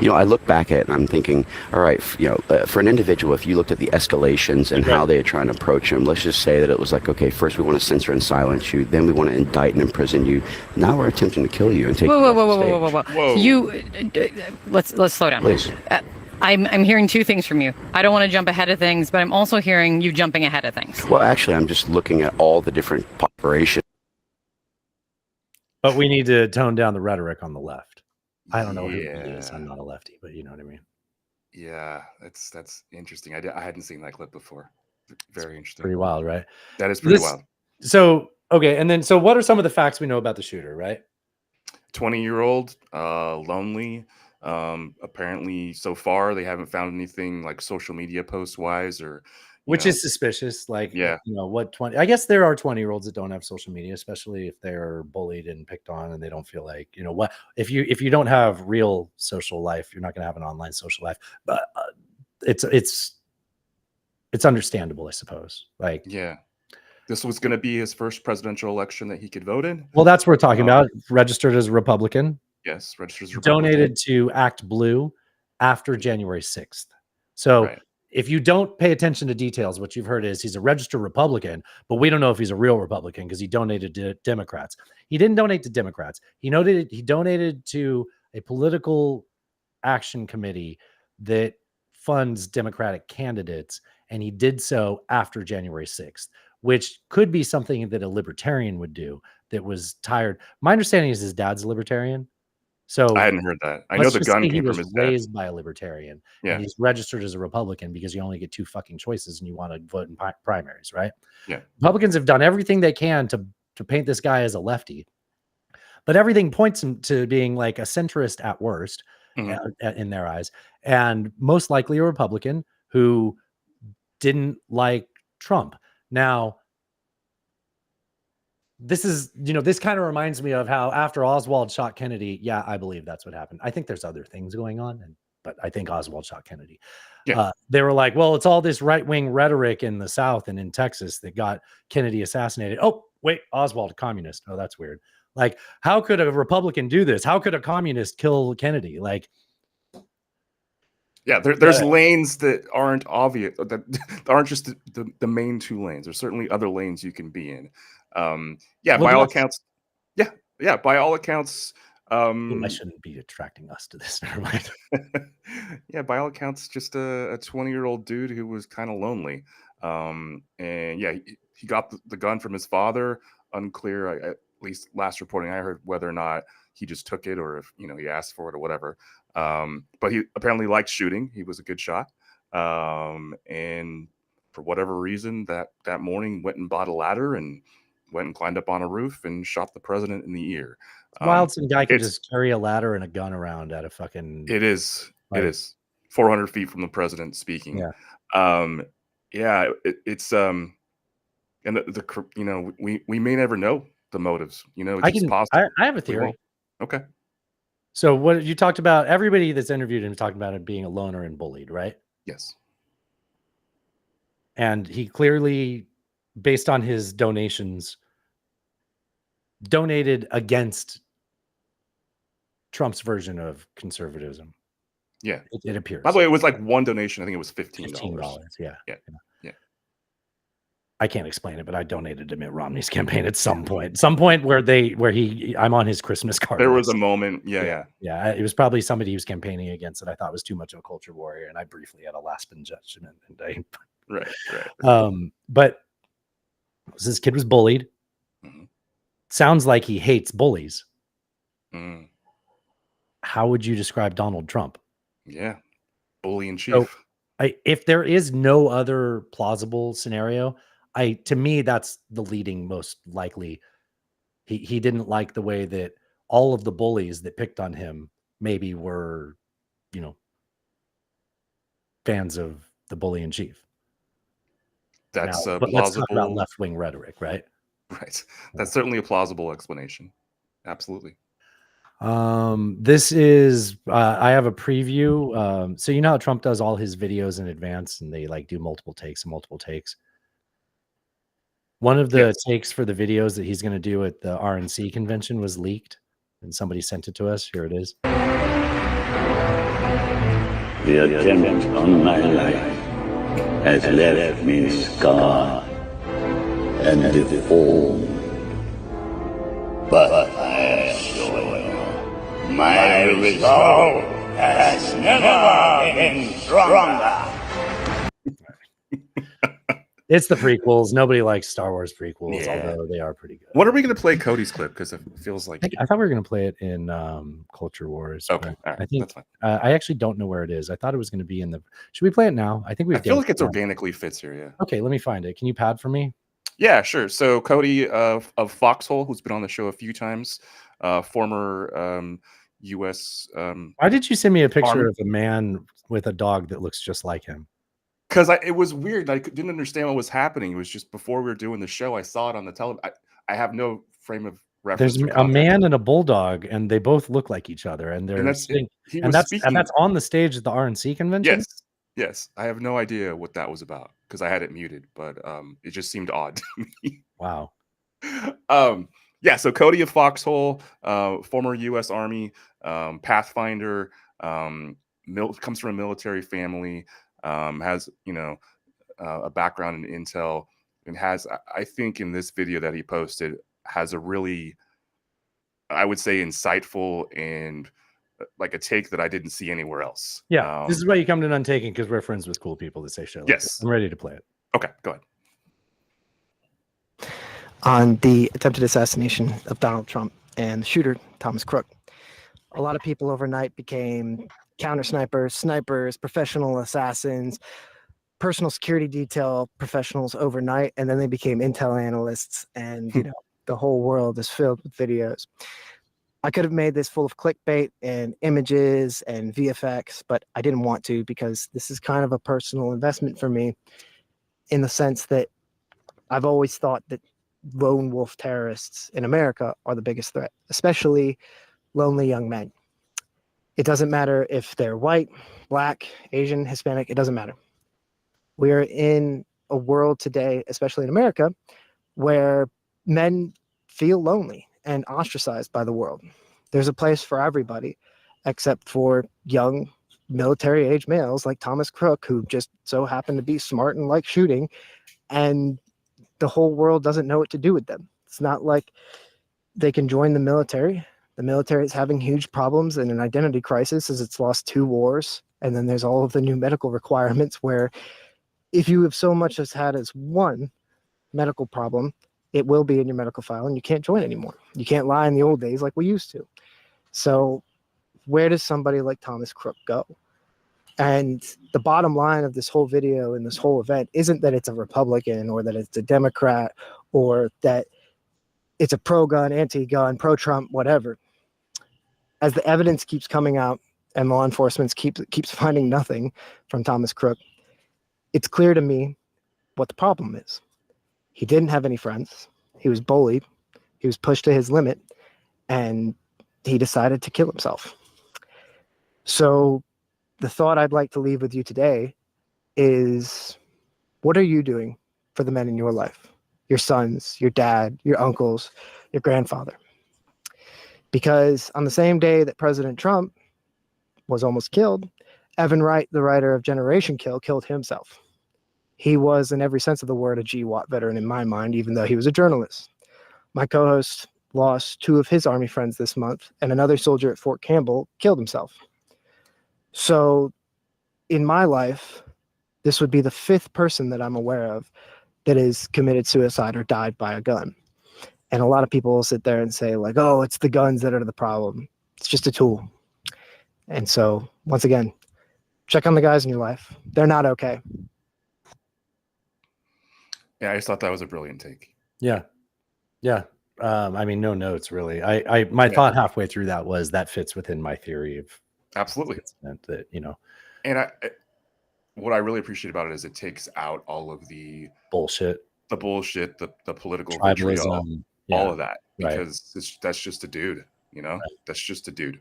You know, I look back at it and I'm thinking, all right, for an individual, if you looked at the escalations and how they are trying to approach him, let's just say that it was like, okay, first we want to censor and silence you, then we want to indict and imprison you. Now we're attempting to kill you and take you off the stage. Whoa. You, let's slow down. Please. I'm hearing two things from you. I don't want to jump ahead of things, but I'm also hearing you jumping ahead of things. Well, actually, I'm just looking at all the different operations. But we need to tone down the rhetoric on the left. I don't know who he is. I'm not a lefty, but you know what I mean. Yeah, that's interesting. I hadn't seen that clip before. Very interesting. Pretty wild, right? That is pretty wild. So, okay. And then, so what are some of the facts we know about the shooter, right? 20-year-old, lonely. Apparently, so far they haven't found anything like social media post wise, or which is suspicious. Like, yeah, you know what? I guess there are 20-year-olds that don't have social media, especially if they're bullied and picked on, and they don't feel like, you know what? If you don't have real social life, you're not going to have an online social life. But it's understandable, I suppose. Like, yeah. This was going to be his first presidential election that he could vote in. Well, that's what we're talking about. Registered as a Republican. Yes, registered as a Republican. Donated to Act Blue after January 6th. So if you don't pay attention to details, what you've heard is he's a registered Republican, but we don't know if he's a real Republican because he donated to Democrats. He didn't donate to Democrats. He donated to a political action committee that funds Democratic candidates, and he did so after January 6th. Which could be something that a libertarian would do that was tired. My understanding is his dad's a libertarian. So I hadn't heard that. I know the gun came from his dad. Raised by a libertarian. Yeah. And he's registered as a Republican because you only get two fucking choices and you want to vote in primaries, right? Yeah. Republicans have done everything they can to paint this guy as a lefty. But everything points him to being like a centrist at worst in their eyes. And most likely a Republican who didn't like Trump. Now, this is, this kind of reminds me of how after Oswald shot Kennedy, yeah, I believe that's what happened. I think there's other things going on, but I think Oswald shot Kennedy. Yeah. They were like, well, it's all this right-wing rhetoric in the South and in Texas that got Kennedy assassinated. Oh, wait, Oswald, a communist. Oh, that's weird. Like, how could a Republican do this? How could a communist kill Kennedy? Like, yeah, there's lanes that aren't obvious, that aren't just the main two lanes. There's certainly other lanes you can be in. By all accounts. Yeah, by all accounts. I shouldn't be attracting us to this. Never mind. Yeah, by all accounts, just a 20-year-old dude who was kind of lonely. And yeah, he got the gun from his father. Unclear, at least last reporting I heard, whether or not he just took it or if he asked for it or whatever. But he apparently liked shooting. He was a good shot. And for whatever reason, that morning went and bought a ladder and went and climbed up on a roof and shot the president in the ear. Wild, some guy can just carry a ladder and a gun around at a fucking. It is 400 feet from the president speaking. Yeah. It's and we may never know the motives. It's just possible. I have a theory. Okay. So what you talked about, everybody that's interviewed him talked about it being a loner and bullied, right? Yes. And he clearly, based on his donations, donated against Trump's version of conservatism. Yeah. It appears. By the way, it was like one donation. I think it was $15. $15. Yeah. I can't explain it, but I donated to Mitt Romney's campaign at some point where I'm on his Christmas card. There was list. a moment. Yeah. It was probably somebody he was campaigning against that I thought was too much of a culture warrior. And I briefly had a last judgment. And Right. But this kid was bullied. Sounds like he hates bullies. How would you describe Donald Trump? Yeah. Bully in chief. So, if there is no other plausible scenario, to me, that's the leading most likely. He didn't like the way that all of the bullies that picked on him maybe were, fans of the bully in chief. That's now, a but plausible. Let's talk about left-wing rhetoric, right? Right. That's certainly a plausible explanation. Absolutely. This is I have a preview. So how Trump does all his videos in advance and they like do multiple takes. One of the takes for the videos that he's going to do at the RNC convention was leaked and somebody sent it to us. Here it is. The attempt on my life has left me scarred and deformed. But I assure you, my resolve has never been stronger. It's the prequels. Nobody likes Star Wars prequels, although they are pretty good. When are we going to play Cody's clip? Because it feels like I thought we were going to play it in Culture Wars. Okay, all right, I think that's fine. I actually don't know where it is. I thought it was going to be in the. Should we play it now? I think we. I feel like it's organically fits here. Yeah. Okay, let me find it. Can you pad for me? Yeah, sure. So Cody of Foxhole, who's been on the show a few times, former U.S. Why did you send me a picture of a man with a dog that looks just like him? Because it was weird. I didn't understand what was happening. It was just before we were doing the show, I saw it on the television. I have no frame of reference. There's a man and a bulldog, and they both look like each other, and they're that's on the stage at the RNC convention. Yes. I have no idea what that was about because I had it muted, but it just seemed odd to me. Wow. Yeah. So Cody of Foxhole, former U.S. Army, Pathfinder, comes from a military family. Has a background in intel and has, I think in this video that he posted, has a really, I would say, insightful and like a take that I didn't see anywhere else. Yeah, this is why you come to Untaken, because we're friends with cool people that say shit like this. I'm ready to play it. Okay, go ahead. On the attempted assassination of Donald Trump and the shooter, Thomas Crook, a lot of people overnight became counter snipers, professional assassins, personal security detail professionals overnight, and then they became intel analysts, and the whole world is filled with videos. I could have made this full of clickbait and images and VFX, but I didn't want to because this is kind of a personal investment for me in the sense that I've always thought that lone wolf terrorists in America are the biggest threat, especially lonely young men. It doesn't matter if they're white, black, Asian, Hispanic, it doesn't matter. We are in a world today, especially in America, where men feel lonely and ostracized by the world. There's a place for everybody, except for young military-age males like Thomas Crook, who just so happen to be smart and like shooting, and the whole world doesn't know what to do with them. It's not like they can join the military. The military is having huge problems and an identity crisis as it's lost 2 wars. And then there's all of the new medical requirements where if you have so much as had as one medical problem, it will be in your medical file and you can't join anymore. You can't lie in the old days like we used to. So where does somebody like Thomas Crook go? And the bottom line of this whole video and this whole event isn't that it's a Republican or that it's a Democrat or that it's a pro-gun, anti-gun, pro-Trump, whatever. As the evidence keeps coming out and law enforcement keeps finding nothing from Thomas Crook, it's clear to me what the problem is. He didn't have any friends. He was bullied. He was pushed to his limit, and he decided to kill himself. So the thought I'd like to leave with you today is, what are you doing for the men in your life? Your sons, your dad, your uncles, your grandfather. Because on the same day that President Trump was almost killed, Evan Wright, the writer of Generation Kill, killed himself. He was, in every sense of the word, a GWAT veteran in my mind, even though he was a journalist. My co-host lost 2 of his Army friends this month, and another soldier at Fort Campbell killed himself. So in my life, this would be the 5th person that I'm aware of that has committed suicide or died by a gun. And a lot of people will sit there and say, like, oh, it's the guns that are the problem. It's just a tool. And so, once again, check on the guys in your life. They're not okay. Yeah, I just thought that was a brilliant take. Yeah. Yeah. I mean, no notes really. My thought halfway through that was that fits within my theory of absolutely that, you know. And what I really appreciate about it is it takes out all of the bullshit, the political vitriol, all of that, because that's just a dude, you know. That's just a dude.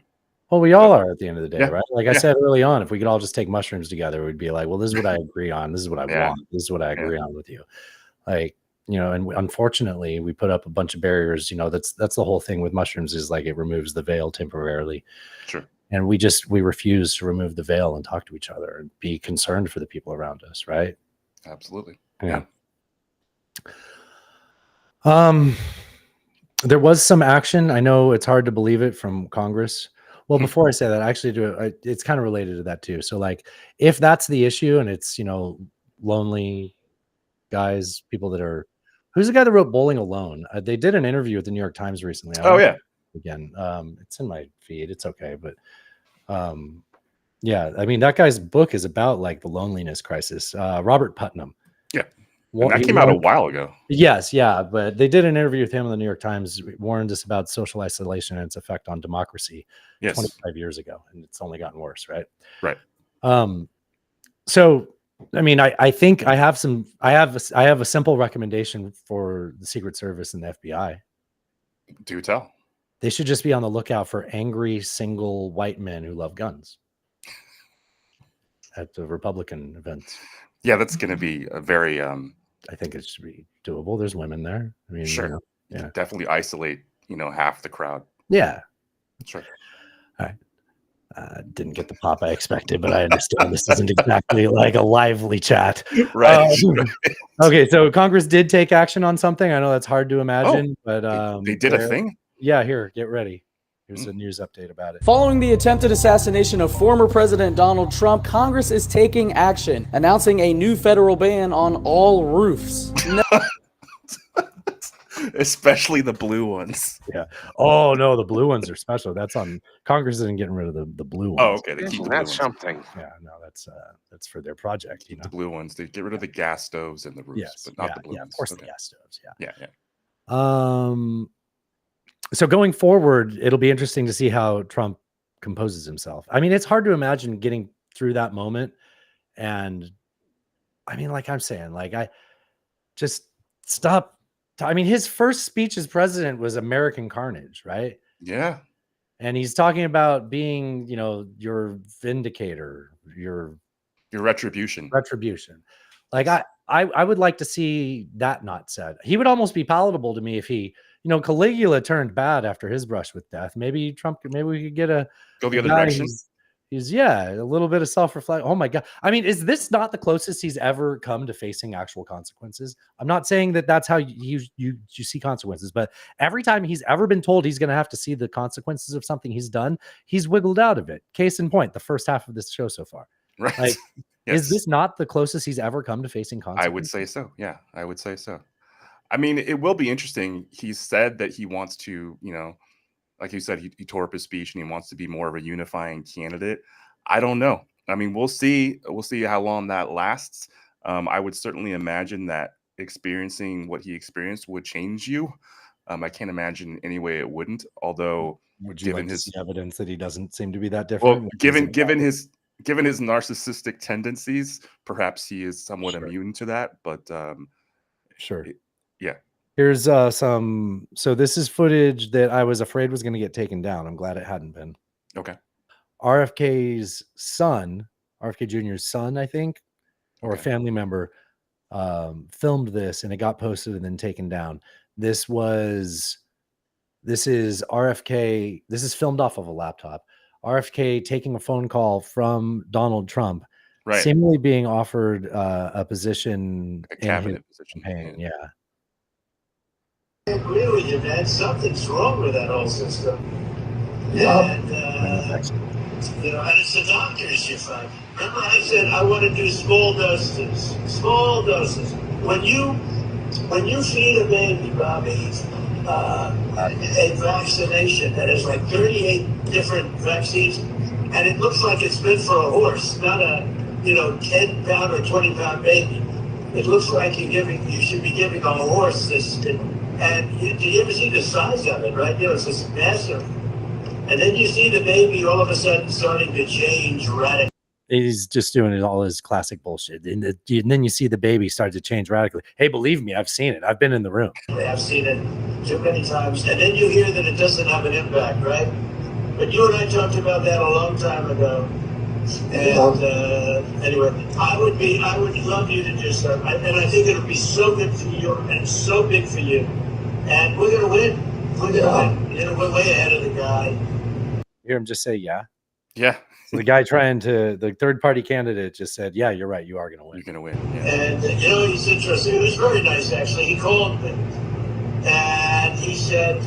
Well, we all are at the end of the day, Yeah. right? Like I said early on, if we could all just take mushrooms together, we'd be like, well, this is what I agree on. This is what I want. This is what I agree on with you. Like, you know, and unfortunately we put up a bunch of barriers, you know. That's the whole thing with mushrooms, is like it removes the veil temporarily. Sure. And we refuse to remove the veil and talk to each other and be concerned for the people around us, right? Absolutely. Yeah. There was some action. I know it's hard to believe it, from Congress. Well, before I say that, I actually it's kind of related to that too. So like, if that's the issue and it's, you know, lonely guys, people that are, who's the guy that wrote Bowling Alone? They did an interview with the New York Times recently. Again, it's in my feed. It's okay. But yeah, I mean, that guy's book is about like the loneliness crisis. Robert Putnam. Yeah. And that came out a while ago. Yes, yeah, but they did an interview with him in the New York Times, warned us about social isolation and its effect on democracy 25 years ago, and it's only gotten worse, right? Right. So, I mean, I think I have a simple recommendation for the Secret Service and the FBI. Do tell. They should just be on the lookout for angry single white men who love guns at the Republican events. Yeah, that's going to be a very I think it should be doable. There's women there. I mean, sure. You know, yeah. Definitely isolate, you know, half the crowd. Yeah. Sure. All right. Didn't get the pop I expected, but I understand this isn't exactly like a lively chat. Right. Okay, so Congress did take action on something. I know that's hard to imagine, but they did a thing? Yeah, here, get ready. Here's a news update about it. Following the attempted assassination of former President Donald Trump, Congress is taking action, announcing a new federal ban on all roofs. Especially the blue ones. Yeah. Oh no, the blue ones are special. That's on Congress isn't getting rid of the blue ones. Oh, okay. They keep the blue That's ones. something. Yeah, no, that's for their project. You know, The blue ones. They get rid of the gas stoves and the roofs, yes, but not yeah, the blue yeah, ones. of course, Okay. the gas stoves. Yeah. So going forward, it'll be interesting to see how Trump composes himself. I mean, it's hard to imagine getting through that moment. And I mean, like I'm saying, like I just stop. I mean, his first speech as president was American Carnage, right? Yeah. And he's talking about being, you know, your vindicator, your retribution. Like I would like to see that not said. He would almost be palatable to me if he, you know, Caligula turned bad after his brush with death. Maybe we could get go the other direction. He's a little bit of self-reflection. Oh my God. I mean, is this not the closest he's ever come to facing actual consequences? I'm not saying that that's how you see consequences, but every time he's ever been told he's going to have to see the consequences of something he's done, he's wiggled out of it. Case in point, the first half of this show so far. Right. Like, is this not the closest he's ever come to facing consequences? I would say so. Yeah, I would say so. I mean, it will be interesting. He said that he wants to, you know, like you said, he tore up his speech and he wants to be more of a unifying candidate. I don't know. I mean, we'll see. We'll see how long that lasts. I would certainly imagine that experiencing what he experienced would change you. I can't imagine any way it wouldn't. Although, would you like to see evidence that he doesn't seem to be that well, different? given his narcissistic tendencies, perhaps he is somewhat immune to that. But sure, yeah. Here's some. So this is footage that I was afraid was going to get taken down. I'm glad it hadn't been. Okay. RFK's son, RFK Jr.'s son, I think, or a family member, filmed this, and it got posted and then taken down. This is RFK. This is filmed off of a laptop. RFK taking a phone call from Donald Trump Right. seemingly being offered a position A in cabinet his position. campaign. Yeah. I agree with you, man. Something's wrong with that whole system. And, you know, and it's the doctors you find. Remember I said I want to do small doses. Small doses. When you feed a baby, Bobby, a vaccination that has like 38 different vaccines, and it looks like it's meant for a horse, not a 10-pound or 20-pound baby. It looks like you should be giving a horse this. And do you ever see the size of it, right? It's just massive. And then you see the baby all of a sudden starting to change radically. He's just doing all his classic bullshit. And then you see the baby start to change radically. Hey, believe me, I've seen it. I've been in the room. I've seen it too many times. And then you hear that it doesn't have an impact, right? But you and I talked about that a long time ago. And anyway, I would love you to do something. And I think it'll be so good for you and so big for you. And we're going to win. We're going to win. We're way ahead of the guy. Hear him just say, yeah. Yeah. So the guy the third party candidate just said, yeah, you're right. You are going to win. You're going to win. Yeah. And, he's interesting. It was very nice, actually. He called me and he said,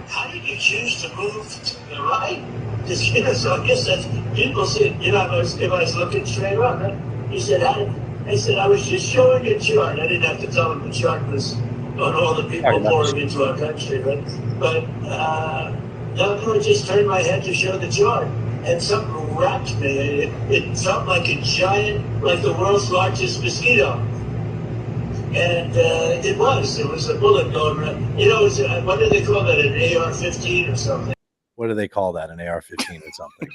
how did you choose to move to the right? So I guess that's, people said, if I was looking straight on, right? He said, I said, I was just showing a chart. I didn't have to tell him the chart was on all the people pouring into our country, right? But I just turned my head to show the chart. And something wrapped me. It felt like a giant, like the world's largest mosquito. And it was a bullet going around. What do they call that, an AR-15 or something? What do they call that, an AR-15 or something?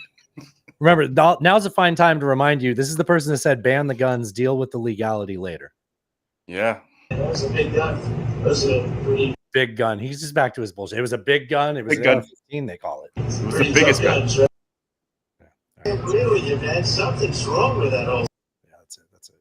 Remember, now's a fine time to remind you, this is the person that said, ban the guns, deal with the legality later. Yeah. That was a big gun. That was a pretty big gun. He's just back to his bullshit. It was a big gun. It was an AR-15, they call it. It was the biggest gun. Right? I agree with you, man. Something's wrong with that whole. Yeah, that's it.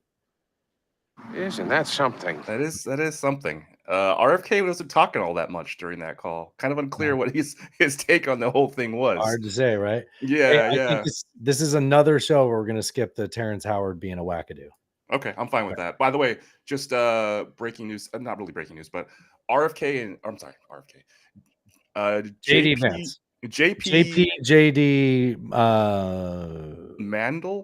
Isn't that something? That is something. RFK wasn't talking all that much during that call. Kind of unclear what his take on the whole thing was. Hard to say, right? Yeah, I think this is another show where we're going to skip the Terrence Howard being a wackadoo. Okay, I'm fine with that. By the way, just breaking news, not really breaking news, but RFK. JD Vance. JD Mandel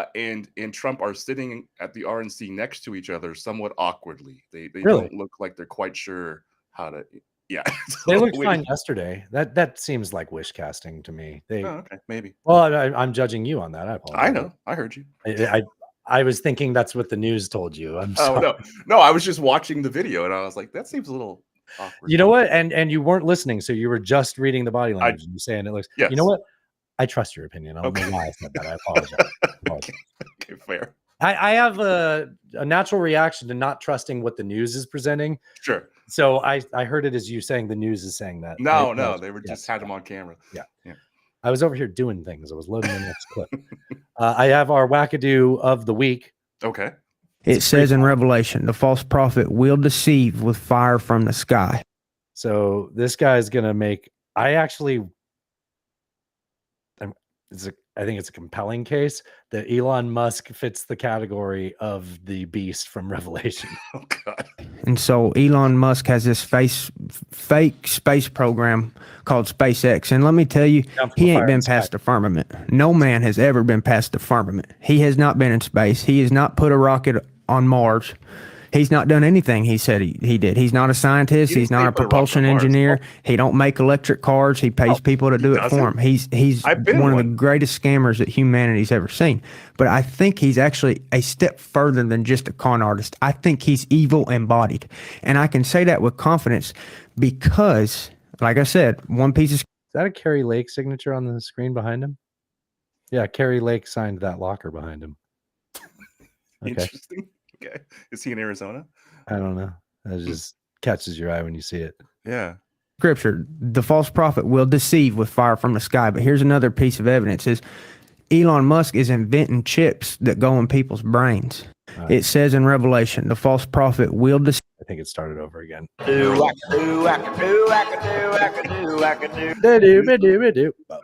and Trump are sitting at the RNC next to each other somewhat awkwardly. They really don't look like they're quite sure how to. Yeah, they looked fine yesterday. That seems like wish casting to me. Okay, maybe. Well, I'm judging you on that. I apologize. I know. I heard you. I was thinking that's what the news told you. I'm sorry. Oh no. I was just watching the video and I was like, that seems a little awkward. You know what? And you weren't listening, so you were just reading the body language and saying it looks. Yes. You know what? I trust your opinion. I don't know why I said that. I apologize. Okay, fair. I have a natural reaction to not trusting what the news is presenting. Sure. So I heard it as you saying the news is saying that. No, they were just had them on camera. Yeah. I was over here doing things. I was loading the next clip. I have our wackadoo of the week. Okay. It says in Revelation, the false prophet will deceive with fire from the sky. So this guy is going to make. I think it's a compelling case that Elon Musk fits the category of the beast from Revelation. Oh, God. And so Elon Musk has this fake space program called SpaceX. And let me tell you, he ain't been past the firmament. No man has ever been past the firmament. He has not been in space. He has not put a rocket on Mars. He's not done anything he said he did. He's not a scientist. He's not a propulsion engineer. He don't make electric cars. He pays people to do it for him. He's one of the greatest scammers that humanity's ever seen. But I think he's actually a step further than just a con artist. I think he's evil embodied. And I can say that with confidence because, like I said, one piece of... Is that a Carrie Lake signature on the screen behind him? Yeah, Carrie Lake signed that locker behind him. Okay. Interesting. Okay. Is he in Arizona? I don't know. That just catches your eye when you see it. Yeah. Scripture, the false prophet will deceive with fire from the sky. But here's another piece of evidence is Elon Musk is inventing chips that go in people's brains. Right. It says in Revelation, the false prophet will deceive. I think it started over again.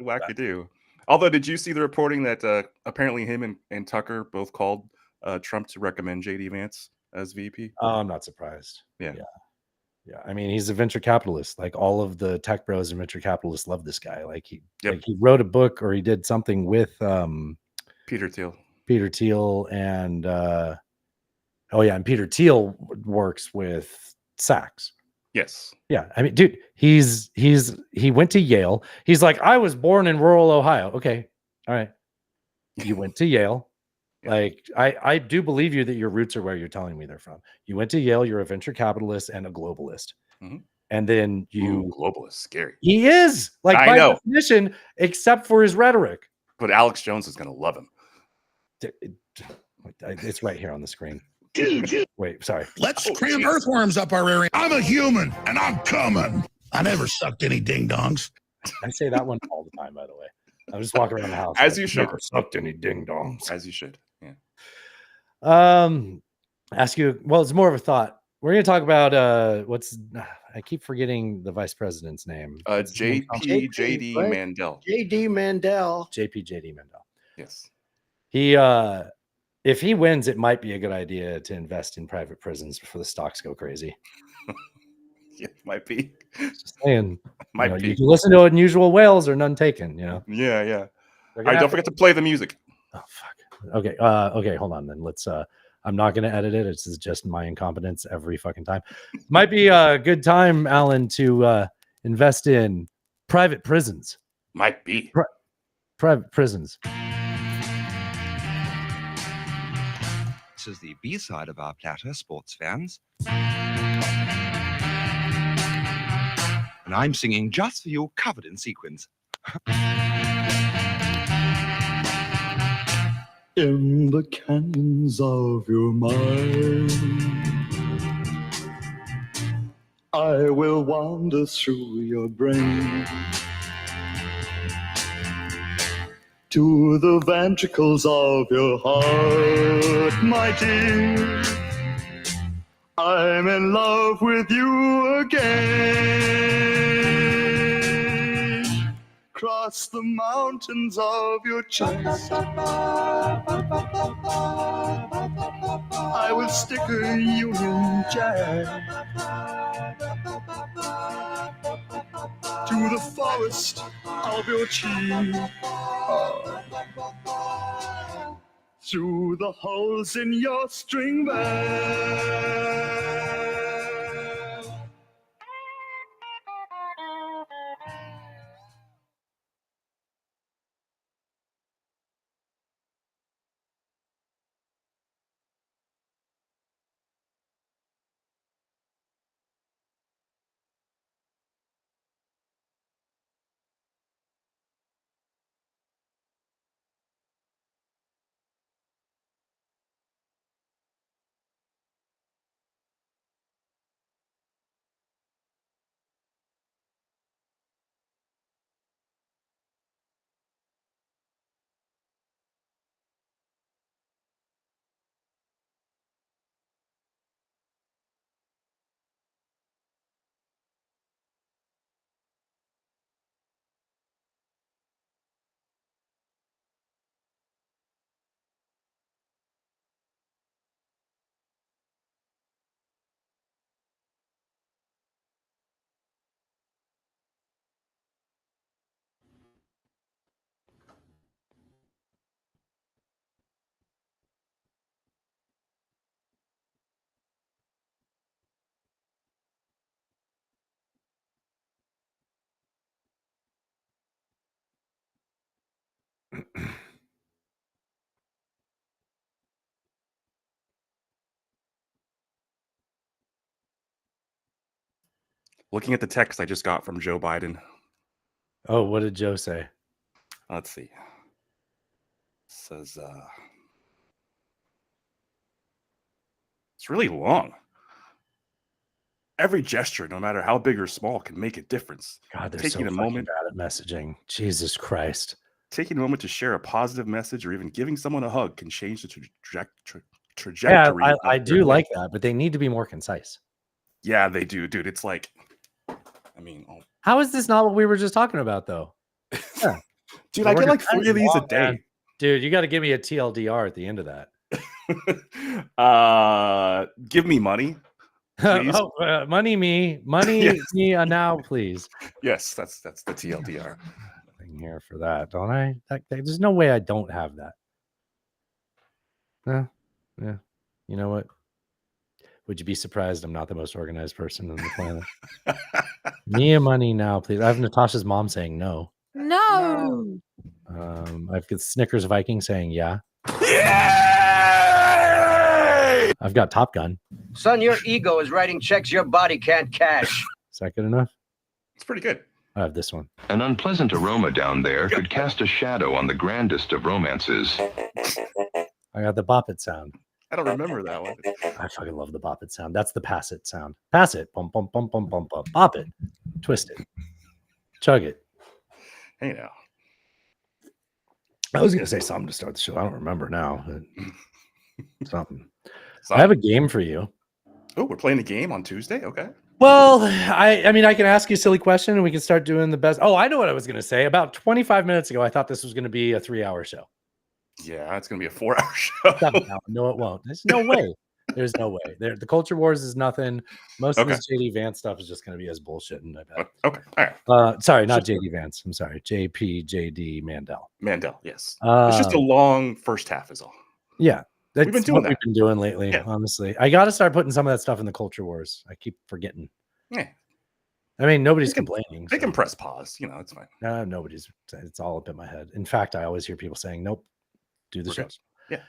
Wackadoo. Although, did you see the reporting that apparently him and Tucker both called Trump to recommend JD Vance as VP? Oh, I'm not surprised. Yeah. Yeah. I mean, he's a venture capitalist. Like all of the tech bros and venture capitalists love this guy. Like he wrote a book or he did something with Peter Thiel and and Peter Thiel works with Sachs. Yes. Yeah. I mean, dude, he went to Yale. He's like, I was born in rural Ohio. Okay. All right. You went to Yale. Like, I do believe you that your roots are where you're telling me they're from. You went to Yale, you're a venture capitalist and a globalist. And then globalist, scary. He is, like, I by know. definition, except for his rhetoric. But Alex Jones is going to love him. It's right here on the screen. Wait, sorry. Let's cram earthworms up our area. I'm a human and I'm coming. I never sucked any ding dongs. I say that one all the time, by the way. I'm just walking around the house. As you should. Never sucked any ding dongs. As you should. Yeah. Ask you. Well, it's more of a thought. We're going to talk about I keep forgetting the vice president's name. JD Mandel. JD Mandel. JD Mandel. Yes. He if he wins, it might be a good idea to invest in private prisons before the stocks go crazy. Yeah, might be. Just saying. Might be. You can listen to Unusual Whales or None Taken, Yeah. All right, don't forget to play the music. Oh fuck. Okay, hold on then. Let's I'm not going to edit it. It's just my incompetence every fucking time. Might be a good time, Alan, to invest in private prisons. Might be. Private prisons. This is the B-side of our platter, sports fans. And I'm singing just for you, covered in sequins. In the canyons of your mind, I will wander through your brain to the ventricles of your heart, my dear. I'm in love with you again. Cross the mountains of your chest, I will stick a Union Jack to the forest of your cheek, through the holes in your string bag. Looking at the text I just got from Joe Biden. Oh, what did Joe say? Let's see. It says it's really long. Every gesture, no matter how big or small, can make a difference. God, they're taking so a fucking moment, bad at messaging. Jesus Christ. taking a moment to share a positive message, or even giving someone a hug, can change the trajectory. Yeah, of I their do life. like that, but they need to be more concise. Yeah, they do, dude. It's like, I mean, How is this not what we were just talking about, though? Yeah. Dude, I get like 3 of these a Long, day. man. Dude, you got to give me a TLDR at the end of that. Give me money, please. Money me now, please. Yes, that's the TLDR. Thing here for that, don't I? There's no way I don't have that. Yeah. You know what? Would you be surprised I'm not the most organized person on the planet? Me money now, please. I have Natasha's mom saying no. No. I've got Snickers Viking saying yeah. I've got Top Gun. Son, your ego is writing checks your body can't cash. Is that good enough? It's pretty good. I have this one. An unpleasant aroma down there could cast a shadow on the grandest of romances. I got the bop it sound. I don't remember that one. I fucking love the bop it sound. That's the pass it sound. Pass it. Bum, bum, bum, bum, bum, bum. Bop it. Twist it. Chug it. Hey now. I was going to say something to start the show. I don't remember now. Something. I have a game for you. Oh, we're playing a game on Tuesday? Okay. Well, I mean, I can ask you a silly question and we can start doing the best. Oh, I know what I was going to say. About 25 minutes ago, I thought this was going to be a 3-hour show. Yeah, it's going to be a 4-hour show. No, it won't. There's no way. There's no way. The Culture Wars is nothing. Most of this JD Vance stuff is just going to be as bullshitting, I bet. Okay. All right. Sorry, not JD Vance. I'm sorry. JD Mandel. Mandel, yes. It's just a long first half is all. Yeah. That's We've been doing what we've been doing lately, honestly. I got to start putting some of that stuff in the Culture Wars. I keep forgetting. Yeah. I mean, nobody's complaining. They can press pause. It's fine. Nobody's. It's all up in my head. In fact, I always hear people saying, nope, do the shows. Yeah.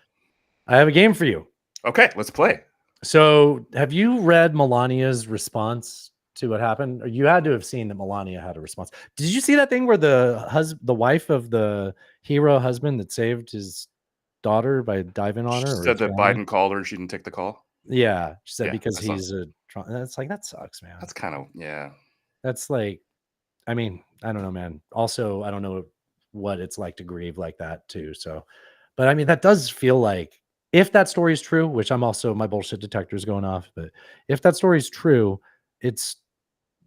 I have a game for you. Okay, let's play. So have you read Melania's response to what happened? Or you had to have seen that Melania had a response. Did you see that thing where the wife of the hero husband that saved his daughter by diving on her? She said that Biden called her. She didn't take the call. Yeah. She said because I saw he's a Trump. That's like, that sucks, man. That's kind of, yeah. That's like, I mean, I don't know, man. Also, I don't know what it's like to grieve like that too. So, but I mean, that does feel like, if that story is true, which I'm also, my bullshit detector is going off, but if that story is true, it's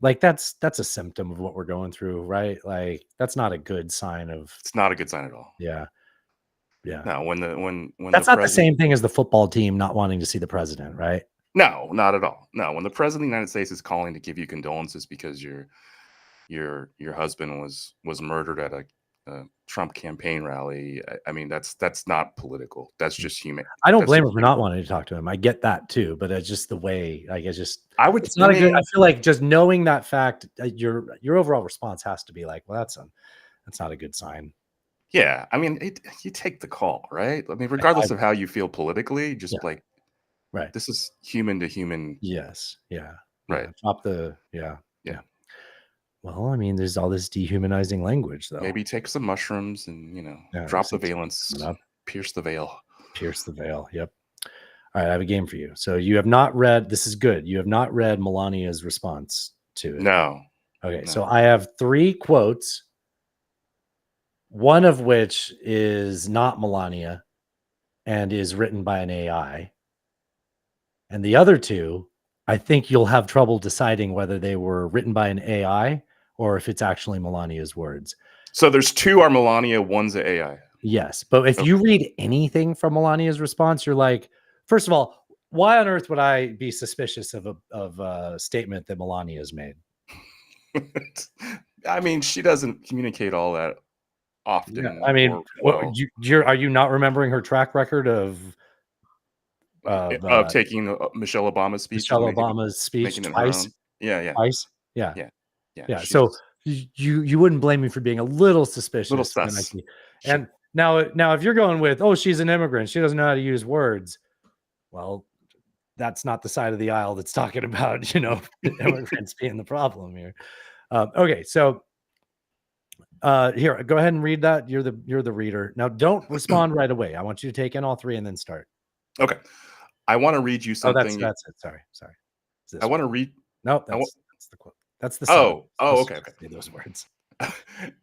like, that's a symptom of what we're going through, right? Like, that's not a good sign of. It's not a good sign at all. Yeah. Yeah. No, when that's not the same thing as the football team not wanting to see the president, right? No, not at all. No, when the president of the United States is calling to give you condolences because your husband was murdered at a Trump campaign rally. I mean, that's not political. That's just human. I don't blame him for not wanting to talk to him. I get that too, but it's just the way. Like, it's not a good. I feel like just knowing that fact, your overall response has to be like, well, that's not a good sign. Yeah, I mean, you take the call, right? I mean, regardless of how you feel politically, just like, right. This is human to human. Yes. Yeah. Right. Drop the. Yeah. Well, I mean, there's all this dehumanizing language, though. Maybe take some mushrooms and, drop the valence, pierce the veil. Pierce the veil. Yep. All right. I have a game for you. So you have not read, this is good. You have not read Melania's response to it. No. Okay. No. So I have 3 quotes, one of which is not Melania and is written by an AI. And the other 2, I think you'll have trouble deciding whether they were written by an AI or if it's actually Melania's words. So there's 2 are Melania, one's an AI. Yes. But if you read anything from Melania's response, you're like, first of all, why on earth would I be suspicious of a statement that Melania has made? I mean, she doesn't communicate all that often. Yeah, I mean, are you not remembering her track record of taking Michelle Obama's speech? Michelle Obama's speech twice? Yeah. Twice? Yeah. So you wouldn't blame me for being a little suspicious. Little sus. And now if you're going with, oh, she's an immigrant, she doesn't know how to use words. Well, that's not the side of the aisle that's talking about, immigrants being the problem here. Okay, so here, go ahead and read that. You're the reader. Now, don't respond right away. I want you to take in all 3 and then start. Okay. I want to read you something. Oh, that's it. Sorry. I want to read. No, that's the quote. That's the. Okay. Say those words.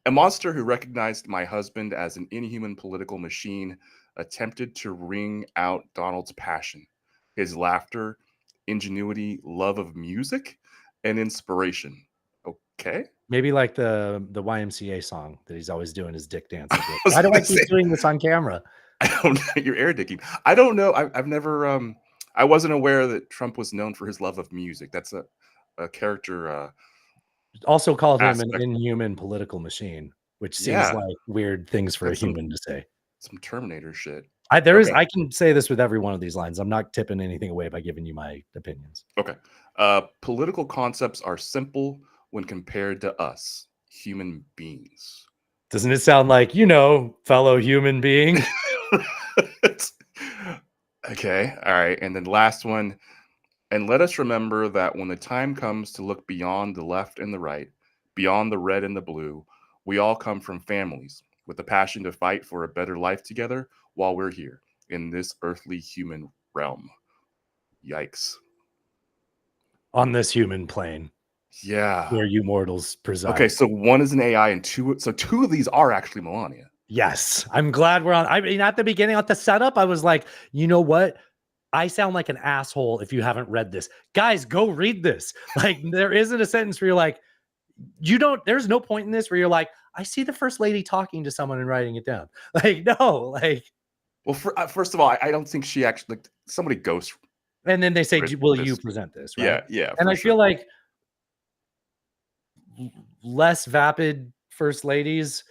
A monster who recognized my husband as an inhuman political machine attempted to wring out Donald's passion, his laughter, ingenuity, love of music, and inspiration. Okay. Maybe like the YMCA song that he's always doing his dick dance. was Why do I gonna keep say- doing this on camera? I don't know. You're air dicking. I don't know. I've never. I wasn't aware that Trump was known for his love of music. That's a character. Also called him an aspect. inhuman political machine, which seems Yeah. like weird things for That's a human to say. Some Terminator shit. I Okay. can say this with every one of these lines. I'm not tipping anything away by giving you my opinions. Okay. Political concepts are simple when compared to us, human beings. Doesn't it sound like, fellow human being? Okay. All right. And then last one. And let us remember that when the time comes to look beyond the left and the right, beyond the red and the blue, we all come from families with the passion to fight for a better life together while we're here in this earthly human realm. Yikes. On this human plane. Yeah. Where you mortals preside. Okay, so one is an AI and two of these are actually Melania. Yes. I'm glad we're on. I mean, at the beginning, at the setup, I was like, you know what? I sound like an asshole if you haven't read this. Guys, go read this. Like, there isn't a sentence where you're like, there's no point in this where you're like, I see the first lady talking to someone and writing it down. Like, no, like. Well, first of all, I don't think she actually, like, somebody ghost. And then they say, will you present this? Right? Yeah. And I feel like less vapid first ladies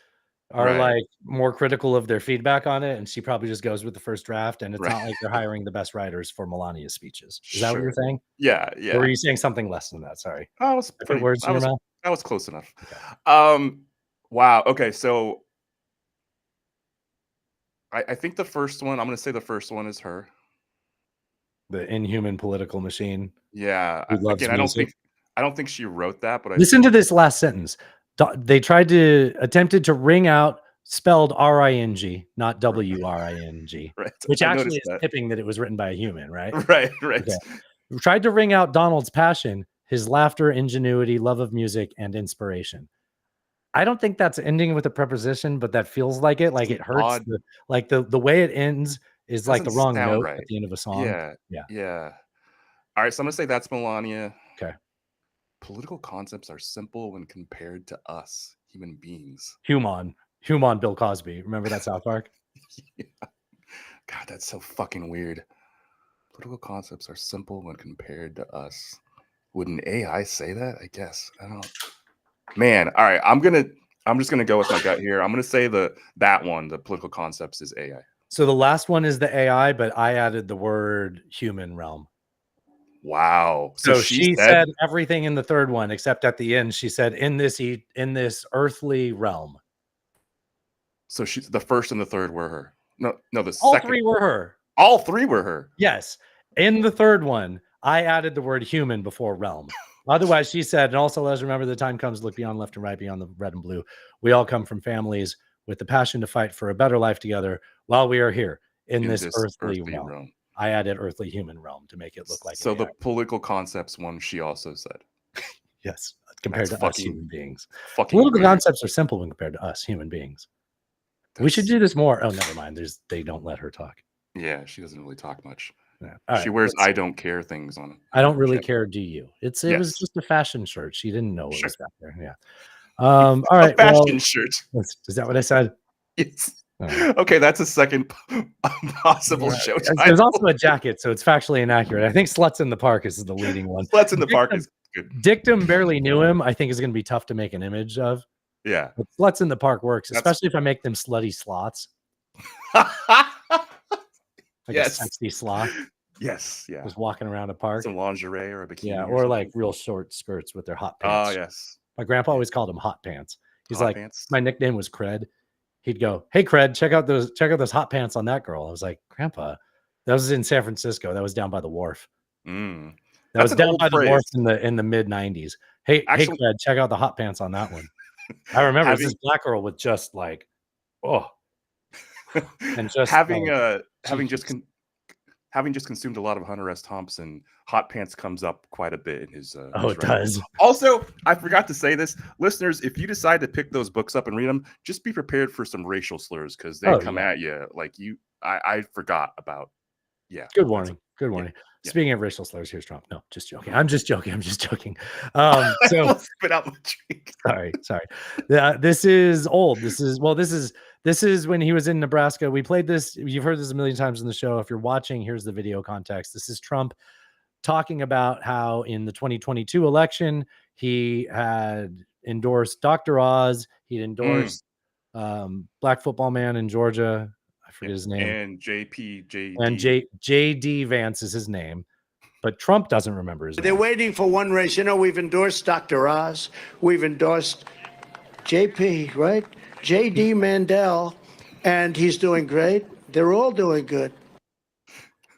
are like more critical of their feedback on it, and she probably just goes with the first draft, and it's not like they're hiring the best writers for Melania's speeches. Is that what you're saying? Yeah. Or were you saying something less than that? Sorry. I was Put words in your mouth. That was close enough. Okay. Wow. Okay, so I think the first one, I'm going to say the first one is her. The inhuman political machine. Yeah. Who loves music. I don't think she wrote that, but listen to this last sentence. They attempted to wring out, spelled R-I-N-G, not W-R-I-N-G, Right. which I actually noticed is that. tipping that it was written by a human, right? Right. Okay. Tried to wring out Donald's passion, his laughter, ingenuity, love of music, and inspiration. I don't think that's ending with a preposition, but that feels like it. Like it hurts. The way it ends is like the wrong note at the end of a song. Yeah. All right, so I'm gonna say that's Melania. Okay. Political concepts are simple when compared to us, human beings. Human Bill Cosby. Remember that South Park? Yeah. God, that's so fucking weird. Political concepts are simple when compared to us. Would an AI say that? I guess. I don't know. Man, all right. I'm just gonna go with my gut here. I'm gonna say that one, the political concepts, is AI. So the last one is the AI, but I added the word human realm. Wow. So she said everything in the third one, except at the end, she said in this earthly realm. So she's the first and the third were her. No, the All second. three were her. All three were her. Yes. In the third one, I added the word human before realm. Otherwise, she said, and also let's remember the time comes, look beyond left and right, beyond the red and blue. We all come from families with the passion to fight for a better life together while we are here in this earthly realm. I added earthly human realm to make it look like so. The political concepts one, she also said. Yes, compared to us human beings. Political concepts are simple when compared to us human beings. We should do this more. Oh, never mind. They don't let her talk. Yeah, she doesn't really talk much. Yeah. She wears "I don't care" things on it. I don't really care. Do you? It was just a fashion shirt. She didn't know what was back there. Yeah. All right. Fashion shirt. Is that what I said? Yes. Okay, that's a second possible show title. There's also a jacket, so it's factually inaccurate. I think "Sluts in the Park" is the leading one. "Sluts in the Park" is good. Dictum barely knew him. I think is going to be tough to make an image of. Yeah, but "Sluts in the Park" works, especially if I make them slutty slots. A sexy sloth. Yes, yeah. Just walking around a park. Some lingerie or a bikini. Yeah, or like real short skirts with their hot pants. Oh, yes. My grandpa always called them hot pants. He's hot like, pants? My nickname was Cred. He'd go, "Hey Cred, check out those hot pants on that girl." I was like, "Grandpa, that was in San Francisco. That was down by the wharf." That was down by the wharf in the mid '90s. Hey Cred, check out the hot pants on that one. I remember this black girl with just like, and just having just consumed a lot of Hunter S. Thompson, hot pants comes up quite a bit in his. It does. Also, I forgot to say this, listeners. If you decide to pick those books up and read them, just be prepared for some racial slurs because they come at you like you. I forgot about. Yeah. Good warning. Good warning. Speaking of racial slurs, here's Trump. No, just joking. I'm just joking. So spit out the drink. sorry. This is old. This is when he was in Nebraska. We played this. You've heard this a million times in the show. If you're watching, here's the video context. This is Trump talking about how in the 2022 election, he had endorsed Dr. Oz. He'd endorsed black football man in Georgia. I forget his name. And JD. And JD Vance is his name. But Trump doesn't remember his name. They're waiting for one race. You know, we've endorsed Dr. Oz. We've endorsed JP, right? JD Mandel, and he's doing great. They're all doing good.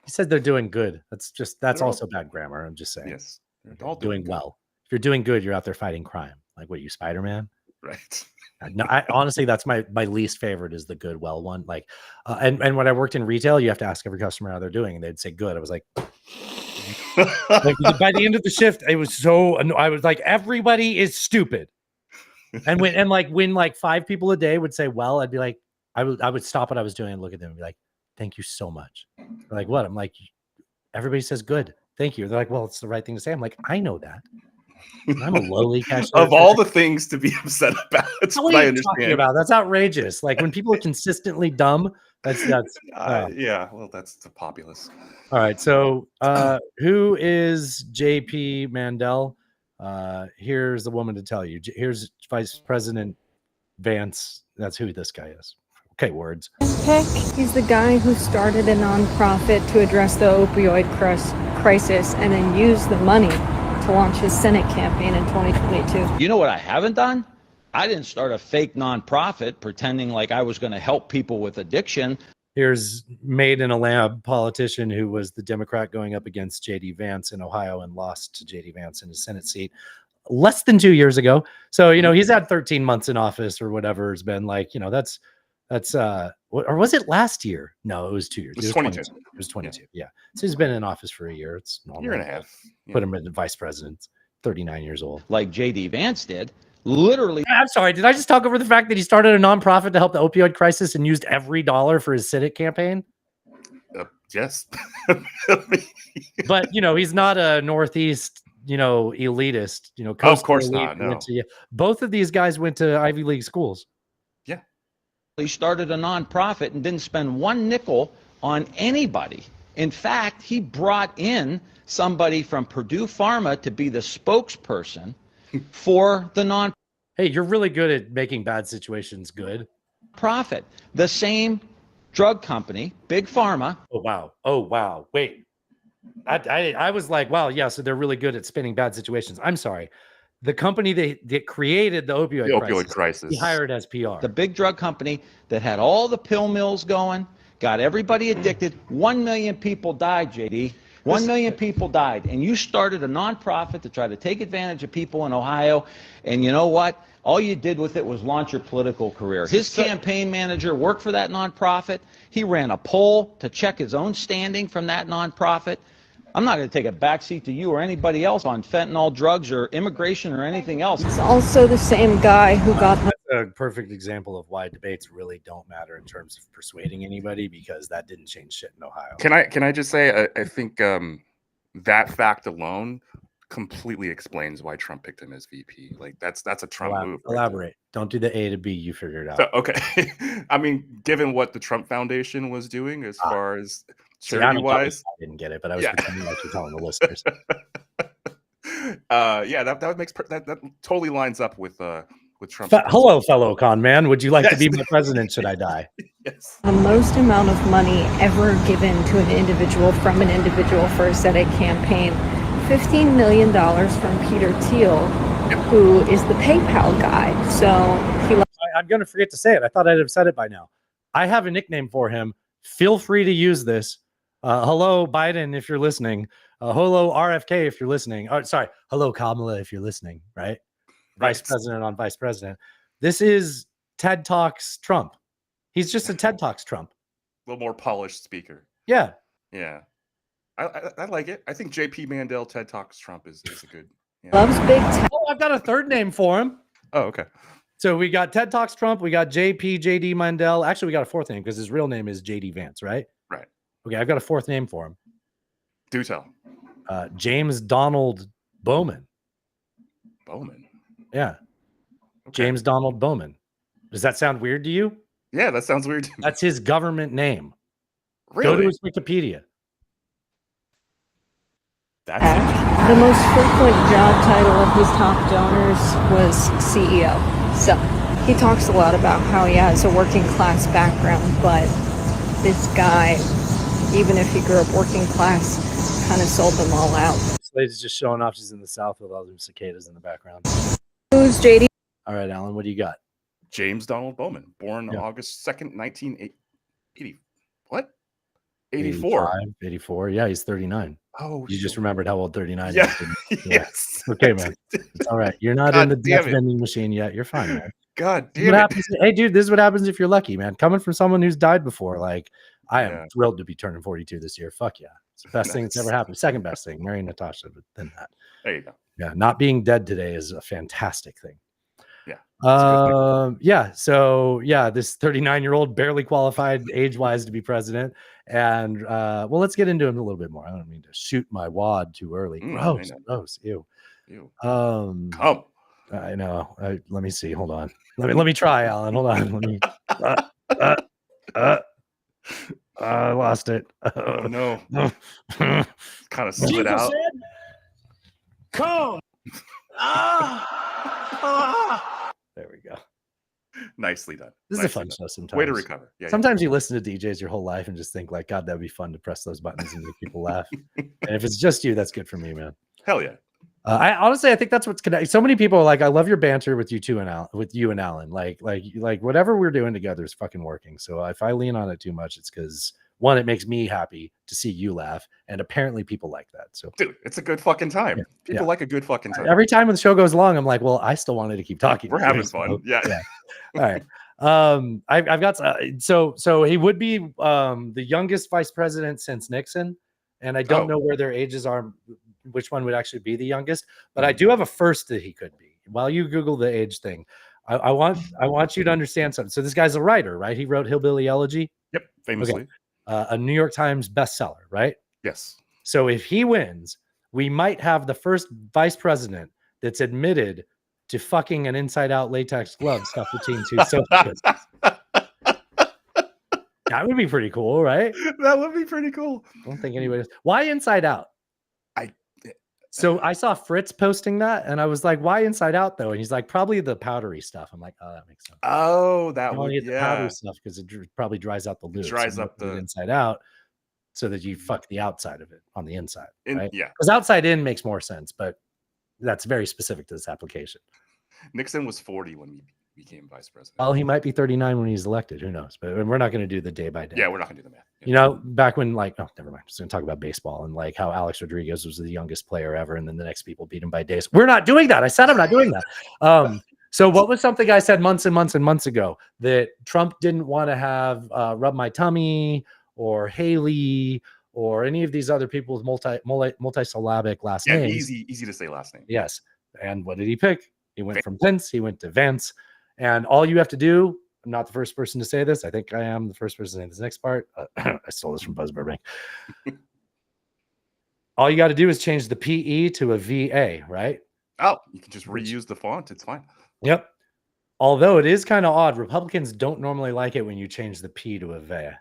He said they're doing good. That's also bad grammar. I'm just saying. Yes. They're all doing well. If you're doing good, you're out there fighting crime. Like, what, you Spider-Man? Right. No, honestly, that's my least favorite is the good, well one. Like, and when I worked in retail, you have to ask every customer how they're doing, and they'd say good. I was like, by the end of the shift, it was so. I was like, everybody is stupid. And when 5 people a day would say well, I'd be like, I would stop what I was doing and look at them and be like, thank you so much. They're like, what? I'm like, everybody says good. Thank you. They're like, well, it's the right thing to say. I'm like, I know that. I'm a lowly cashier. Of all the things to be upset about, that's what I understand. That's outrageous. Like when people are consistently dumb, that's yeah. Well, that's the populace. All right. So who is JP Mandel? Here's the woman to tell you. Here's Vice President Vance. That's who this guy is. Okay, words. Pick. He's the guy who started a nonprofit to address the opioid crisis and then used the money to launch his Senate campaign in 2022. You know what I haven't done? I didn't start a fake nonprofit pretending like I was going to help people with addiction. Here's made in a lab politician who was the Democrat going up against JD Vance in Ohio and lost to JD Vance in his Senate seat less than 2 years ago. So, he's had 13 months in office or whatever. It's been like, that's or was it last year? No, it was 2 years. It was 22. It was 22. Yeah. So he's been in office for a year. It's normal. Year and a half. Yeah. Put him in the vice president, 39 years old. Like JD Vance did. Literally. I'm sorry. Did I just talk over the fact that he started a nonprofit to help the opioid crisis and used every dollar for his Senate campaign? Yes. But, he's not a Northeast, elitist, of course not. No. Both of these guys went to Ivy League schools. Yeah. He started a nonprofit and didn't spend one nickel on anybody. In fact, he brought in somebody from Purdue Pharma to be the spokesperson for the non. Hey, you're really good at making bad situations good. Profit. The same drug company, Big Pharma. Oh wow. Wait. I was like, wow, yeah, so they're really good at spinning bad situations. I'm sorry. The company that created the opioid crisis, he hired as PR. The big drug company that had all the pill mills going, got everybody addicted. 1 million people died, JD. 1 million people died. And you started a nonprofit to try to take advantage of people in Ohio. And you know what? All you did with it was launch your political career. His campaign manager worked for that nonprofit. He ran a poll to check his own standing from that nonprofit. I'm not going to take a backseat to you or anybody else on fentanyl, drugs, or immigration or anything else. It's also the same guy who got... a perfect example of why debates really don't matter in terms of persuading anybody, because that didn't change shit in Ohio. Can I just say I think that fact alone completely explains why Trump picked him as VP. Like that's a Trump move. Elaborate. Don't do the A to B. You figure it out. So, okay. I mean, given what the Trump Foundation was doing as far as charity wise, I didn't get it, but I was pretending like you're telling the listeners. that totally lines up with Trump. Hello, fellow con man. Would you like to be my president? Should I die? Yes. The most amount of money ever given to an individual from an individual for a Senate campaign. $15 million from Peter Thiel, who is the PayPal guy. So I'm going to forget to say it. I thought I'd have said it by now. I have a nickname for him. Feel free to use this. Hello, Biden, if you're listening. Hello, RFK, if you're listening. Oh, sorry. Hello, Kamala, if you're listening, right? Vice president on vice president. This is TED Talks Trump. He's just a TED Talks Trump. A little more polished speaker. Yeah. Yeah. I like it. I think JP Mandel TED Talks Trump is a good. Yeah. Loves big tech. Oh, I've got a third name for him. Oh, okay. So we got TED Talks Trump. We got JD Mandel. Actually, we got a fourth name because his real name is JD Vance, right? Right. Okay, I've got a fourth name for him. Do tell. James Donald Bowman. Bowman. Yeah. Okay. James Donald Bowman. Does that sound weird to you? Yeah, that sounds weird to me. That's his government name. Really? Go to his Wikipedia. That's The most frequent job title of his top donors was CEO. So he talks a lot about how he has a working class background, but this guy, even if he grew up working class, kind of sold them all out. This lady's just showing off she's in the South with all them cicadas in the background. Who's JD? All right, Alan, what do you got? James Donald Bowman, born August 2nd, 1980. What? 84. 84. Yeah, he's 39. Oh, you just remembered how old 39 yeah. is. Yes. Okay, man. It's all right. You're not in the death vending machine yet. You're fine, man. God What damn happens? Hey, dude, this is what happens if you're lucky, man. Coming from someone who's died before, like, I am Yeah. thrilled to be turning 42 this year. Fuck yeah. It's the best thing that's ever happened. Second best thing, marrying Natasha, but then that. There you go. Yeah, not being dead today is a fantastic thing. Yeah. Yeah. So yeah, this 39-year-old barely qualified age-wise to be president. And well, let's get into him a little bit more. I don't mean to shoot my wad too early. Gross, gross. Ew. Come. I know. Let me see. Hold on. Let me try, Alan. Hold on. Let me. I lost it. Oh no. Kind of split out. Come. There we go. Nicely done. This is a fun show sometimes. Way to recover. Yeah, sometimes you listen to DJs your whole life and just think like, God, that'd be fun to press those buttons and make people laugh. And if it's just you, that's good for me, man. Hell yeah. I honestly, I think that's what's connected. So many people are like, I love your banter with you two and Alan, with you and Alan. Like whatever we're doing together is fucking working. So if I lean on it too much, it's because one, it makes me happy to see you laugh, and apparently people like that. So, dude, it's a good fucking time. Yeah, People like a good fucking time. Every time when the show goes long, I'm like, well, I still wanted to keep talking. We're having fun. Yeah. All right. I've got so he would be the youngest vice president since Nixon, and I don't know where their ages are, which one would actually be the youngest, but I do have a first that he could be. While you Google the age thing, I want you to understand something. So this guy's a writer, right? He wrote Hillbilly Elegy. Yep, famously. Okay. A New York Times bestseller, right? Yes. So if he wins, we might have the first vice president that's admitted to fucking an inside-out latex glove stuffed between two sofas. That would be pretty cool, right? That would be pretty cool. I don't think anybody. Why inside out? So I saw Fritz posting that, and I was like, "Why inside out though?" And he's like, "Probably the powdery stuff." I'm like, "Oh, that makes sense." Oh, that would get the powdery stuff because it probably dries out the lube. Dries so up the inside out, so that you fuck the outside of it on the inside. Right? Yeah, because outside in makes more sense, but that's very specific to this application. Nixon was 40 when he became vice president. Well, he might be 39 when he's elected. Who knows? But we're not going to do the day by day. Yeah, we're not going to do the math. Yeah. You know, back when never mind. I'm just going to talk about baseball and like how Alex Rodriguez was the youngest player ever, and then the next people beat him by days. We're not doing that. I said I'm not doing that. So what was something I said months and months and months ago that Trump didn't want to have Rub My Tummy or Haley or any of these other people with multi-syllabic last names? Easy to say last name. Yes. And what did he pick? He went from Pence. He went to Vance. And all you have to do, I'm not the first person to say this. I think I am the first person to say this next part. I stole this from Buzz Burbank. All you got to do is change the PE to a VA, right? Oh, you can just reuse the font. It's fine. Yep. Although it is kind of odd. Republicans don't normally like it when you change the P to a VA.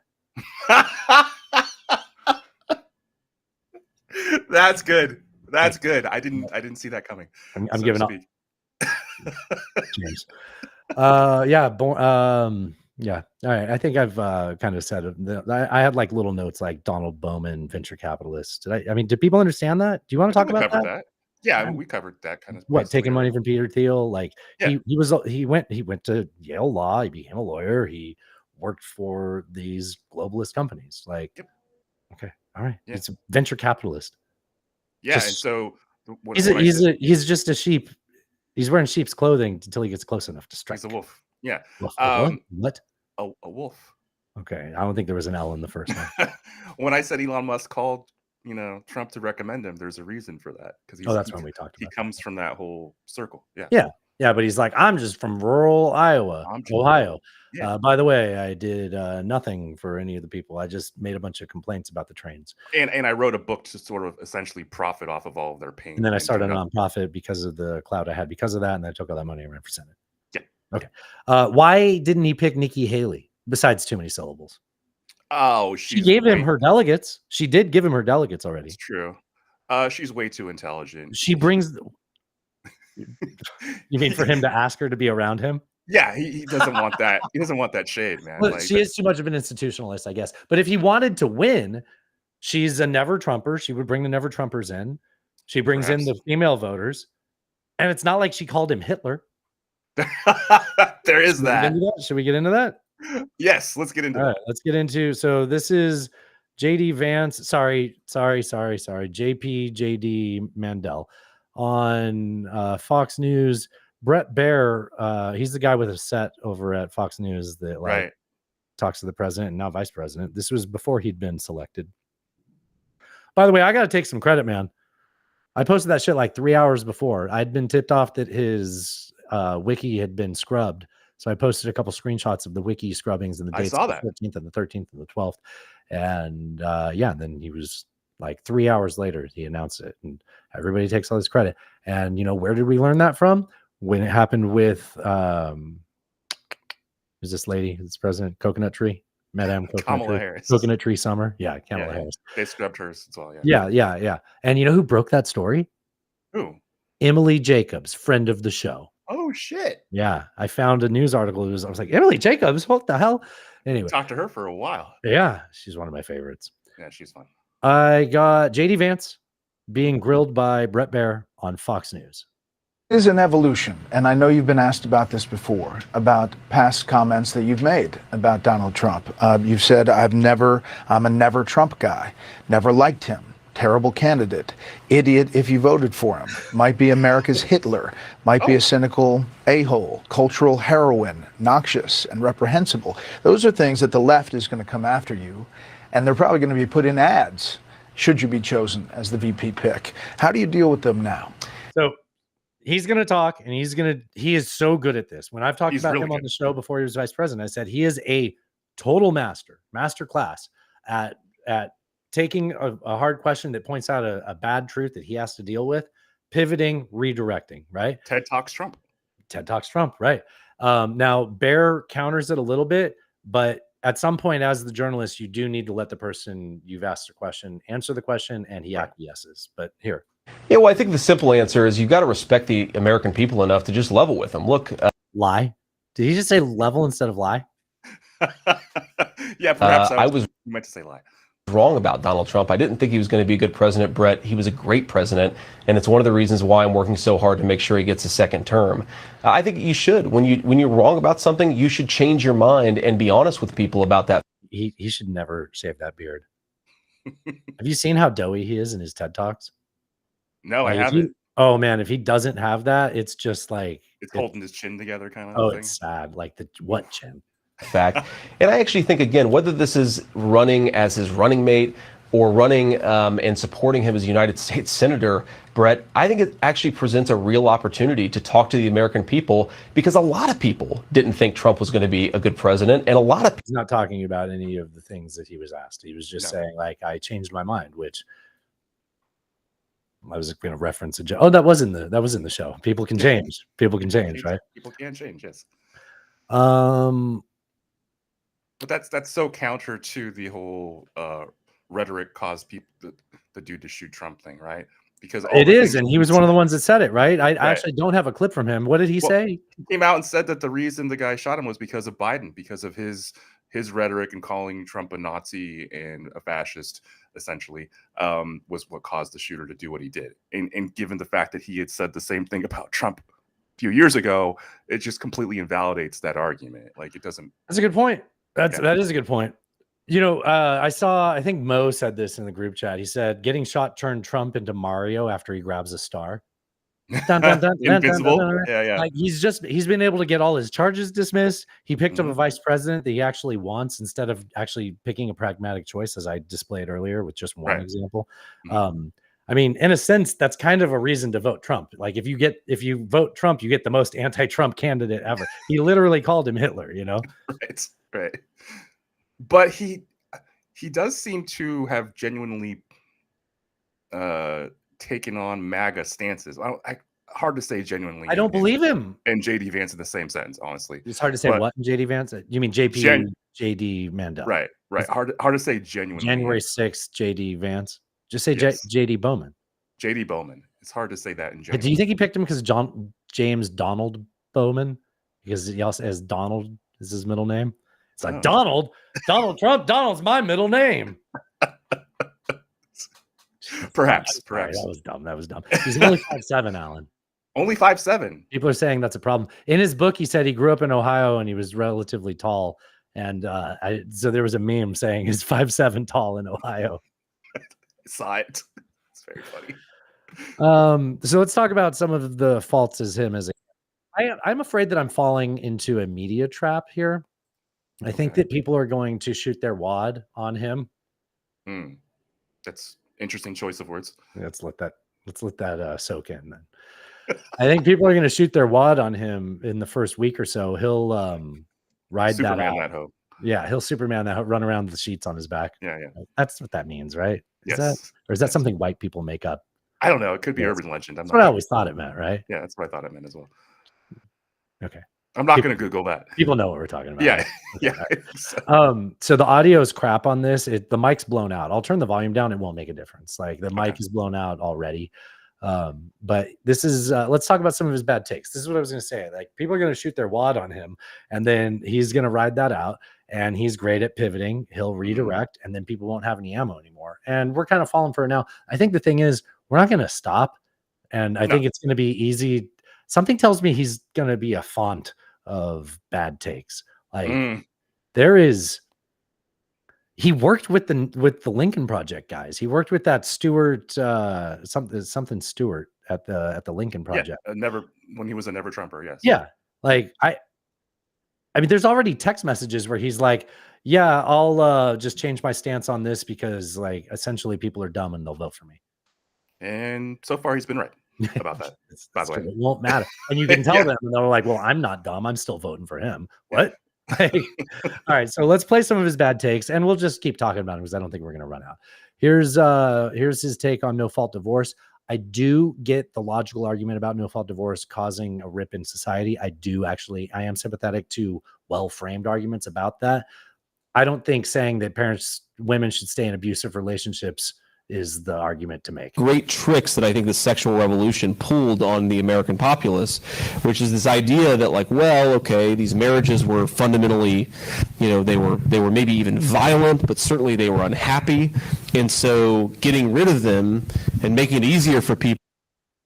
That's good. That's good. I didn't see that coming. I'm giving up. James. Yeah. Yeah. All right. I think I've kind of said it. I had like little notes like Donald Bowman, venture capitalist. Did people understand that? Do you want to talk about that? Yeah, we covered that kind of. What, taking money from Peter Thiel? Like he went to Yale Law. He became a lawyer. He worked for these globalist companies. Like, okay, all right. Yeah. It's a venture capitalist. Yeah, and so he's just a sheep. He's wearing sheep's clothing until he gets close enough to strike. He's a wolf. Yeah. What? A wolf. Okay, I don't think there was an L in the first one. When I said Elon Musk called, Trump to recommend him, there's a reason for that because that's when we talked about. He comes from that whole circle. Yeah. Yeah. Yeah, but he's like, I'm just from rural Iowa, Ohio. Yeah. By the way, I did nothing for any of the people. I just made a bunch of complaints about the trains. And I wrote a book to sort of essentially profit off of all of their pain. And then I started a nonprofit because of the clout I had because of that. And then I took all that money and ran for Senate. Yeah. Okay. Why didn't he pick Nikki Haley besides too many syllables? Oh, she gave him her delegates. She did give him her delegates already. It's true. She's way too intelligent. She brings. You mean for him to ask her to be around him? Yeah, he doesn't want that. He doesn't want that shade, man. Well, she is too much of an institutionalist, I guess. But if he wanted to win, she's a never Trumper. She would bring the never Trumpers in. She brings in the female voters. And it's not like she called him Hitler. There is that. Should we get into that? Yes, let's get into that. All right, let's get into. So this is JD Vance. Sorry. JD Mandel on Fox News. Brett Baier, he's the guy with a set over at Fox News that talks to the president and now vice president. This was before he'd been selected. By the way, I got to take some credit, man. I posted that shit like 3 hours before. I'd been tipped off that his wiki had been scrubbed. So I posted a couple screenshots of the wiki scrubbings and the dates of the 13th and the 13th and the 12th. And then he was like 3 hours later, he announced it. And everybody takes all this credit. And, where did we learn that from? When it happened with, who's this lady? This president, Coconut Tree? Madame Kamala Harris. Coconut Tree Summer. Yeah, Kamala Harris. They scrubbed hers as well. Yeah. And you know who broke that story? Who? Emily Jacobs, friend of the show. Oh, shit. Yeah. I found a news article. I was like, Emily Jacobs, what the hell? Anyway. Talked to her for a while. Yeah. She's one of my favorites. Yeah, she's fun. I got JD Vance being grilled by Brett Baier on Fox News. Is an evolution, and I know you've been asked about this before, about past comments that you've made about Donald Trump. You've said, I'm a never Trump guy, never liked him, terrible candidate, idiot if you voted for him, might be America's Hitler, might be a cynical a-hole, cultural heroine, noxious and reprehensible. Those are things that the left is going to come after you, and they're probably going to be put in ads should you be chosen as the VP pick. How do you deal with them now? So he's going to talk, and he is so good at this. When I've talked about really him good on the show before he was vice president, I said he is a total master class at taking a hard question that points out a bad truth that he has to deal with, pivoting, redirecting, right? TED Talks Trump, right? Now, Baier counters it a little bit, but at some point as the journalist, you do need to let the person you've asked a question answer the question, and he acquiesces. But here. Yeah, well, I think the simple answer is you've got to respect the American people enough to just level with them. Look, lie. Did he just say level instead of lie? Yeah, perhaps I was meant to say lie. Wrong about Donald Trump. I didn't think he was going to be a good president, Brett. He was a great president, and it's one of the reasons why I'm working so hard to make sure he gets a second term. I think you should. When you're wrong about something, you should change your mind and be honest with people about that. He should never shave that beard. Have you seen how doughy he is in his TED Talks? No, I haven't. Oh man, if he doesn't have that, it's just like it's holding his chin together, kind of. Oh, thing. It's sad. Like what chin? Fact. And I actually think, again, whether this is running as his running mate or running and supporting him as a United States Senator, Brett, I think it actually presents a real opportunity to talk to the American people, because a lot of people didn't think Trump was going to be a good president. And a lot of he's not talking about any of the things that he was asked. He was just saying, like, I changed my mind, which I was going to reference a joke. Oh, that was in the show. People can change. People can change, right? People can change, yes. But that's so counter to the whole rhetoric caused people the dude to shoot Trump thing, right? Because it is, and he was one of the ones that said it, right? I actually don't have a clip from him. What did he say? He came out and said that the reason the guy shot him was because of Biden, because of his rhetoric and calling Trump a Nazi and a fascist, essentially, was what caused the shooter to do what he did. And given the fact that he had said the same thing about Trump a few years ago, it just completely invalidates that argument. Like, it doesn't. That's a good point. That is a good point. I think Mo said this in the group chat. He said, getting shot turned Trump into Mario after he grabs a star. Invincible. Yeah. Like he's been able to get all his charges dismissed. He picked up a vice president that he actually wants instead of actually picking a pragmatic choice, as I displayed earlier with just one example. I mean, in a sense, that's kind of a reason to vote Trump. Like if you vote Trump, you get the most anti-Trump candidate ever. He literally called him Hitler, you know? Right. But he does seem to have genuinely taken on MAGA stances. Hard to say genuinely. I don't believe him. And JD Vance in the same sentence, honestly. It's hard to say what in JD Vance. You mean JD Mandel? Right. Hard to say genuinely. January 6th, JD Vance. Just say Yes. JD Bowman. JD Bowman. It's hard to say that in general. Do you think he picked him because James Donald Bowman? Because he also has Donald is his middle name. It's like Donald Trump. Donald's my middle name. Perhaps. Sorry, that was dumb. He's only 5'7", Alan. Only 5'7". People are saying that's a problem. In his book, he said he grew up in Ohio and he was relatively tall. And so there was a meme saying he's 5'7" tall in Ohio. I saw it. It's very funny. So let's talk about some of the faults as him as I'm afraid that I'm falling into a media trap here. I think that people are going to shoot their wad on him. That's interesting choice of words. Let's let that soak in then. I think people are going to shoot their wad on him in the first week or so. He'll ride Superman that out. that hope. Yeah, he'll Superman that run around the sheets on his back. Yeah. That's what that means, right? Yes. Is that something white people make up? I don't know. It could be urban legend. That's what I always thought it meant, right? Yeah, that's what I thought it meant as well. Okay. I'm not going to Google that. People know what we're talking about. Yeah. Right? Yeah. So the audio is crap on this. The mic's blown out. I'll turn the volume down. It won't make a difference. Like the mic is blown out already. But this is let's talk about some of his bad takes. This is what I was going to say. Like people are going to shoot their wad on him and then he's going to ride that out and he's great at pivoting. He'll redirect and then people won't have any ammo anymore. And we're kind of falling for it now. I think the thing is we're not going to stop. And I think it's going to be easy. Something tells me he's going to be a font of bad takes. Like he worked with the Lincoln Project guys. He worked with that Stewart something Stewart at the Lincoln Project. Yeah, when he was a never Trumper. Yes. Yeah. Like I mean, there's already text messages where he's like, yeah, I'll just change my stance on this because like essentially people are dumb and they'll vote for me. And so far he's been right about that. By the way, it won't matter. And you can tell them and they're like, well, I'm not dumb. I'm still voting for him. What? All right, so let's play some of his bad takes and we'll just keep talking about him because I don't think we're going to run out. Here's his take on no-fault divorce. I do get the logical argument about no-fault divorce causing a rip in society. I am sympathetic to well-framed arguments about that. I don't think saying that women should stay in abusive relationships is the argument to make. Great tricks that I think the sexual revolution pulled on the American populace, which is this idea that like, well, okay, these marriages were fundamentally, they were maybe even violent, but certainly they were unhappy. And so getting rid of them and making it easier for people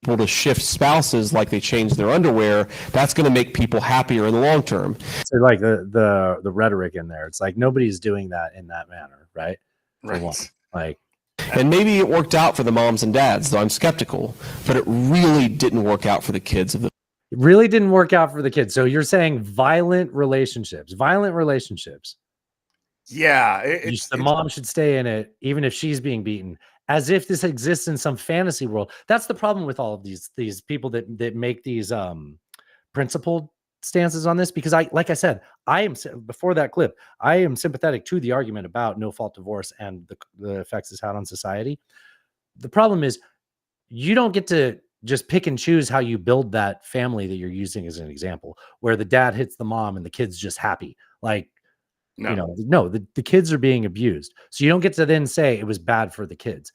to shift spouses like they change their underwear, that's going to make people happier in the long term. So like the rhetoric in there, it's like nobody's doing that in that manner, right? Right. Like, and maybe it worked out for the moms and dads, though I'm skeptical, but it really didn't work out for the kids. It really didn't work out for the kids. So you're saying violent relationships. Yeah. The mom should stay in it, even if she's being beaten, as if this exists in some fantasy world. That's the problem with all of these people that make these principled stances on this, because like I said, before that clip, I am sympathetic to the argument about no-fault divorce and the effects it's had on society. The problem is you don't get to just pick and choose how you build that family that you're using as an example, where the dad hits the mom and the kid's just happy. Like, the kids are being abused. So you don't get to then say it was bad for the kids.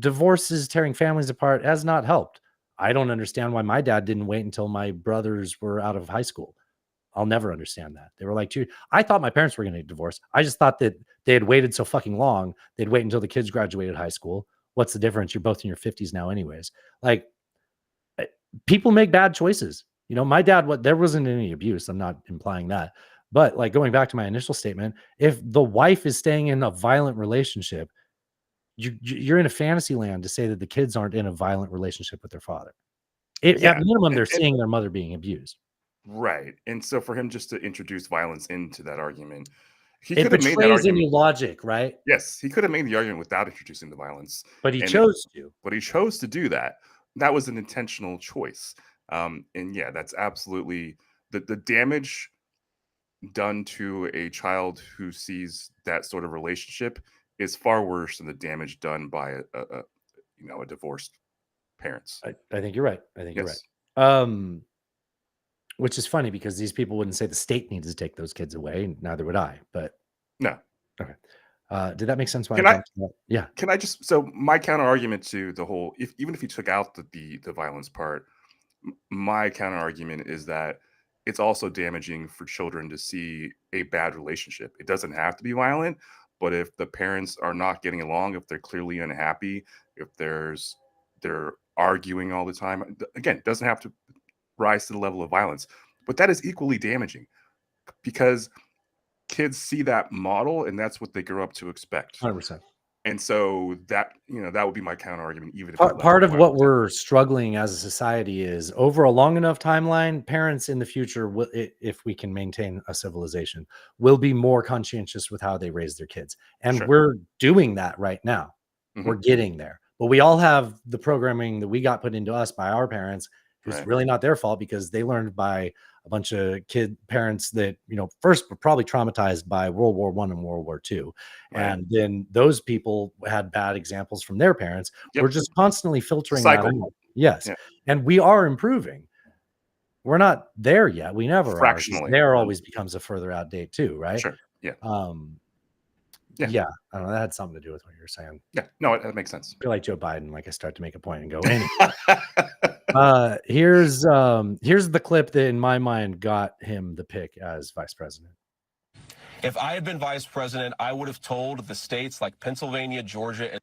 Divorces tearing families apart has not helped. I don't understand why my dad didn't wait until my brothers were out of high school. I'll never understand that. They were like, I thought my parents were going to get divorced. I just thought that they had waited so fucking long. They'd wait until the kids graduated high school. What's the difference? You're both in your 50s now anyways. Like, people make bad choices. My dad, there wasn't any abuse. I'm not implying that. But like going back to my initial statement, if the wife is staying in a violent relationship, you're in a fantasy land to say that the kids aren't in a violent relationship with their father. At minimum, they're seeing their mother being abused. Right. And so for him just to introduce violence into that argument, He It could have made that betrays argument. any logic, right? Yes, he could have made the argument without introducing the violence, But he and chose to. But he chose to do that. That was an intentional choice. And yeah, that's absolutely the damage done to a child who sees that sort of relationship is far worse than the damage done by a divorced parents. I think you're right. I think Yes. you're right. Which is funny because these people wouldn't say the state needs to take those kids away, and neither would I. But No. okay, did that make sense? Why Can I? jumped to that? Yeah. Can I just so my counter argument to the whole even if you took out the violence part, my counter argument is that it's also damaging for children to see a bad relationship. It doesn't have to be violent, but if the parents are not getting along, if they're clearly unhappy, if they're arguing all the time, again, it doesn't have to rise to the level of violence, but that is equally damaging because kids see that model and that's what they grow up to expect. 100%. And so that that would be my counter argument. Even if Part of what we're struggling as a society is over a long enough timeline, parents in the future will, if we can maintain a civilization, will be more conscientious with how they raise their kids. And Sure. we're doing that right now. We're getting there. But we all have the programming that we got put into us by our parents, who's Right. really not their fault because they learned by a bunch of parents that, first were probably traumatized by World War I and World War II. Right. And then those people had bad examples from their parents. Yep. We're just constantly filtering Cycle. that out. Yes. Yeah. And we are improving. We're not there yet. We never are. Fractionally. There always becomes a further out date too, right? Sure. Yeah. Yeah. I don't know. That had something to do with what you were saying. Yeah. No, it makes sense. I feel like Joe Biden, like I start to make a point and go, anyway. Here's the clip that in my mind got him the pick as vice president. If I had been vice president, I would have told the states like Pennsylvania, Georgia, and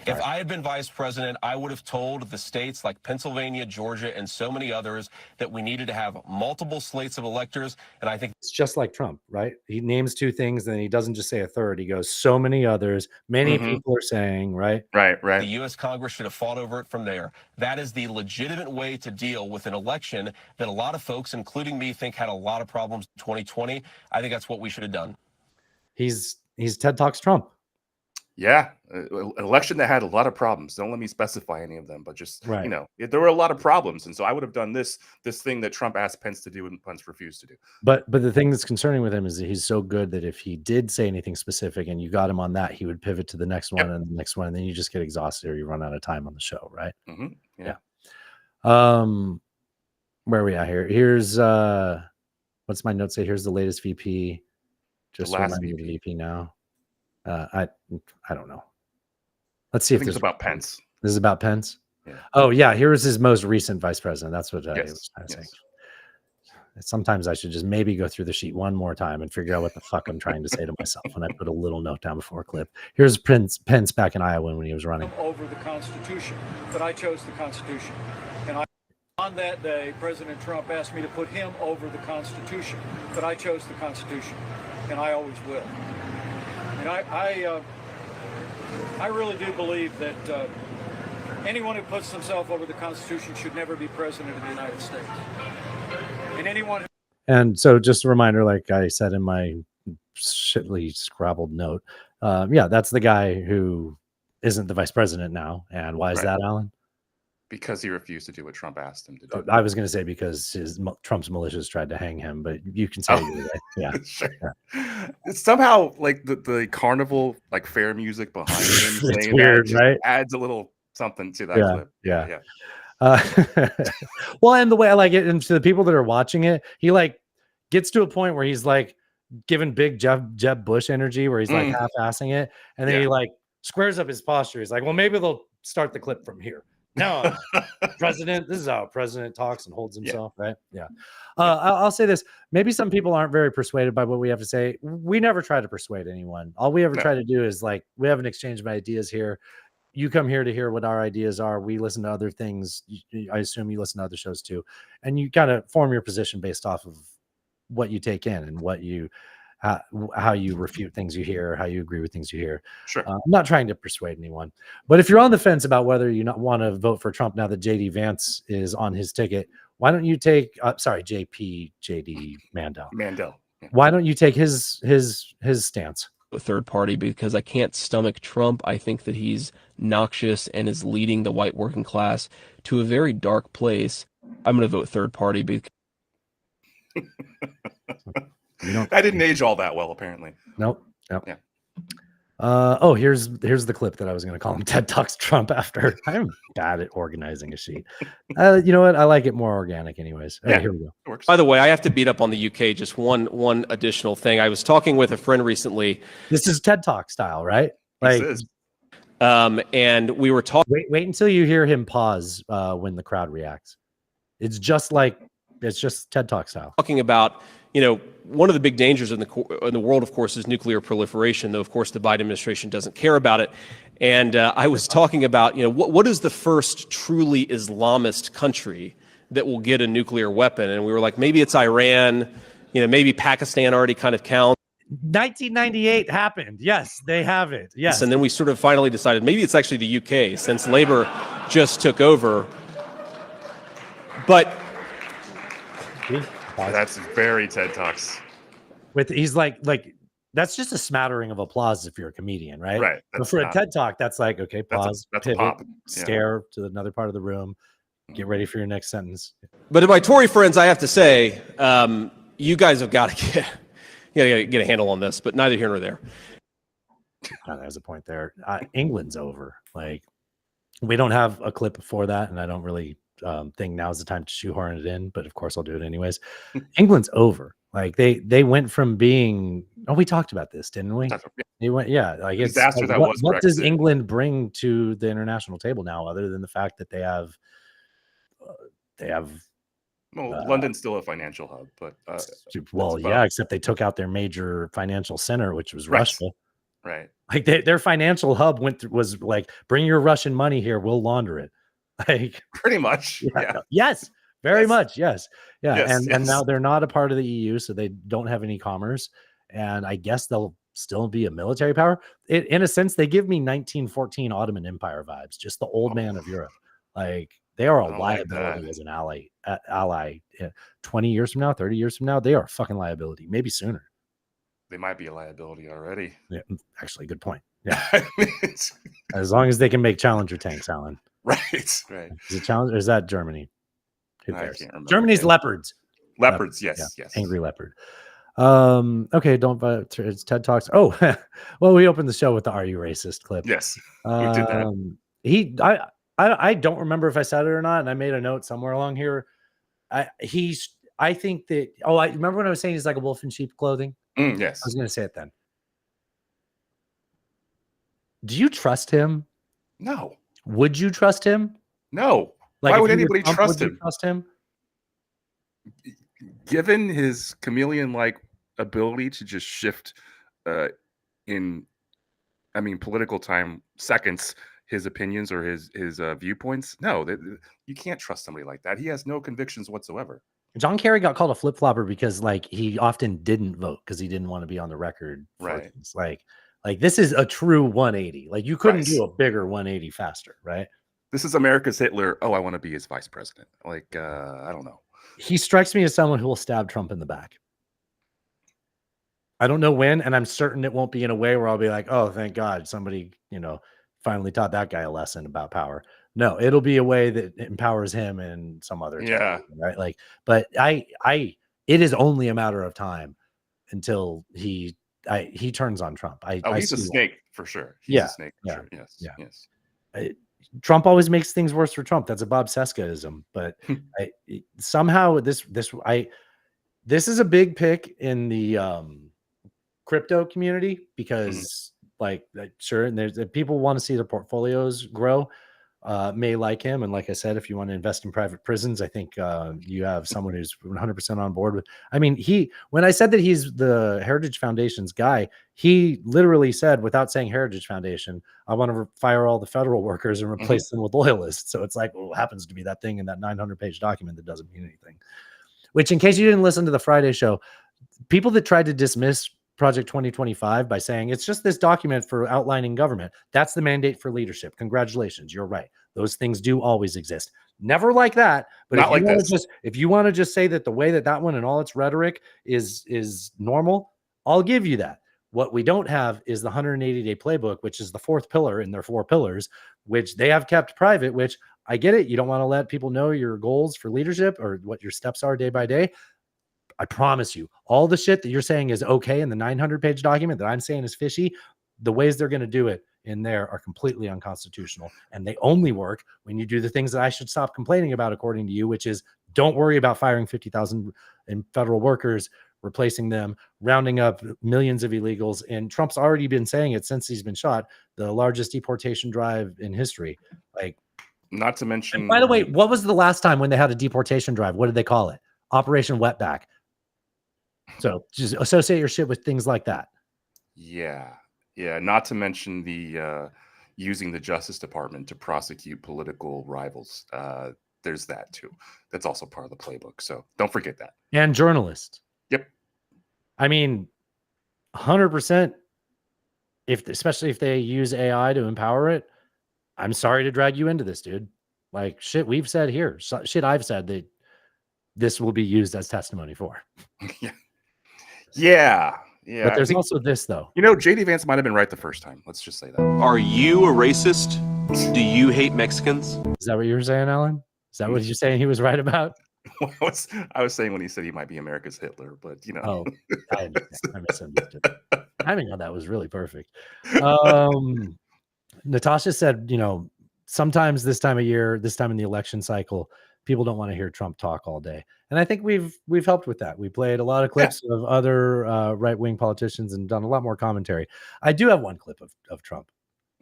if I had been vice president, I would have told the states like Pennsylvania, Georgia, and so many others that we needed to have multiple slates of electors. And I think it's just like Trump, right? He names two things, and he doesn't just say a third. He goes, so many others. Many people are saying, right? Right. the U.S. Congress should have fought over it from there. That is the legitimate way to deal with an election that a lot of folks, including me, think had a lot of problems in 2020. I think that's what we should have done. He's TED Talks Trump. Yeah, an election that had a lot of problems. Don't let me specify any of them, but just Right. There were a lot of problems, and so I would have done this thing that Trump asked Pence to do and Pence refused to do. But the thing that's concerning with him is that he's so good that if he did say anything specific and you got him on that, he would pivot to the next one and the next one, and then you just get exhausted or you run out of time on the show, right? Yeah. Where are we at here? Here's what's my note say? Here's the latest VP. Just last remind me of the VP now. I don't know. Let's see I if think this it's about Pence. This is about Pence. Yeah. Oh yeah, here is his most recent vice president. That's what I Yes. was trying to say. Yes. Sometimes I should just maybe go through the sheet one more time and figure out what the fuck I'm trying to say to myself when I put a little note down before a clip. Here's Pence back in Iowa when he was running. Over the Constitution, but I chose the Constitution. And on that day, President Trump asked me to put him over the Constitution, but I chose the Constitution, and I always will. And I really do believe that anyone who puts himself over the Constitution should never be president of the United States. And anyone And so just a reminder, like I said in my shittily scrabbled note, that's the guy who isn't the vice president now. And why is that, Alan? Because he refused to do what Trump asked him to do. I was going to say because Trump's militias tried to hang him, but you can say it either way. Yeah. Sure. Yeah. It's somehow like the carnival, like fair music behind him. It's saying weird, that just right? adds a little something to that clip. Yeah. Well, and the way I like it, and to the people that are watching it, he like gets to a point where he's like giving big Jeb Bush energy, where he's like half-assing it, and then he like squares up his posture. He's like, well, maybe they'll start the clip from here. No, president. This is how a president talks and holds himself, right? Yeah. I'll say this. Maybe some people aren't very persuaded by what we have to say. We never try to persuade anyone. All we ever try to do is like, we have an exchange of ideas here. You come here to hear what our ideas are. We listen to other things. I assume you listen to other shows too. And you kind of form your position based off of what you take in and what you, how you refute things you hear, how you agree with things you hear. Sure. I'm not trying to persuade anyone, but if you're on the fence about whether you not want to vote for Trump now that JD Vance is on his ticket, why don't you take, JD Mandel. Why don't you take his stance? A third party because I can't stomach Trump. I think that he's noxious and is leading the white working class to a very dark place. I'm going to vote third party because That didn't age all that well, apparently. Nope. Yep. Yeah. Oh, here's the clip that I was going to call him TED Talks Trump after. I'm bad at organizing a sheet. You know what? I like it more organic anyways. All right, here we go. By the way, I have to beat up on the UK. Just one additional thing. I was talking with a friend recently. This is TED Talk style, right? Like, and we were talking. Wait until you hear him pause when the crowd reacts. It's just TED Talk style. Talking about, one of the big dangers in the world, of course, is nuclear proliferation, though, of course, the Biden administration doesn't care about it. And I was talking about, what is the first truly Islamist country that will get a nuclear weapon? And we were like, maybe it's Iran, maybe Pakistan already kind of counts. 1998 happened. Yes, they have it. Yes. And then we sort of finally decided maybe it's actually the UK, since Labour just took over. But that's very TED Talks. He's like that's just a smattering of applause if you're a comedian, right? Right. But for a TED Talk, that's like, okay, pause, that's a pivot, pop. stare to another part of the room, get ready for your next sentence. But to my Tory friends, I have to say, you guys have got to get a handle on this, but neither here nor there. There's a point there. England's over. Like, we don't have a clip for that, and I don't really think now's the time to shoehorn it in, but of course I'll do it anyways. England's over. Like, they went from being, we talked about this, didn't we? They went, like, it's disaster like, that was what does Brexit. England bring to the international table now, other than the fact that they have London's still a financial hub, but except they took out their major financial center, which was Right. Russia. Right. Like, their financial hub was like, bring your Russian money here, we'll launder it. Like, pretty much. Yeah. Yes. Very much. Yes. Yeah. Yes, And now they're not a part of the EU, so they don't have any commerce. And I guess they'll still be a military power. In a sense, they give me 1914 Ottoman Empire vibes, just the old man of Europe. Like, they are a liability as an ally. 20 years from now, 30 years from now, they are a fucking liability, maybe sooner. They might be a liability already. Yeah, actually, good point. Yeah. As long as they can make Challenger tanks, Alan. Right. Is it Challenger? Or is that Germany? Who I cares? can't remember. Germany's leopards. Leopards, yes. Angry leopard. Okay, don't vote. It's TED Talks. Oh, well, we opened the show with the "Are You Racist" clip. Yes, we did that. I don't remember if I said it or not, and I made a note somewhere along here. I think that. Oh, I remember when I was saying he's like a wolf in sheep clothing. Yes, I was going to say it then. Do you trust him? No. Would you trust him? No. Like, why if would you were anybody Trump, trust would you him? trust him? Given his chameleon-like ability to just shift in political time seconds, his opinions or his viewpoints, no, you can't trust somebody like that. He has no convictions whatsoever. John Kerry got called a flip-flopper because, like, he often didn't vote because he didn't want to be on the record for Right. things. Like this is a true 180. Like, you couldn't do a bigger 180 faster, right? This is America's Hitler. Oh, I want to be his vice president. Like, I don't know. He strikes me as someone who will stab Trump in the back. I don't know when, and I'm certain it won't be in a way where I'll be like, oh, thank God somebody, finally taught that guy a lesson about power. No, it'll be a way that empowers him and some other time, right? Like, but it is only a matter of time until he turns on Trump. He's a snake for sure. He's a snake for sure. Yes. Trump always makes things worse for Trump. That's a Bob Seskaism. But somehow this is a big pick in the crypto community because sure, and there's people want to see their portfolios grow. May like him, and like I said, if you want to invest in private prisons, I think you have someone who's 100% on board with. I mean, when I said that he's the Heritage Foundation's guy, he literally said, without saying Heritage Foundation, I want to fire all the federal workers and replace them with loyalists. So it's like, well, happens to be that thing in that 900-page document that doesn't mean anything. Which, in case you didn't listen to the Friday show, people that tried to dismiss Project 2025 by saying it's just this document for outlining government. That's the mandate for leadership. Congratulations. You're right. Those things do always exist. Never like that, but Not like this. if you want to just say that the way that one and all its rhetoric is normal, I'll give you that. What we don't have is the 180-day playbook, which is the fourth pillar in their 4 pillars, which they have kept private, which I get it. You don't want to let people know your goals for leadership or what your steps are day by day. I promise you, all the shit that you're saying is okay in the 900-page document that I'm saying is fishy, the ways they're going to do it in there are completely unconstitutional. And they only work when you do the things that I should stop complaining about, according to you, which is don't worry about firing 50,000 federal workers, replacing them, rounding up millions of illegals. And Trump's already been saying it since he's been shot, the largest deportation drive in history. Like, not to mention, by the way, what was the last time when they had a deportation drive? What did they call it? Operation Wetback. So just associate your shit with things like that. Yeah. Not to mention the using the Justice Department to prosecute political rivals. There's that too. That's also part of the playbook. So don't forget that. And journalists. Yep. I mean, 100%. Especially if they use AI to empower it, I'm sorry to drag you into this, dude. Like shit we've said here, shit I've said that this will be used as testimony for. Yeah. But there's also this, though. JD Vance might have been right the first time. Let's just say that. Are you a racist? Do you hate Mexicans? Is that what you were saying, Alan? Is that what you're saying he was right about? I was saying when he said he might be America's Hitler, but Oh, I misunderstood. Timing on that was really perfect. Natasha said, sometimes this time of year, this time in the election cycle, people don't want to hear Trump talk all day. And I think we've helped with that. We played a lot of clips of other right-wing politicians and done a lot more commentary. I do have one clip of Trump.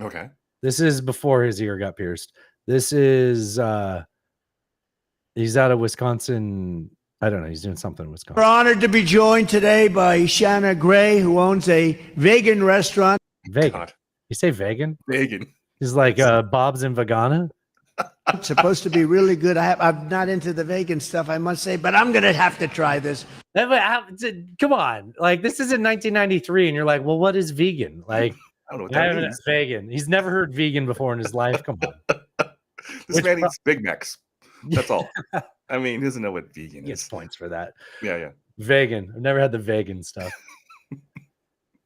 Okay. This is before his ear got pierced. This is he's out of Wisconsin. I don't know. He's doing something in Wisconsin. We're honored to be joined today by Shanna Gray, who owns a vegan restaurant. Vegan. You say vegan? Vegan. He's like Bob's and Vegana. It's supposed to be really good. I'm not into the vegan stuff, I must say, but I'm going to have to try this. Come on. Like, this is in 1993, and you're like, well, what is vegan? Like, I don't know what that means. Vegan. He's never heard vegan before in his life. Come on. This man eats Big Macs. That's all. I mean, he doesn't know what vegan is. He gets points for that. Yeah. Vegan. I've never had the vegan stuff.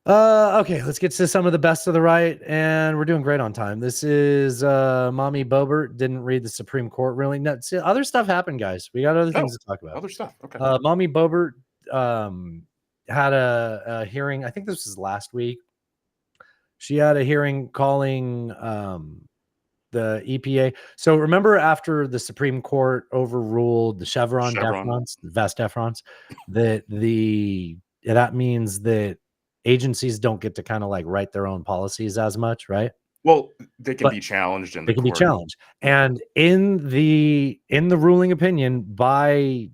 Okay, let's get to some of the best of the right, and we're doing great on time. This is Mommy Boebert didn't read the Supreme Court ruling. No, see, other stuff happened, guys. We got other things to talk about. Other stuff. Okay. Mommy Boebert had a hearing. I think this was last week. She had a hearing calling the EPA. So remember, after the Supreme Court overruled the Chevron. Deference, the vast deference, that means that agencies don't get to kind of like write their own policies as much, right? Well, they can be challenged. They can be challenged. And in the ruling opinion by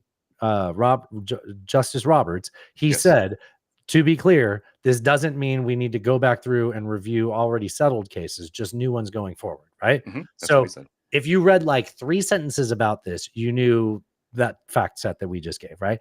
Justice Roberts, he said, to be clear, this doesn't mean we need to go back through and review already settled cases, just new ones going forward, right? So if you read like 3 sentences about this, you knew that fact set that we just gave, right?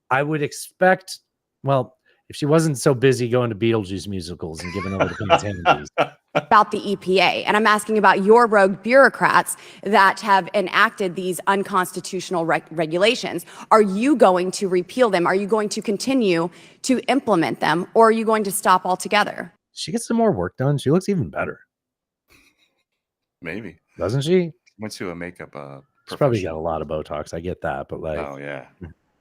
I would expect, well, if she wasn't so busy going to Beetlejuice musicals and giving over the Pink energies. About the EPA, and I'm asking about your rogue bureaucrats that have enacted these unconstitutional regulations. Are you going to repeal them? Are you going to continue to implement them, or are you going to stop altogether? She gets some more work done. She looks even better. Maybe. Doesn't she? Went to a makeup she's probably got a lot of Botox. I get that, but like, oh yeah.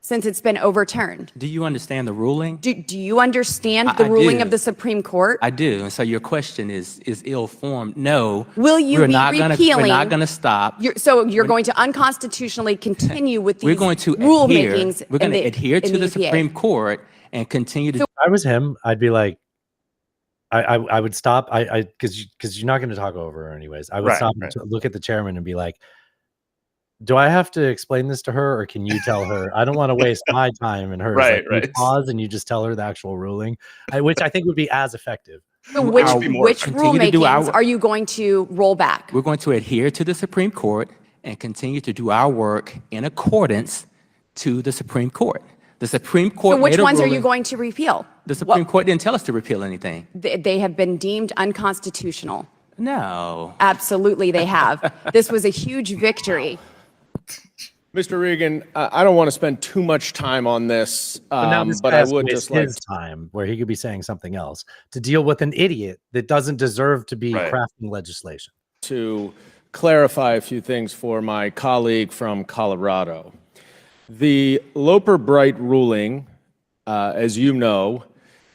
Since it's been overturned. Do you understand the ruling? Do you understand the ruling of the Supreme Court? I do. And so your question is ill-formed. No. Will you be repealing? We're not going to stop. You're going to unconstitutionally continue with these rulemakings. We're going to adhere to the Supreme Court and continue to. If I was him, I'd be like, I would stop. Because you're not going to talk over her anyways. I would stop and look at the chairman and be like, do I have to explain this to her, or can you tell her? I don't want to waste my time and hers. Right. You pause and you just tell her the actual ruling, which I think would be as effective. So which rulemakings are you going to roll back? We're going to adhere to the Supreme Court and continue to do our work in accordance to the Supreme Court. The Supreme Court. So which ones are you going to repeal? The Supreme Court didn't tell us to repeal anything. They have been deemed unconstitutional. No. Absolutely, they have. This was a huge victory. Mr. Regan, I don't want to spend too much time on this, But now this but guy I has to would waste just like his time where he could be saying something else to deal with an idiot that doesn't deserve to be crafting legislation. to clarify a few things for my colleague from Colorado. The Loper Bright ruling, as you know,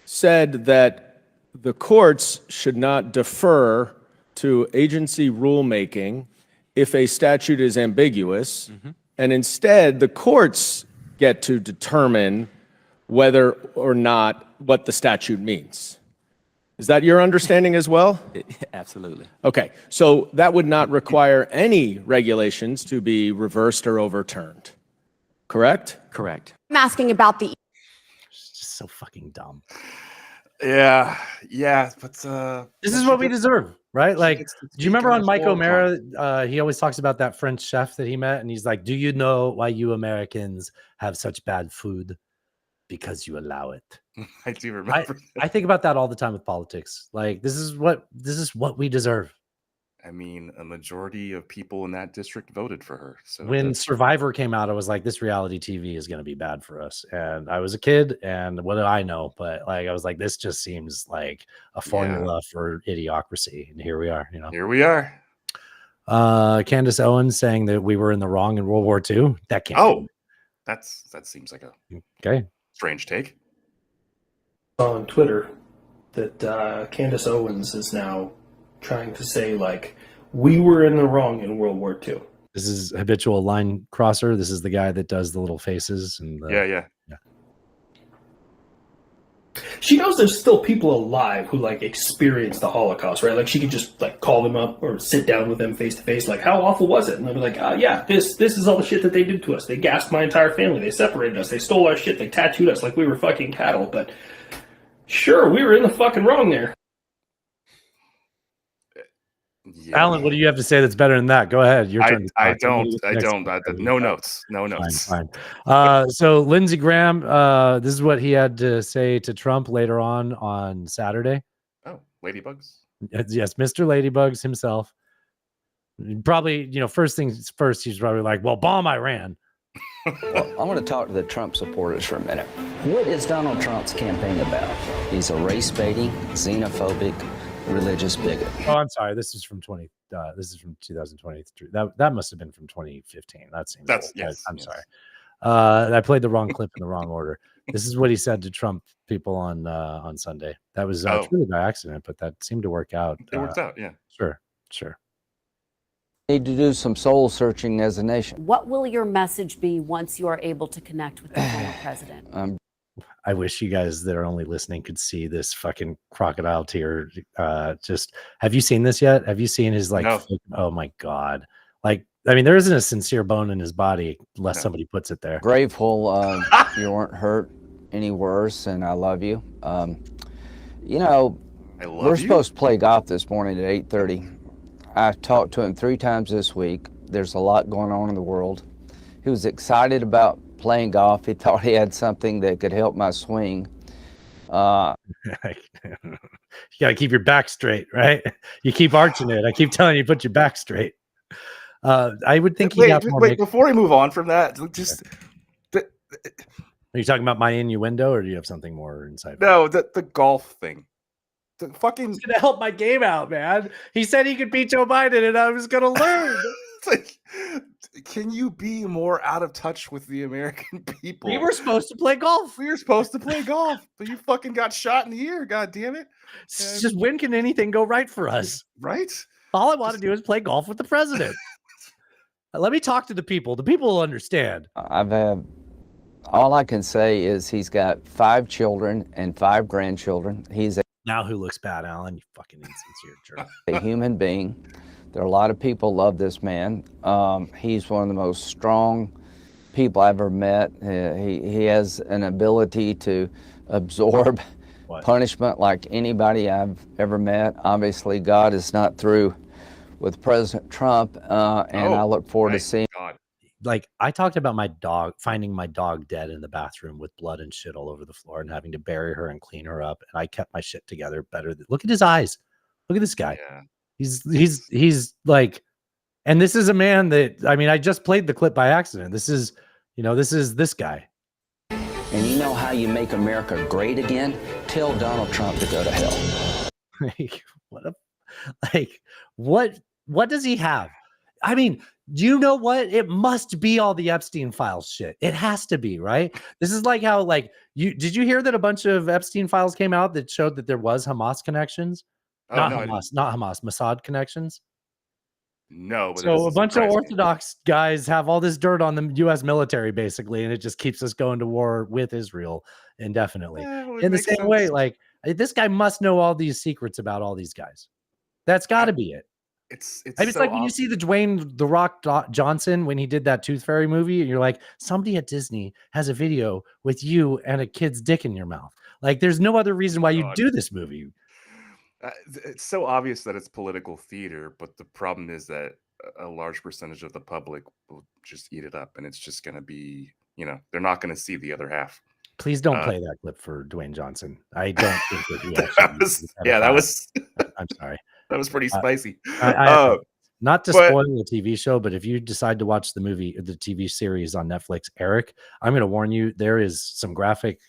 said that the courts should not defer to agency rulemaking if a statute is ambiguous, and instead the courts get to determine whether or not what the statute means. Is that your understanding as well? Absolutely. Okay, so that would not require any regulations to be reversed or overturned, correct? Correct. I'm asking about the It's just so fucking dumb. Yeah, but This is what we deserve, right? Like, do you remember on Mike whole time. O'Mara? He always talks about that French chef that he met, and he's like, "Do you know why you Americans have such bad food? Because you allow it." I do remember. I think about that all the time with politics. Like, this is what we deserve. I mean, a majority of people in that district voted for her. So When that's- Survivor came out, I was like, this reality TV is going to be bad for us. And I was a kid, and what do I know? But like, I was like, this just seems like a formula for idiocracy. And here we are, you know. Here we are. Candace Owens saying that we were in the wrong in World War II. That can't. Oh, that seems like a okay strange take. On Twitter that Candace Owens is now trying to say, like, we were in the wrong in World War II. This is habitual line crosser. This is the guy that does the little faces and Yeah. She knows there's still people alive who, like, experienced the Holocaust, right? Like, she could just, like, call them up or sit down with them face to face, like, how awful was it? And they'll be like, yeah, this is all the shit that they did to us. They gassed my entire family. They separated us. They stole our shit. They tattooed us like we were fucking cattle. But sure, we were in the fucking wrong there. Alan, what do you have to say that's better than that? Go ahead. Your turn. I don't. No notes. No notes. Fine. So Lindsey Graham, this is what he had to say to Trump later on Saturday. Oh, ladybugs. Yes, Mr. Ladybugs himself. Probably, first things first, he's probably like, well, bomb Iran. Well, I want to talk to the Trump supporters for a minute. What is Donald Trump's campaign about? He's a race-baiting, xenophobic, religious bigot. Oh, I'm sorry. This is from 2023. That must have been from 2015. That seems. That's old. yes. I'm sorry. I played the wrong clip in the wrong order. This is what he said to Trump people on Sunday. That was truly by accident, but that seemed to work out. It worked out, yeah. Sure. Need to do some soul searching as a nation. What will your message be once you are able to connect with the former president? I wish you guys that are only listening could see this fucking crocodile tear. Just have you seen this yet? Have you seen his like? No. Oh my god! Like, I mean, there isn't a sincere bone in his body unless somebody puts it there. Grateful you weren't hurt any worse, and I love you. We're supposed to play golf this morning at 8:30. I talked to him 3 times this week. There's a lot going on in the world. He was excited about playing golf. He thought he had something that could help my swing. You gotta keep your back straight, right? You keep arching it. I keep telling you, put your back straight. I would think he got more. Wait, before we move on from that, just are you talking about my innuendo, or do you have something more inside? No, the golf thing. The fucking It's gonna help my game out, man. He said he could beat Joe Biden, and I was gonna learn. It's like, can you be more out of touch with the American people? We were supposed to play golf. We were supposed to play golf, but you fucking got shot in the ear. God damn it! It's just when can anything go right for us? Right? All I want to do is play golf with the president. Let me talk to the people. The people will understand. All I can say is he's got 5 children and 5 grandchildren. He's Now who looks bad, Alan? You fucking insincere jerk. a human being. There are a lot of people love this man. He's one of the most strong people I've ever met. He has an ability to absorb punishment like anybody I've ever met. Obviously, God is not through with President Trump, and I look forward to seeing. Like, I talked about my dog, finding my dog dead in the bathroom with blood and shit all over the floor and having to bury her and clean her up. And I kept my shit together better. Look at his eyes. Look at this guy. Yeah. He's like, and this is a man that, I mean, I just played the clip by accident. This is this guy. And you know how you make America great again? Tell Donald Trump to go to hell. What does he have? I mean, do you know what? It must be all the Epstein files shit. It has to be, right? This is like how, like, did you hear that a bunch of Epstein files came out that showed that there was Hamas connections? Not Hamas, Mossad connections. No, but so a bunch of Orthodox guys have all this dirt on the U.S. military, basically, and it just keeps us going to war with Israel indefinitely. In the same way, like, this guy must know all these secrets about all these guys. That's got to be it. It's I mean, it's like when you see the Dwayne "The Rock" Johnson when he did that Tooth Fairy movie, and you're like, somebody at Disney has a video with you and a kid's dick in your mouth. Like, there's no other reason why you do this movie. It's so obvious that it's political theater, but the problem is that a large percentage of the public will just eat it up, and it's just going to be, they're not going to see the other half. Please don't play that clip for Dwayne Johnson. I don't think that he actually that was. I'm sorry. That was pretty spicy. Not to spoil the TV show, but if you decide to watch the TV series on Netflix, Eric, I'm going to warn you, there is some graphic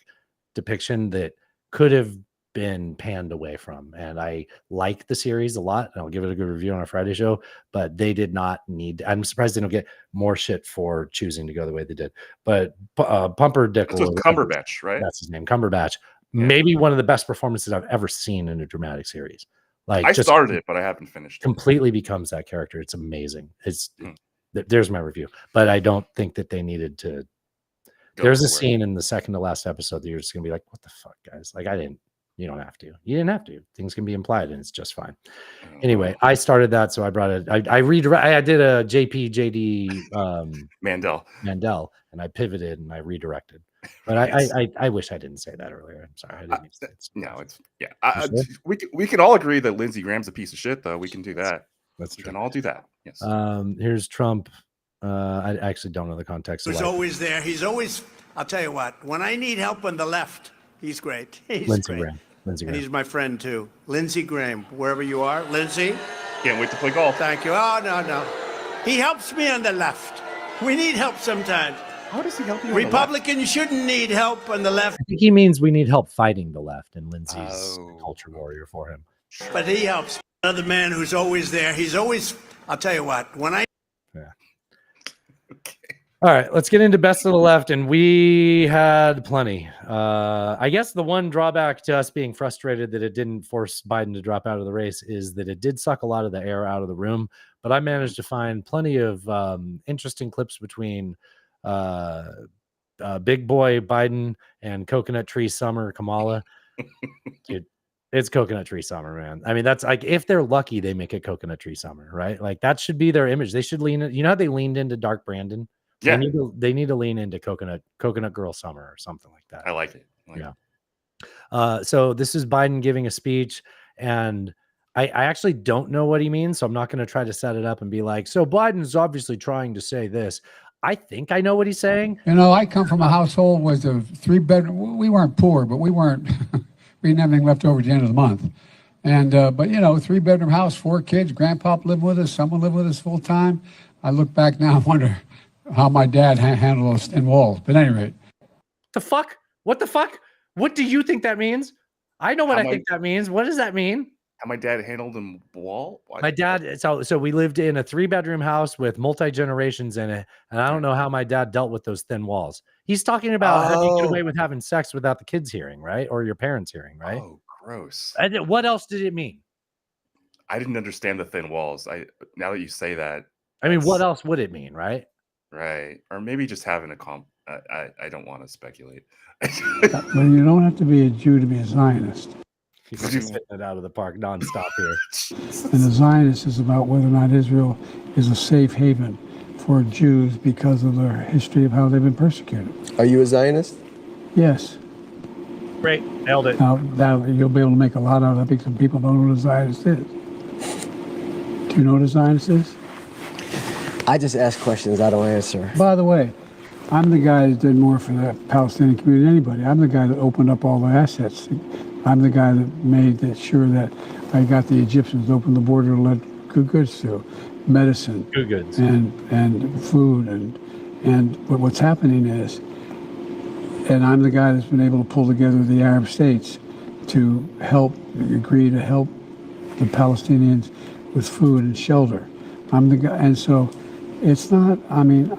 depiction that could have been panned away from. And I like the series a lot, and I'll give it a good review on our Friday show, but they did not need, I'm surprised they don't get more shit for choosing to go the way they did. But Pumperdickle. That's Cumberbatch, right? That's his name, Cumberbatch. Yeah. Maybe one of the best performances I've ever seen in a dramatic series. Like, I started it, but I haven't finished. Completely becomes that character. It's amazing. There's my review, but I don't think that they needed to. There's a scene in the second to last episode that you're just gonna be like, "What the fuck, guys?" Like, you don't have to. You didn't have to. Things can be implied, and it's just fine. Anyway, I started that, so I brought it. I did a JD Mandel, and I pivoted and I redirected. But I wish I didn't say that earlier. I'm sorry. I didn't say it. No, it's we can all agree that Lindsey Graham's a piece of shit, though. We can do that. That's true. We can all do that. Yes. Here's Trump. I actually don't know the context. He's always there. He's always. I'll tell you what. When I need help on the left, he's great. He's Lindsey great. Graham. Lindsey Graham. And he's my friend too. Lindsey Graham, wherever you are, Lindsey. Can't wait to play golf. Thank you. Oh no. He helps me on the left. We need help sometimes. How does he help you? Republicans shouldn't need help on the left. I think he means we need help fighting the left, and Lindsey's a culture warrior for him. But he helps. Another man who's always there. He's always. I'll tell you what. When I. Yeah. Okay. All right, let's get into best of the left, and we had plenty. I guess the one drawback to us being frustrated that it didn't force Biden to drop out of the race is that it did suck a lot of the air out of the room. But I managed to find plenty of interesting clips between Big Boy Biden and Coconut Tree Summer Kamala. Dude, it's Coconut Tree Summer, man. I mean, that's like, if they're lucky, they make it Coconut Tree Summer, right? Like, that should be their image. They should lean in. You know how they leaned into Dark Brandon? Yeah. They need to lean into Coconut Girl Summer or something like that. I like it. So this is Biden giving a speech, and I actually don't know what he means, so I'm not going to try to set it up and be like, so Biden's obviously trying to say this. I think I know what he's saying. You know, I come from a household with a 3-bedroom. We weren't poor, but we weren't. We didn't have anything left over at the end of the month. And but 3-bedroom house, 4 kids. Grandpa lived with us. Someone lived with us full time. I look back now and wonder how my dad handled those thin walls. But at any rate. The fuck? What the fuck? What do you think that means? I know what I think that means. What does that mean? How my dad handled them wall? My dad, so we lived in a 3-bedroom house with multi-generations in it, and I don't know how my dad dealt with those thin walls. He's talking about how you get away with having sex without the kids hearing, right? Or your parents hearing, right? Oh, gross. And what else did it mean? I didn't understand the thin walls. Now that you say that. I mean, what else would it mean, right? Right. Or maybe just having a I don't want to speculate. But you don't have to be a Jew to be a Zionist. He's just hitting it out of the park nonstop here. And the Zionist is about whether or not Israel is a safe haven for Jews because of their history of how they've been persecuted. Are you a Zionist? Yes. Great. Nailed it. Now you'll be able to make a lot out of it. I think some people don't know what a Zionist is. Do you know what a Zionist is? I just ask questions, I don't answer. By the way, I'm the guy that did more for the Palestinian community than anybody. I'm the guy that opened up all the assets. I'm the guy that made sure that I got the Egyptians to open the border to let good goods through, medicine, Good goods, and food, but what's happening is, and I'm the guy that's been able to pull together the Arab states to agree to help the Palestinians with food and shelter. I'm the guy, and so it's not. I mean,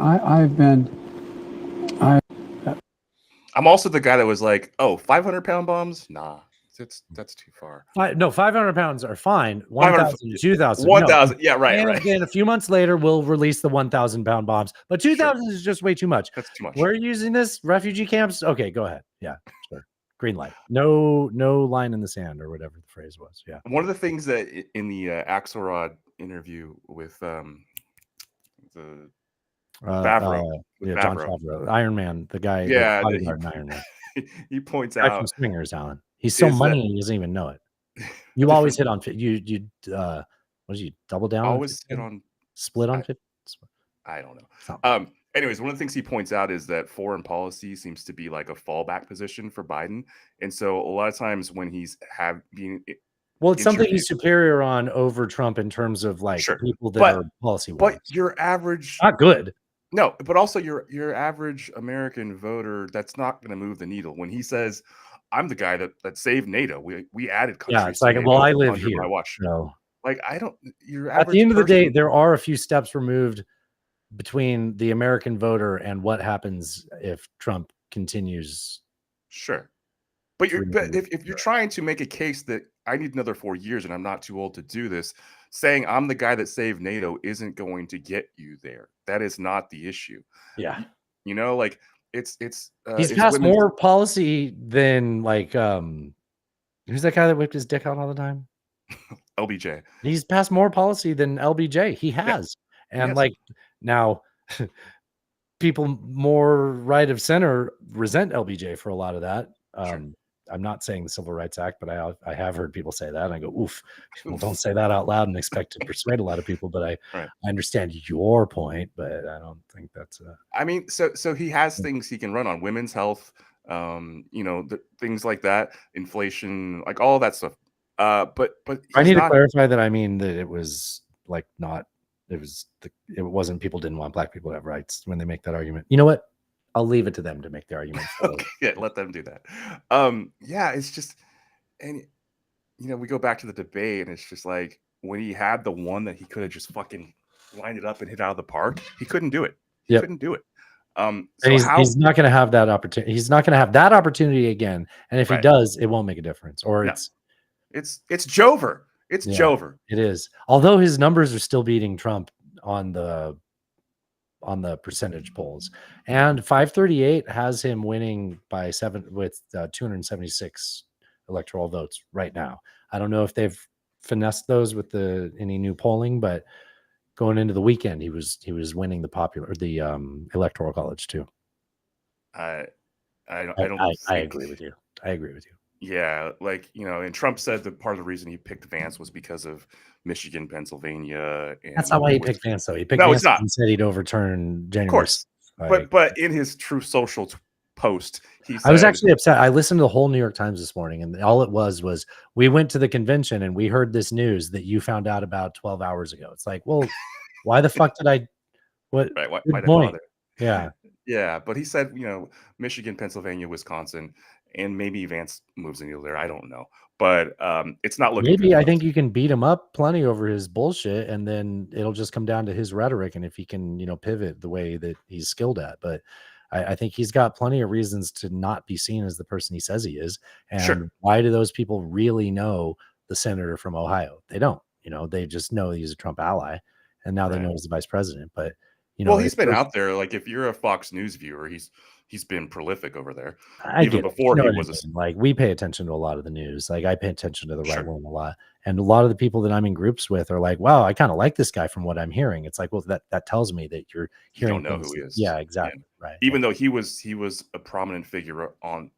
I'm also the guy that was like, oh, 500-pound bombs? Nah, that's too far. No, 500 pounds are fine. 500 1,000, 2,000. 1,000. Yeah, right, And right. then a few months later, we'll release the 1,000-pound bombs. But 2,000 is just way too much. That's too much. We're using this refugee camps. Okay, go ahead. Yeah, sure. Green light. No line in the sand or whatever the phrase was. Yeah. One of the things that in the Axelrod interview with the Favreau, John Favreau, Iron Man, the guy. Yeah, the bodyguard in Iron Man. he points Guy out from Swingers, Alan. He's so money he doesn't even know it. You always hit on you. What did you double down? Always hit on split on 50. I don't know. Anyways, one of the things he points out is that foreign policy seems to be like a fallback position for Biden, and so a lot of times when he's being it's something he's superior on over Trump in terms of like people that are policy wise. But your average not good. No, but also your average American voter, that's not going to move the needle when he says, "I'm the guy that saved NATO. We added countries." Yeah, it's like, well, I live here. My watch. No, like I don't. Your at the end of the day, there are a few steps removed between the American voter and what happens if Trump continues. Sure, but if you're trying to make a case that I need another 4 years and I'm not too old to do this, saying I'm the guy that saved NATO isn't going to get you there. That is not the issue. Yeah, you know, like it's he's passed more policy than like who's that guy that whipped his dick out all the time? LBJ. He's passed more policy than LBJ. He has. Yeah. And like now people more right of center resent LBJ for a lot of that. I'm not saying the Civil Rights Act, but I have heard people say that. And I go, oof, well, don't say that out loud and expect to persuade a lot of people. But I understand your point, but I don't think that's I mean, so he has things he can run on: women's health, you know, things like that, inflation, like all that stuff. But I need to clarify that I mean that it was like not it wasn't people didn't want black people to have rights when they make that argument. You know what? I'll leave it to them to make the argument. Okay, yeah, let them do that. Yeah, it's just, and you know, we go back to the debate, and it's just like when he had the one that he could have just fucking lined it up and hit out of the park, he couldn't do it. He couldn't do it. So he's not going to have that opportunity. He's not going to have that opportunity again. And if he does, it won't make a difference. Or it's Jover. It's Jover. It is. Although his numbers are still beating Trump on the percentage polls, and 538 has him winning by 7 with 276 electoral votes right now. I don't know if they've finessed those with any new polling, but going into the weekend, he was winning the electoral college too. I agree with you. I agree with you. Yeah, like, you know, and Trump said that part of the reason he picked Vance was because of Michigan, Pennsylvania. And that's not why he picked Vance, though. He picked Vance and said he'd overturn January. Of course, but in his True Social post, he said, I was actually upset. I listened to the whole New York Times this morning, and all it was we went to the convention and we heard this news that you found out about 12 hours ago. It's like, well, why the fuck did I? What? Right? Why did I bother? Yeah, yeah. But he said, you know, Michigan, Pennsylvania, Wisconsin. And maybe Vance moves the needle there. I don't know, but it's not looking. Maybe I think you can beat him up plenty over his bullshit, and then it'll just come down to his rhetoric and if he can, you know, pivot the way that he's skilled at. But I think he's got plenty of reasons to not be seen as the person he says he is. And why do those people really know the senator from Ohio? They don't. You know, they just know he's a Trump ally, and now they know he's the vice president. But you know, well, he's been out there. Like, if you're a Fox News viewer, he's been prolific over there. Even before he was like, we pay attention to a lot of the news. Like, I pay attention to the right wing a lot, and a lot of the people that I'm in groups with are like, "Wow, I kind of like this guy from what I'm hearing." It's like, well, that tells me that you're hearing. You don't know who he is. Yeah, exactly. Yeah. Right. Even though he was a prominent figure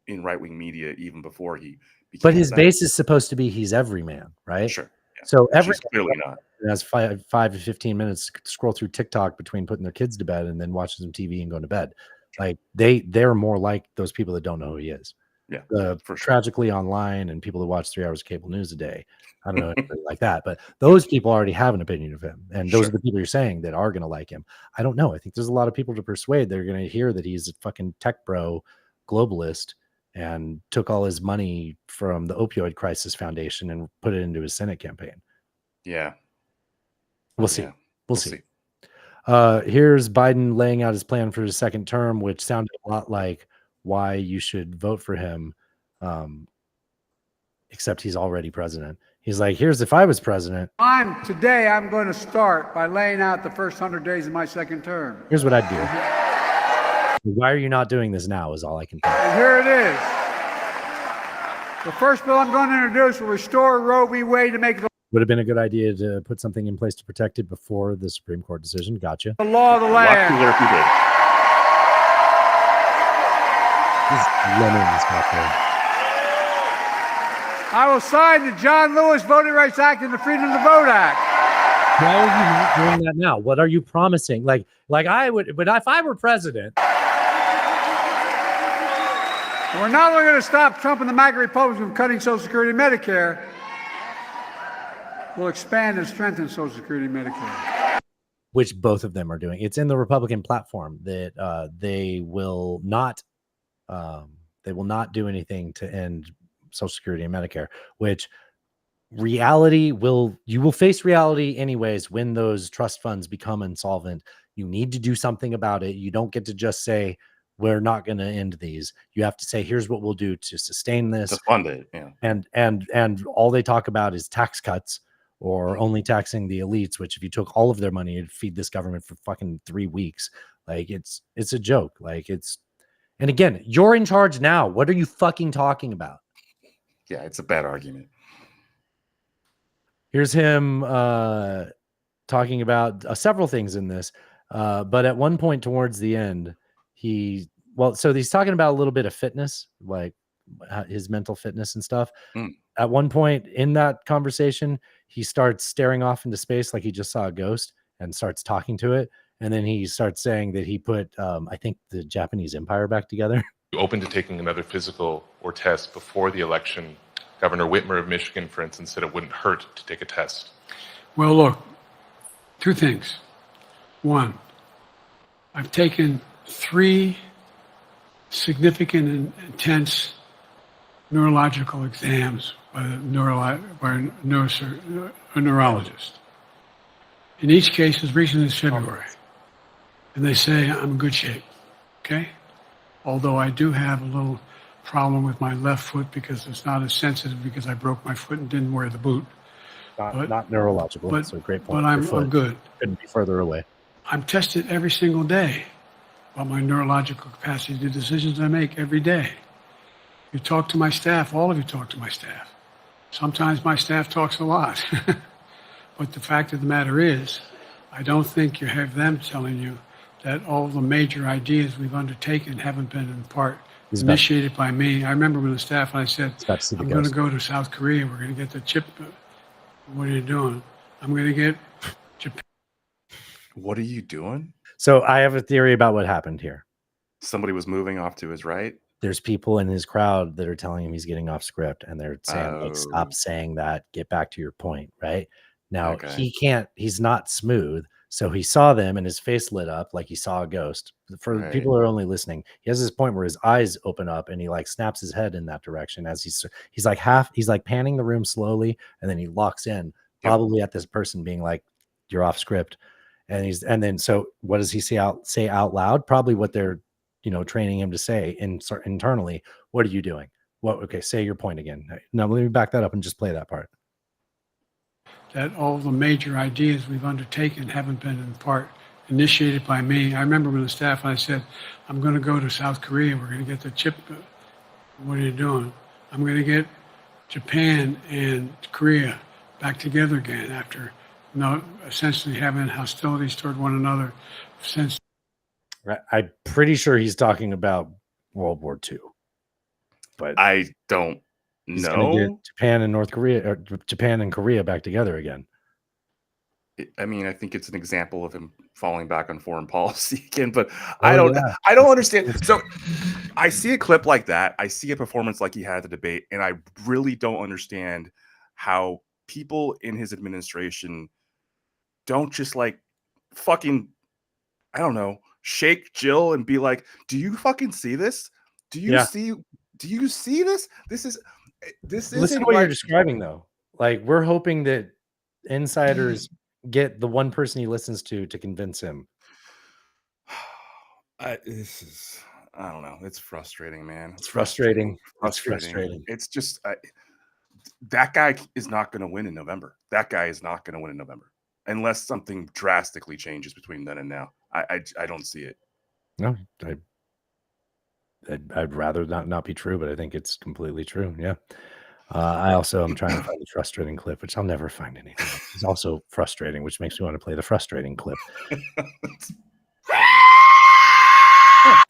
in right wing media even before he became. But his base is supposed to be he's every man, right? Sure. Yeah. So every clearly not. Has 5 to 15 minutes to scroll through TikTok between putting their kids to bed and then watching some TV and going to bed. Like they're more like those people that don't know who he is. Yeah, the for sure. Tragically Online and people who watch 3 hours of cable news a day. I don't know anybody like that, but those people already have an opinion of him, and those are the people you're saying that are going to like him. I don't know. I think there's a lot of people to persuade. They're going to hear that he's a fucking tech bro globalist and took all his money from the opioid crisis foundation and put it into his Senate campaign. Yeah. We'll see. Yeah. We'll see. Here's Biden laying out his plan for his second term, which sounded a lot like why you should vote for him. Except he's already president. He's like, here's if I was president. Today I'm going to start by laying out the first 100 days of my second term. Here's what I'd do. Why are you not doing this now is all I can think. And here it is. The first bill I'm going to introduce will restore Roe v. Wade to make the Would have been a good idea to put something in place to protect it before the Supreme Court decision. Gotcha. law of the land. These lemons out there. I will sign the John Lewis Voting Rights Act and the Freedom to Vote Act. Why are you not doing that now? What are you promising? Like I would, but if I were president. We're not only going to stop Trump and the MAGA Republicans from cutting Social Security and Medicare, we'll expand and strengthen Social Security and Medicare. Which both of them are doing. It's in the Republican platform that they will not do anything to end Social Security and Medicare, which you will face reality anyways when those trust funds become insolvent. You need to do something about it. You don't get to just say, we're not going to end these. You have to say, here's what we'll do to sustain this. To fund it, yeah. And all they talk about is tax cuts or only taxing the elites, which if you took all of their money, it'd feed this government for fucking 3 weeks. Like it's a joke. And again, you're in charge now. What are you fucking talking about? Yeah, it's a bad argument. Here's him talking about several things in this. But at one point towards the end, he's talking about a little bit of fitness, like his mental fitness and stuff. At one point in that conversation, he starts staring off into space like he just saw a ghost and starts talking to it. And then he starts saying that he put, I think, the Japanese empire back together. Open to taking another physical or test before the election. Governor Whitmer of Michigan, for instance, said it wouldn't hurt to take a test. Well, look, 2 things. 1, I've taken 3 significant and intense neurological exams by a neurologist. In each case, as recently as February. And they say I'm in good shape, okay? Although I do have a little problem with my left foot because it's not as sensitive because I broke my foot and didn't wear the boot. Not neurological. That's a great point. But I'm good. Couldn't be further away. I'm tested every single day about my neurological capacity, the decisions I make every day. You talk to my staff, all of you talk to my staff. Sometimes my staff talks a lot. But the fact of the matter is, I don't think you have them telling you that all the major ideas we've undertaken haven't been in part initiated by me. I remember when the staff and I said, I'm going to go to South Korea. We're going to get the chip. What are you doing? I'm going to get Japan. What are you doing? So I have a theory about what happened here. Somebody was moving off to his right. There's people in his crowd that are telling him he's getting off script, and they're saying, like, stop saying that. Get back to your point, right? Now, he's not smooth. So he saw them and his face lit up like he saw a ghost. For the people who are only listening, he has this point where his eyes open up and he like snaps his head in that direction as he's like panning the room slowly, and then he locks in, probably at this person being like, you're off script. And then so what does he say out loud? Probably what they're training him to say internally. What are you doing? Okay, say your point again. Now let me back that up and just play that part. That all the major ideas we've undertaken haven't been in part initiated by me. I remember when the staff and I said, I'm going to go to South Korea. We're going to get the chip. What are you doing? I'm going to get Japan and Korea back together again after essentially having hostilities toward one another since. I'm pretty sure he's talking about World War II. But I don't know. Japan and North Korea, or Japan and Korea back together again. I mean, I think it's an example of him falling back on foreign policy again, but I don't understand. So I see a clip like that. I see a performance like he had at the debate, and I really don't understand how people in his administration don't just like fucking, I don't know, shake Jill and be like, "Do you fucking see this? Do you see this? This Listen isn't to what you're like describing, though. Like, we're hoping that insiders get the one person he listens to convince him. I don't know. It's frustrating, man. It's frustrating. It's Frustrating. frustrating. It's just that guy is not going to win in November. That guy is not going to win in November unless something drastically changes between then and now. I don't see it. No, I'd rather not be true, but I think it's completely true. Yeah. I also am trying to find the frustrating clip, which I'll never find anything. It's also frustrating, which makes me want to play the frustrating clip.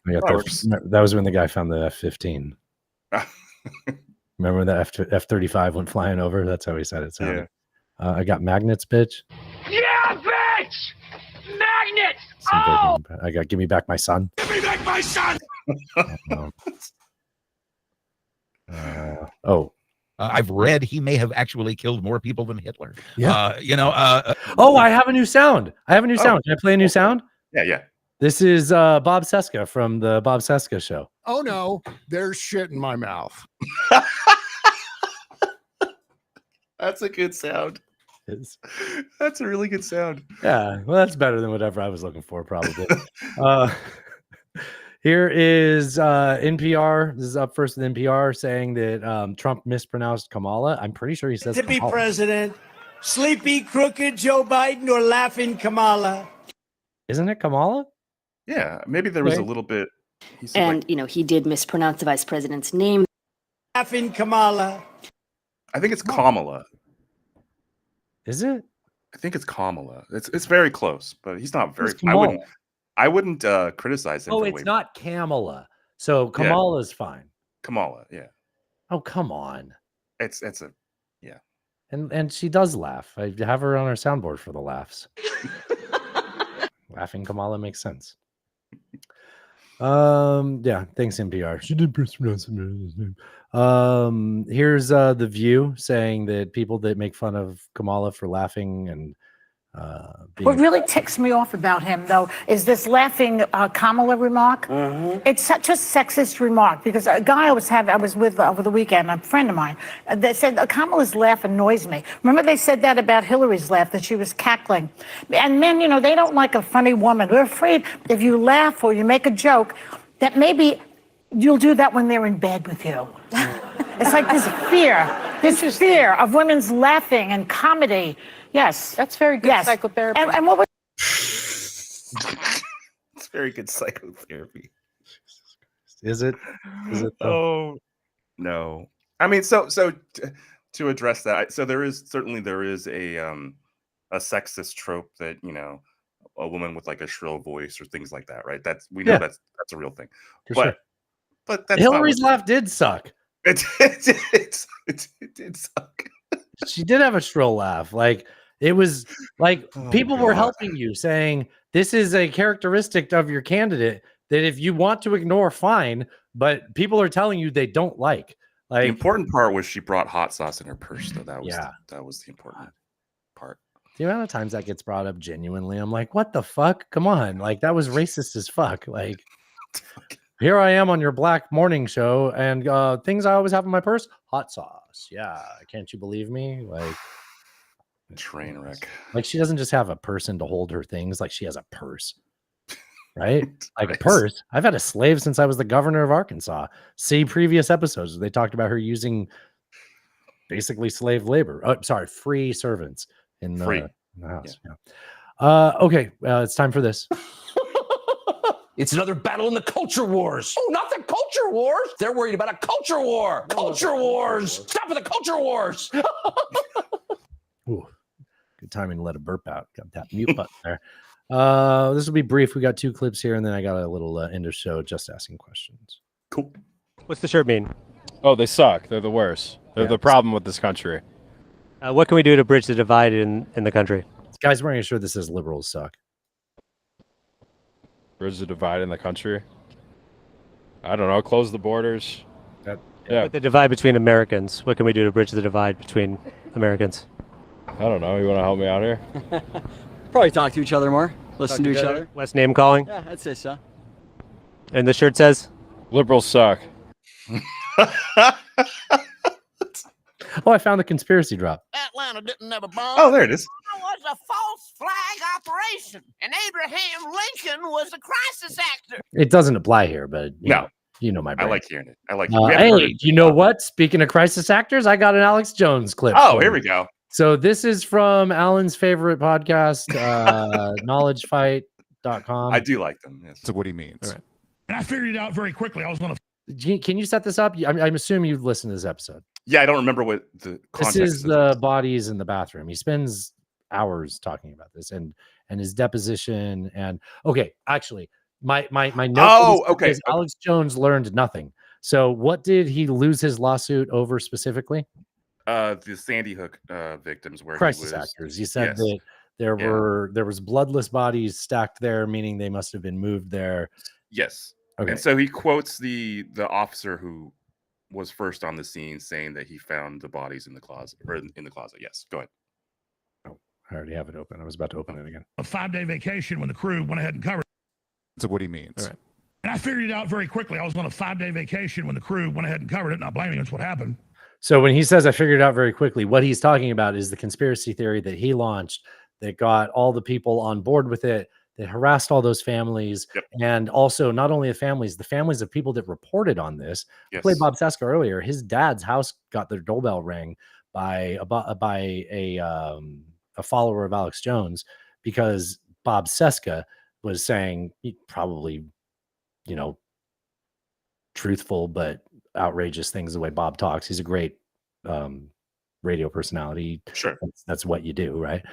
That was when the guy found the F-15. Remember when the F-35 went flying over? That's how he said it sounded. Yeah. I got magnets, bitch. Yeah, bitch! Magnets! I got give me back my son. Give me back my son! I've read he may have actually killed more people than Hitler. Yeah. Oh, I have a new sound. Can I play a new sound? Yeah. This is Bob Seska from the Bob Seska Show. Oh no, there's shit in my mouth. That's a good sound. That's a really good sound. Yeah, well, that's better than whatever I was looking for, probably. Here is NPR. This is up first with NPR saying that Trump mispronounced Kamala. I'm pretty sure he says To be Kamala. president, sleepy, crooked Joe Biden or laughing Kamala? Isn't it Kamala? Yeah, maybe there was a little bit. And, he did mispronounce the vice president's name. Laughing Kamala. I think it's Kamala. Is it? I think it's Kamala. It's very close, but he's not very. It's Kamala. I wouldn't criticize him. Oh, for it's way not Kamala. So Kamala's fine. Kamala, yeah. Oh, come on. It's a yeah. And she does laugh. I have her on our soundboard for the laughs. Laughing Kamala makes sense. Yeah, thanks NPR. She did mispronounce his name. Here's The View saying that people that make fun of Kamala for laughing and What really ticks me off about him, though, is this laughing Kamala remark. It's such a sexist remark because a guy I was with over the weekend, a friend of mine, that said Kamala's laugh annoys me. Remember they said that about Hillary's laugh, that she was cackling. And men, they don't like a funny woman. We're afraid if you laugh or you make a joke, that maybe you'll do that when they're in bed with you. It's like this fear of women's laughing and comedy. Yes. That's very good psychotherapy. And what was It's very good psychotherapy. Is it? Though? Oh no. I mean, so to address that, so there is a sexist trope that a woman with like a shrill voice or things like that, right? We know that's a real thing. But that's Hillary's laugh did suck. It did suck. She did have a shrill laugh. Like it was like people were helping you, saying this is a characteristic of your candidate that if you want to ignore, fine. But people are telling you they don't like. The important part was she brought hot sauce in her purse, though. That was the important part. The amount of times that gets brought up genuinely, I'm like, what the fuck? Come on. Like that was racist as fuck. Like here I am on your Black morning show and things I always have in my purse, hot sauce. Yeah. Can't you believe me? Like train wreck. Like she doesn't just have a person to hold her things. Like she has a purse, right? Like a purse. I've had a slave since I was the governor of Arkansas. See previous episodes. They talked about her using basically slave labor. Free servants in the house. Yeah. Okay. It's time for this. It's another battle in the culture wars. Oh, not the culture wars. They're worried about a culture war. Culture wars. Stop with the culture wars. Ooh, good timing to let a burp out. Got that mute button there. This will be brief. We got 2 clips here, and then I got a little end of show just asking questions. Cool. What's the shirt mean? Oh, they suck. They're the worst. They're the problem with this country. What can we do to bridge the divide in the country? This guy's wearing a shirt that says liberals suck. Bridge the divide in the country? I don't know. Close the borders. Yeah. With the divide between Americans, what can we do to bridge the divide between Americans? I don't know. You want to help me out here? Probably talk to each other more, listen to each other. Less name calling. Yeah, I'd say so. And the shirt says, "Liberals suck." Oh, I found the conspiracy drop. Atlanta didn't never bomb. Oh, there it is. It was a false flag operation, and Abraham Lincoln was a crisis actor. It doesn't apply here, but you know my I brain. like hearing it. I like. We haven't heard Hey, it. you know what? Speaking of crisis actors, I got an Alex Jones clip. Oh, for here you. we go. So this is from Alan's favorite podcast, knowledgefight.com. I do like them. Yes. So what he means. All right. And I figured it out very quickly. I was going to. Can you set this up? I'm assuming you've listened to this episode. Yeah, I don't remember what the context This is the bodies in the bathroom. He spends hours talking about this and his deposition. And okay, actually, my note is Alex Jones learned nothing. So what did he lose his lawsuit over specifically? The Sandy Hook victims, where Crisis he was, actors. You said yes. that there was bloodless bodies stacked there, meaning they must have been moved there. Yes. Okay. And so he quotes the officer who was first on the scene, saying that he found the bodies in the closet, or in the closet. Yes. Go ahead. Oh, I already have it open. I was about to open it again. A 5-day vacation when the crew went ahead and covered. So what he means. All right. And I figured it out very quickly. I was on a 5-day vacation when the crew went ahead and covered it. Not blaming us what happened. So when he says I figured it out very quickly, what he's talking about is the conspiracy theory that he launched that got all the people on board with it, that harassed all those families, and also not only the families of people that reported on this. Yes. I played Bob Seska earlier. His dad's house got their doorbell rang by a follower of Alex Jones because Bob Seska was saying probably, truthful but outrageous things the way Bob talks. He's a great radio personality. Sure. That's what you do, right?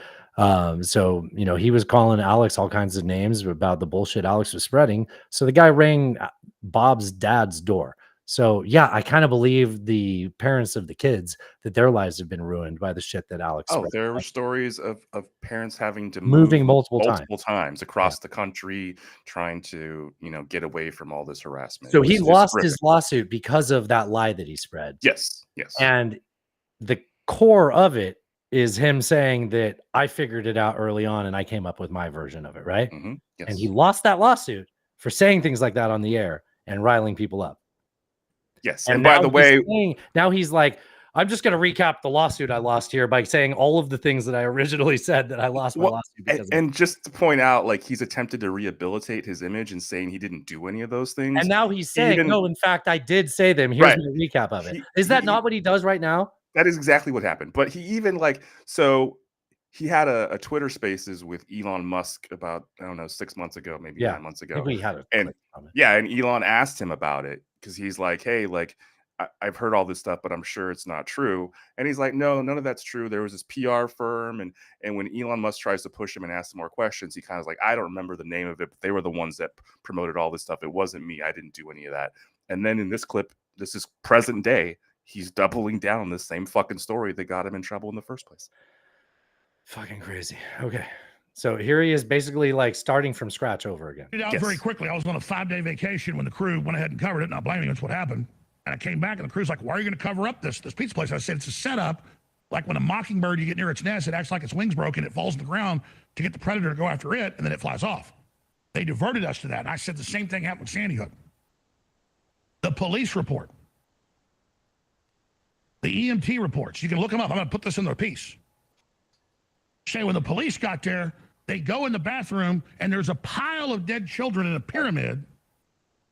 So he was calling Alex all kinds of names about the bullshit Alex was spreading. So the guy rang Bob's dad's door. So yeah, I kind of believe the parents of the kids that their lives have been ruined by the shit that Alex spread. There were stories of parents having to Moving move multiple times across the country, trying to get away from all this harassment. So It he was lost horrific. his lawsuit because of that lie that he spread. Yes. And the core of it is him saying that I figured it out early on and I came up with my version of it, right? Mm-hmm. Yes. And he lost that lawsuit for saying things like that on the air and riling people up. Yes. And by the way, now he's like, I'm just going to recap the lawsuit I lost here by saying all of the things that I originally said that I lost my lawsuit because of. and just to point out, like, he's attempted to rehabilitate his image and saying he didn't do any of those things. And now he's saying, no, in fact, I did say them. Here's Right. my recap of it. Is that not what he does right now? That is exactly what happened. But he even he had a Twitter Spaces with Elon Musk about, I don't know, 6 months ago, maybe 9 months I ago. think we had a and clip from it. yeah, and Elon asked him about it because he's like, hey, like, I've heard all this stuff, but I'm sure it's not true. And he's like, no, none of that's true. There was this PR firm, and when Elon Musk tries to push him and ask him more questions, he kind of like, I don't remember the name of it, but they were the ones that promoted all this stuff. It wasn't me. I didn't do any of that. And then in this clip, this is present day, he's doubling down on the same fucking story that got him in trouble in the first place. Fucking crazy. Okay. So here he is basically like starting from scratch over again. It out very quickly. I was on a 5-day vacation when the crew went ahead and covered it. Not blaming us what happened. And I came back and the crew's like, why are you going to cover up this pizza place? I said, it's a setup. Like when a mockingbird, you get near its nest, it acts like its wings broken. It falls to the ground to get the predator to go after it, and then it flies off. They diverted us to that. And I said the same thing happened with Sandy Hook. The police report. The EMT reports. You can look them up. I'm going to put this in their piece. Say when the police got there, they go in the bathroom and there's a pile of dead children in a pyramid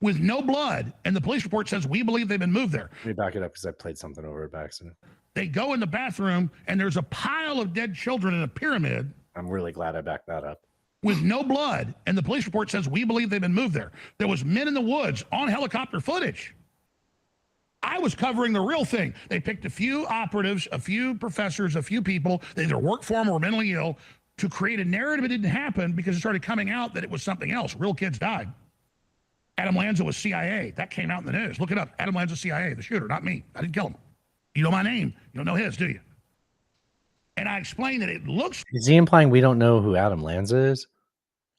with no blood. And the police report says, we believe they've been moved there. Let me back it up because I played something over it by accident. They go in the bathroom and there's a pile of dead children in a pyramid. I'm really glad I backed that up. With no blood. And the police report says, we believe they've been moved there. There was men in the woods on helicopter footage. I was covering the real thing. They picked a few operatives, a few professors, a few people that either worked for them or were mentally ill to create a narrative. It didn't happen because it started coming out that it was something else. Real kids died. Adam Lanza was CIA. That came out in the news. Look it up. Adam Lanza, CIA, the shooter, not me. I didn't kill him. You know my name. You don't know his, do you? And I explained that it looks... Is he implying we don't know who Adam Lanza is?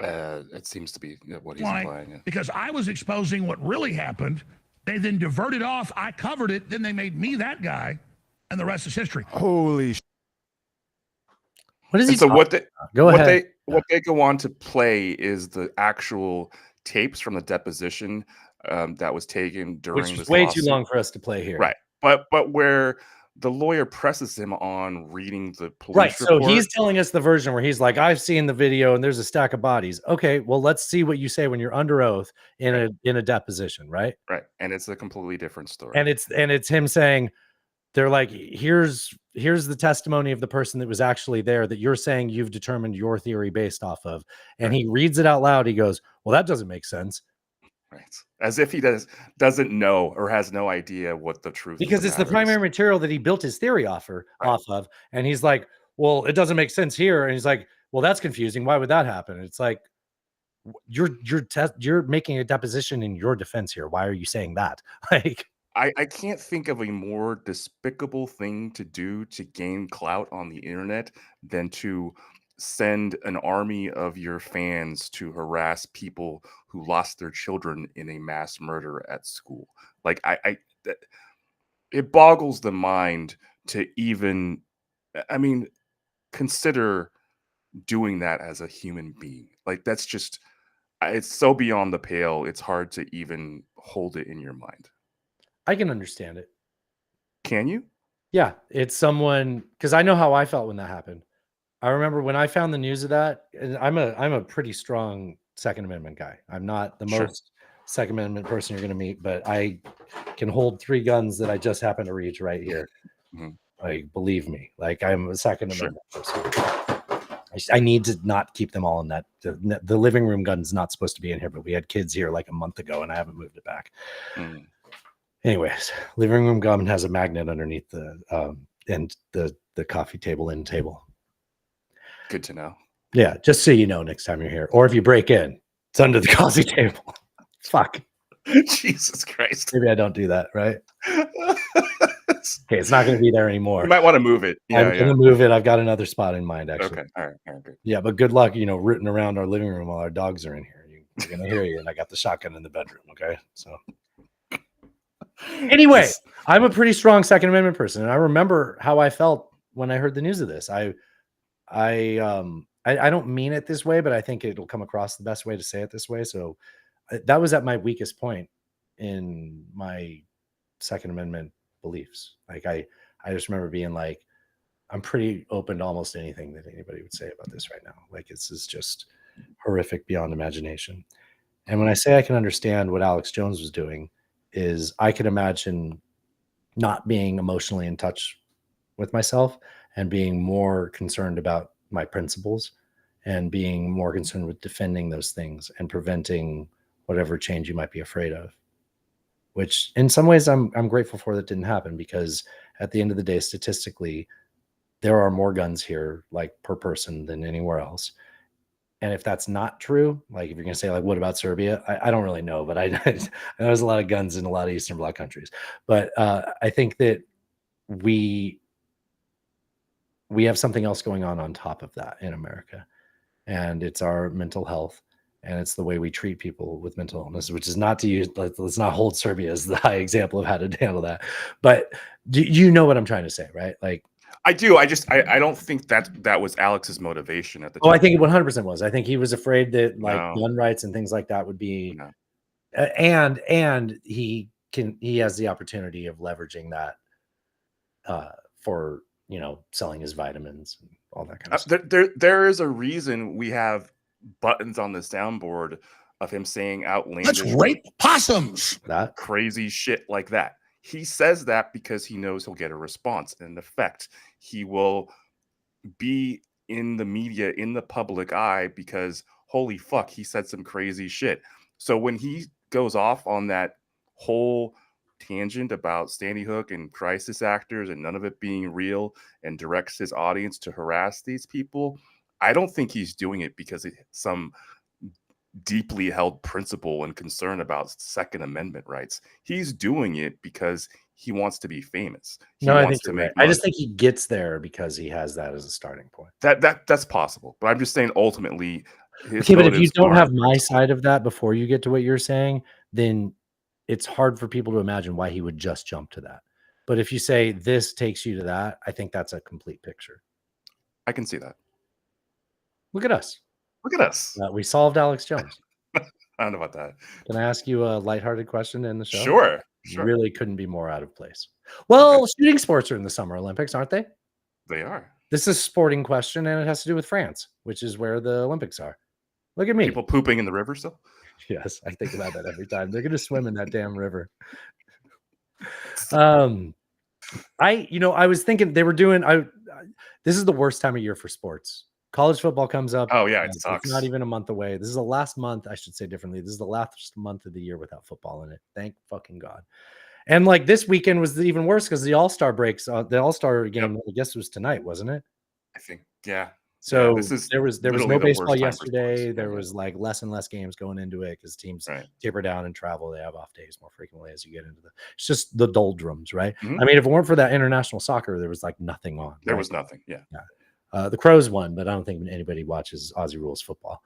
It seems to be what he's Why? implying. Yeah. Because I was exposing what really happened. They then diverted off. I covered it. Then they made me that guy, and the rest is history. Holy What is he? And so what they Go what ahead. they go on to play is the actual tapes from the deposition that was taken during Which was this way lawsuit. too long for us to play here. Right. But where the lawyer presses him on reading the police Right. So report. he's telling us the version where he's like, I've seen the video and there's a stack of bodies. Okay, well, let's see what you say when you're under oath in a deposition, right? Right. And it's a completely different story. And it's him saying, they're like, here's the testimony of the person that was actually there that you're saying you've determined your theory based off of. And he reads it out loud. He goes, well, that doesn't make sense. Right. As if he doesn't know or has no idea what the truth is. Because it's the primary material that he built his theory off of. And he's like, well, it doesn't make sense here. And he's like, well, that's confusing. Why would that happen? And it's like, you're making a deposition in your defense here. Why are you saying that? Like, I can't think of a more despicable thing to do to gain clout on the internet than to send an army of your fans to harass people who lost their children in a mass murder at school. Like it boggles the mind to even, I mean, consider doing that as a human being. Like that's just, it's so beyond the pale. It's hard to even hold it in your mind. I can understand it. Can you? Yeah, it's someone, because I know how I felt when that happened. I remember when I found the news of that, and I'm a pretty strong Second Amendment guy. I'm not the most Second Amendment person you're going to meet, but I can hold 3 guns that I just happen to reach right here. Like, believe me, like I'm a Second Amendment person. I need to not keep them all in that. The living room gun's not supposed to be in here, but we had kids here like a month ago, and I haven't moved it back. Anyways, living room gun has a magnet underneath the and the coffee table end table. Good to know. Yeah, just so you know next time you're here, or if you break in, it's under the coffee table. Fuck. Jesus Christ. Maybe I don't do that, right? Okay, it's not going to be there anymore. You might want to move it. Yeah, I'm going to move it. I've got another spot in mind, actually. Okay. All right. Good. Yeah, but good luck, rooting around our living room while our dogs are in here. You're going to hear you, and I got the shotgun in the bedroom. Okay, so. Anyway, I'm a pretty strong Second Amendment person, and I remember how I felt when I heard the news of this. I don't mean it this way, but I think it'll come across the best way to say it this way. So that was at my weakest point in my Second Amendment beliefs. Like I just remember being like, I'm pretty open to almost anything that anybody would say about this right now. Like this is just horrific beyond imagination. And when I say I can understand what Alex Jones was doing, is I could imagine not being emotionally in touch with myself and being more concerned about my principles and being more concerned with defending those things and preventing whatever change you might be afraid of, which in some ways I'm grateful for that didn't happen, because at the end of the day, statistically, there are more guns here like per person than anywhere else. And if that's not true, like if you're going to say like, what about Serbia? I don't really know, but I know there's a lot of guns in a lot of Eastern Bloc countries. But I think that we have something else going on top of that in America. And it's our mental health. And it's the way we treat people with mental illness, which is not to use, let's not hold Serbia as the high example of how to handle that. But you know what I'm trying to say, right? Like, I do. I don't think that was Alex's motivation at the time. Oh, I think it 100% was. I think he was afraid that gun rights and things like that would be, and he has the opportunity of leveraging that for selling his vitamins and all that kind of stuff. There is a reason we have buttons on the soundboard of him saying outlandish, let's rape possums, that crazy shit like that. He says that because he knows he'll get a response. And in effect, he will be in the media, in the public eye, because holy fuck, he said some crazy shit. So when he goes off on that whole tangent about Sandy Hook and crisis actors and none of it being real and directs his audience to harass these people, I don't think he's doing it because it's some deeply held principle and concern about Second Amendment rights. He's doing it because he wants to be famous. I think you're right. I just think he gets there because he has that as a starting point. That's possible. But I'm just saying, ultimately, Okay, but if you motives don't have aren't my principled. side of that before you get to what you're saying, then it's hard for people to imagine why he would just jump to that. But if you say this takes you to that, I think that's a complete picture. I can see that. Look at us. Look at us. We solved Alex Jones. I don't know about that. Can I ask you a lighthearted question in the show? Sure. Sure. Really couldn't be more out of place. Well, shooting sports are in the Summer Olympics, aren't they? They are. This is a sporting question, and it has to do with France, which is where the Olympics are. Look at me. People pooping in the river still? Yes, I think about that every time. They're going to swim in that damn river. I was thinking they were doing. This is the worst time of year for sports. College football comes up. Oh yeah, it sucks. It's not even a month away. This is the last month. I should say differently. This is the last month of the year without football in it. Thank fucking God. And like this weekend was even worse because the All-Star breaks. The All-Star game, I guess, was tonight, wasn't it? I think, yeah. So yeah, this is there was literally no the baseball worst time for yesterday. sports. There Yeah. was like less and less games going into it because teams taper down and travel. They have off days more frequently as you get into it's just the doldrums, right? Mhm. I mean, if it weren't for that international soccer, there was like nothing on. There right? was nothing. Yeah. The Crows won, but I don't think anybody watches Aussie Rules football.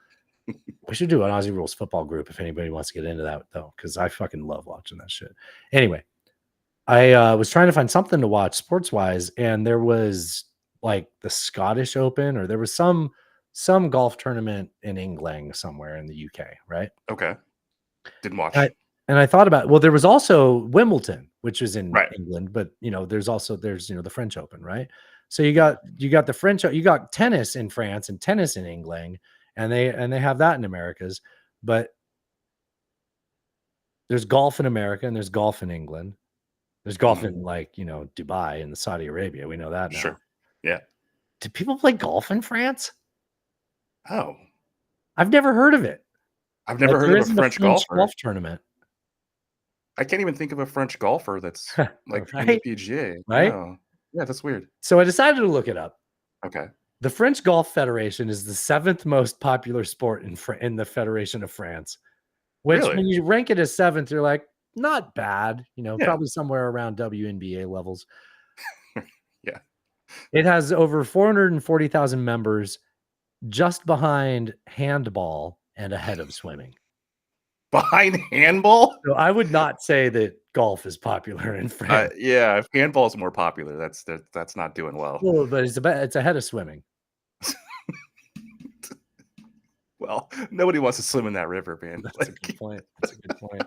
We should do an Aussie Rules football group if anybody wants to get into that, though, because I fucking love watching that shit. Anyway, I was trying to find something to watch sports-wise, and there was like the Scottish Open, or there was some golf tournament in England somewhere in the UK, right? Okay. Didn't watch. And I thought about, well, there was also Wimbledon, which is in England, but there's the French Open, right? So you got the French, you got tennis in France and tennis in England, and they have that in Americas, but there's golf in America and there's golf in England. There's golf in Dubai and Saudi Arabia. We know that now. Sure. Yeah. Do people play golf in France? Oh. I've never heard of it. I've never heard of a French golfer. Golf tournament. I can't even think of a French golfer that's like in Right? the PGA. Right? No. Yeah, that's weird. So I decided to look it up. Okay. The French Golf Federation is the 7th most popular sport in the Federation of France, which Really? when you rank it as 7th, you're like, not bad, Yeah. probably somewhere around WNBA levels. Yeah. It has over 440,000 members, just behind handball and ahead of swimming. Behind handball? So I would not say that golf is popular in France. Yeah, if handball's more popular, that's not doing well. Well, but it's ahead of swimming. Well, nobody wants to swim in that river, man. That's a good point. That's a good point.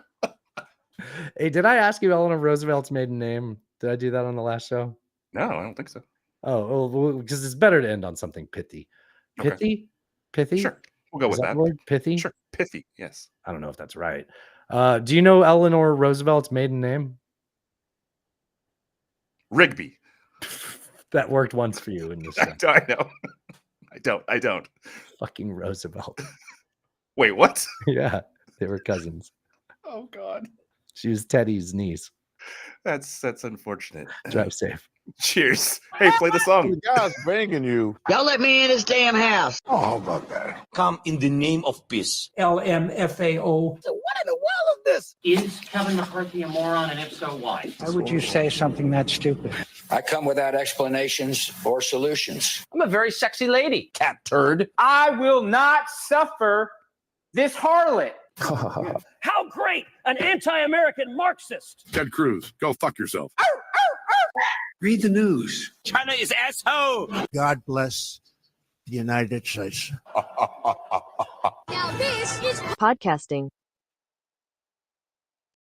Hey, did I ask you Eleanor Roosevelt's maiden name? Did I do that on the last show? No, I don't think so. Oh, well, because it's better to end on something pithy. Okay. Pithy? Pithy? Sure. We'll go Is with that. the word? Pithy? Sure. Pithy. Yes. I don't know if that's right. Do you know Eleanor Roosevelt's maiden name? Rigby. That worked once for you in this show. I know. I don't. Fucking Roosevelt. Wait, what? Yeah, they were cousins. Oh God. She was Teddy's niece. That's unfortunate. Drive safe. Cheers. Hey, play the song. The guy's banging you. Y'all let me in this damn house. Oh, how about that? Come in the name of peace. LMFAO. So what in the world is this? Is Kevin McCarthy a moron, and if so, why? Why would you say something that stupid? I come without explanations or solutions. I'm a very sexy lady. Cat turd. I will not suffer this harlot. How great! An anti-American Marxist. Ted Cruz, go fuck yourself. Read the news. China is asshole. God bless the United States. Podcasting.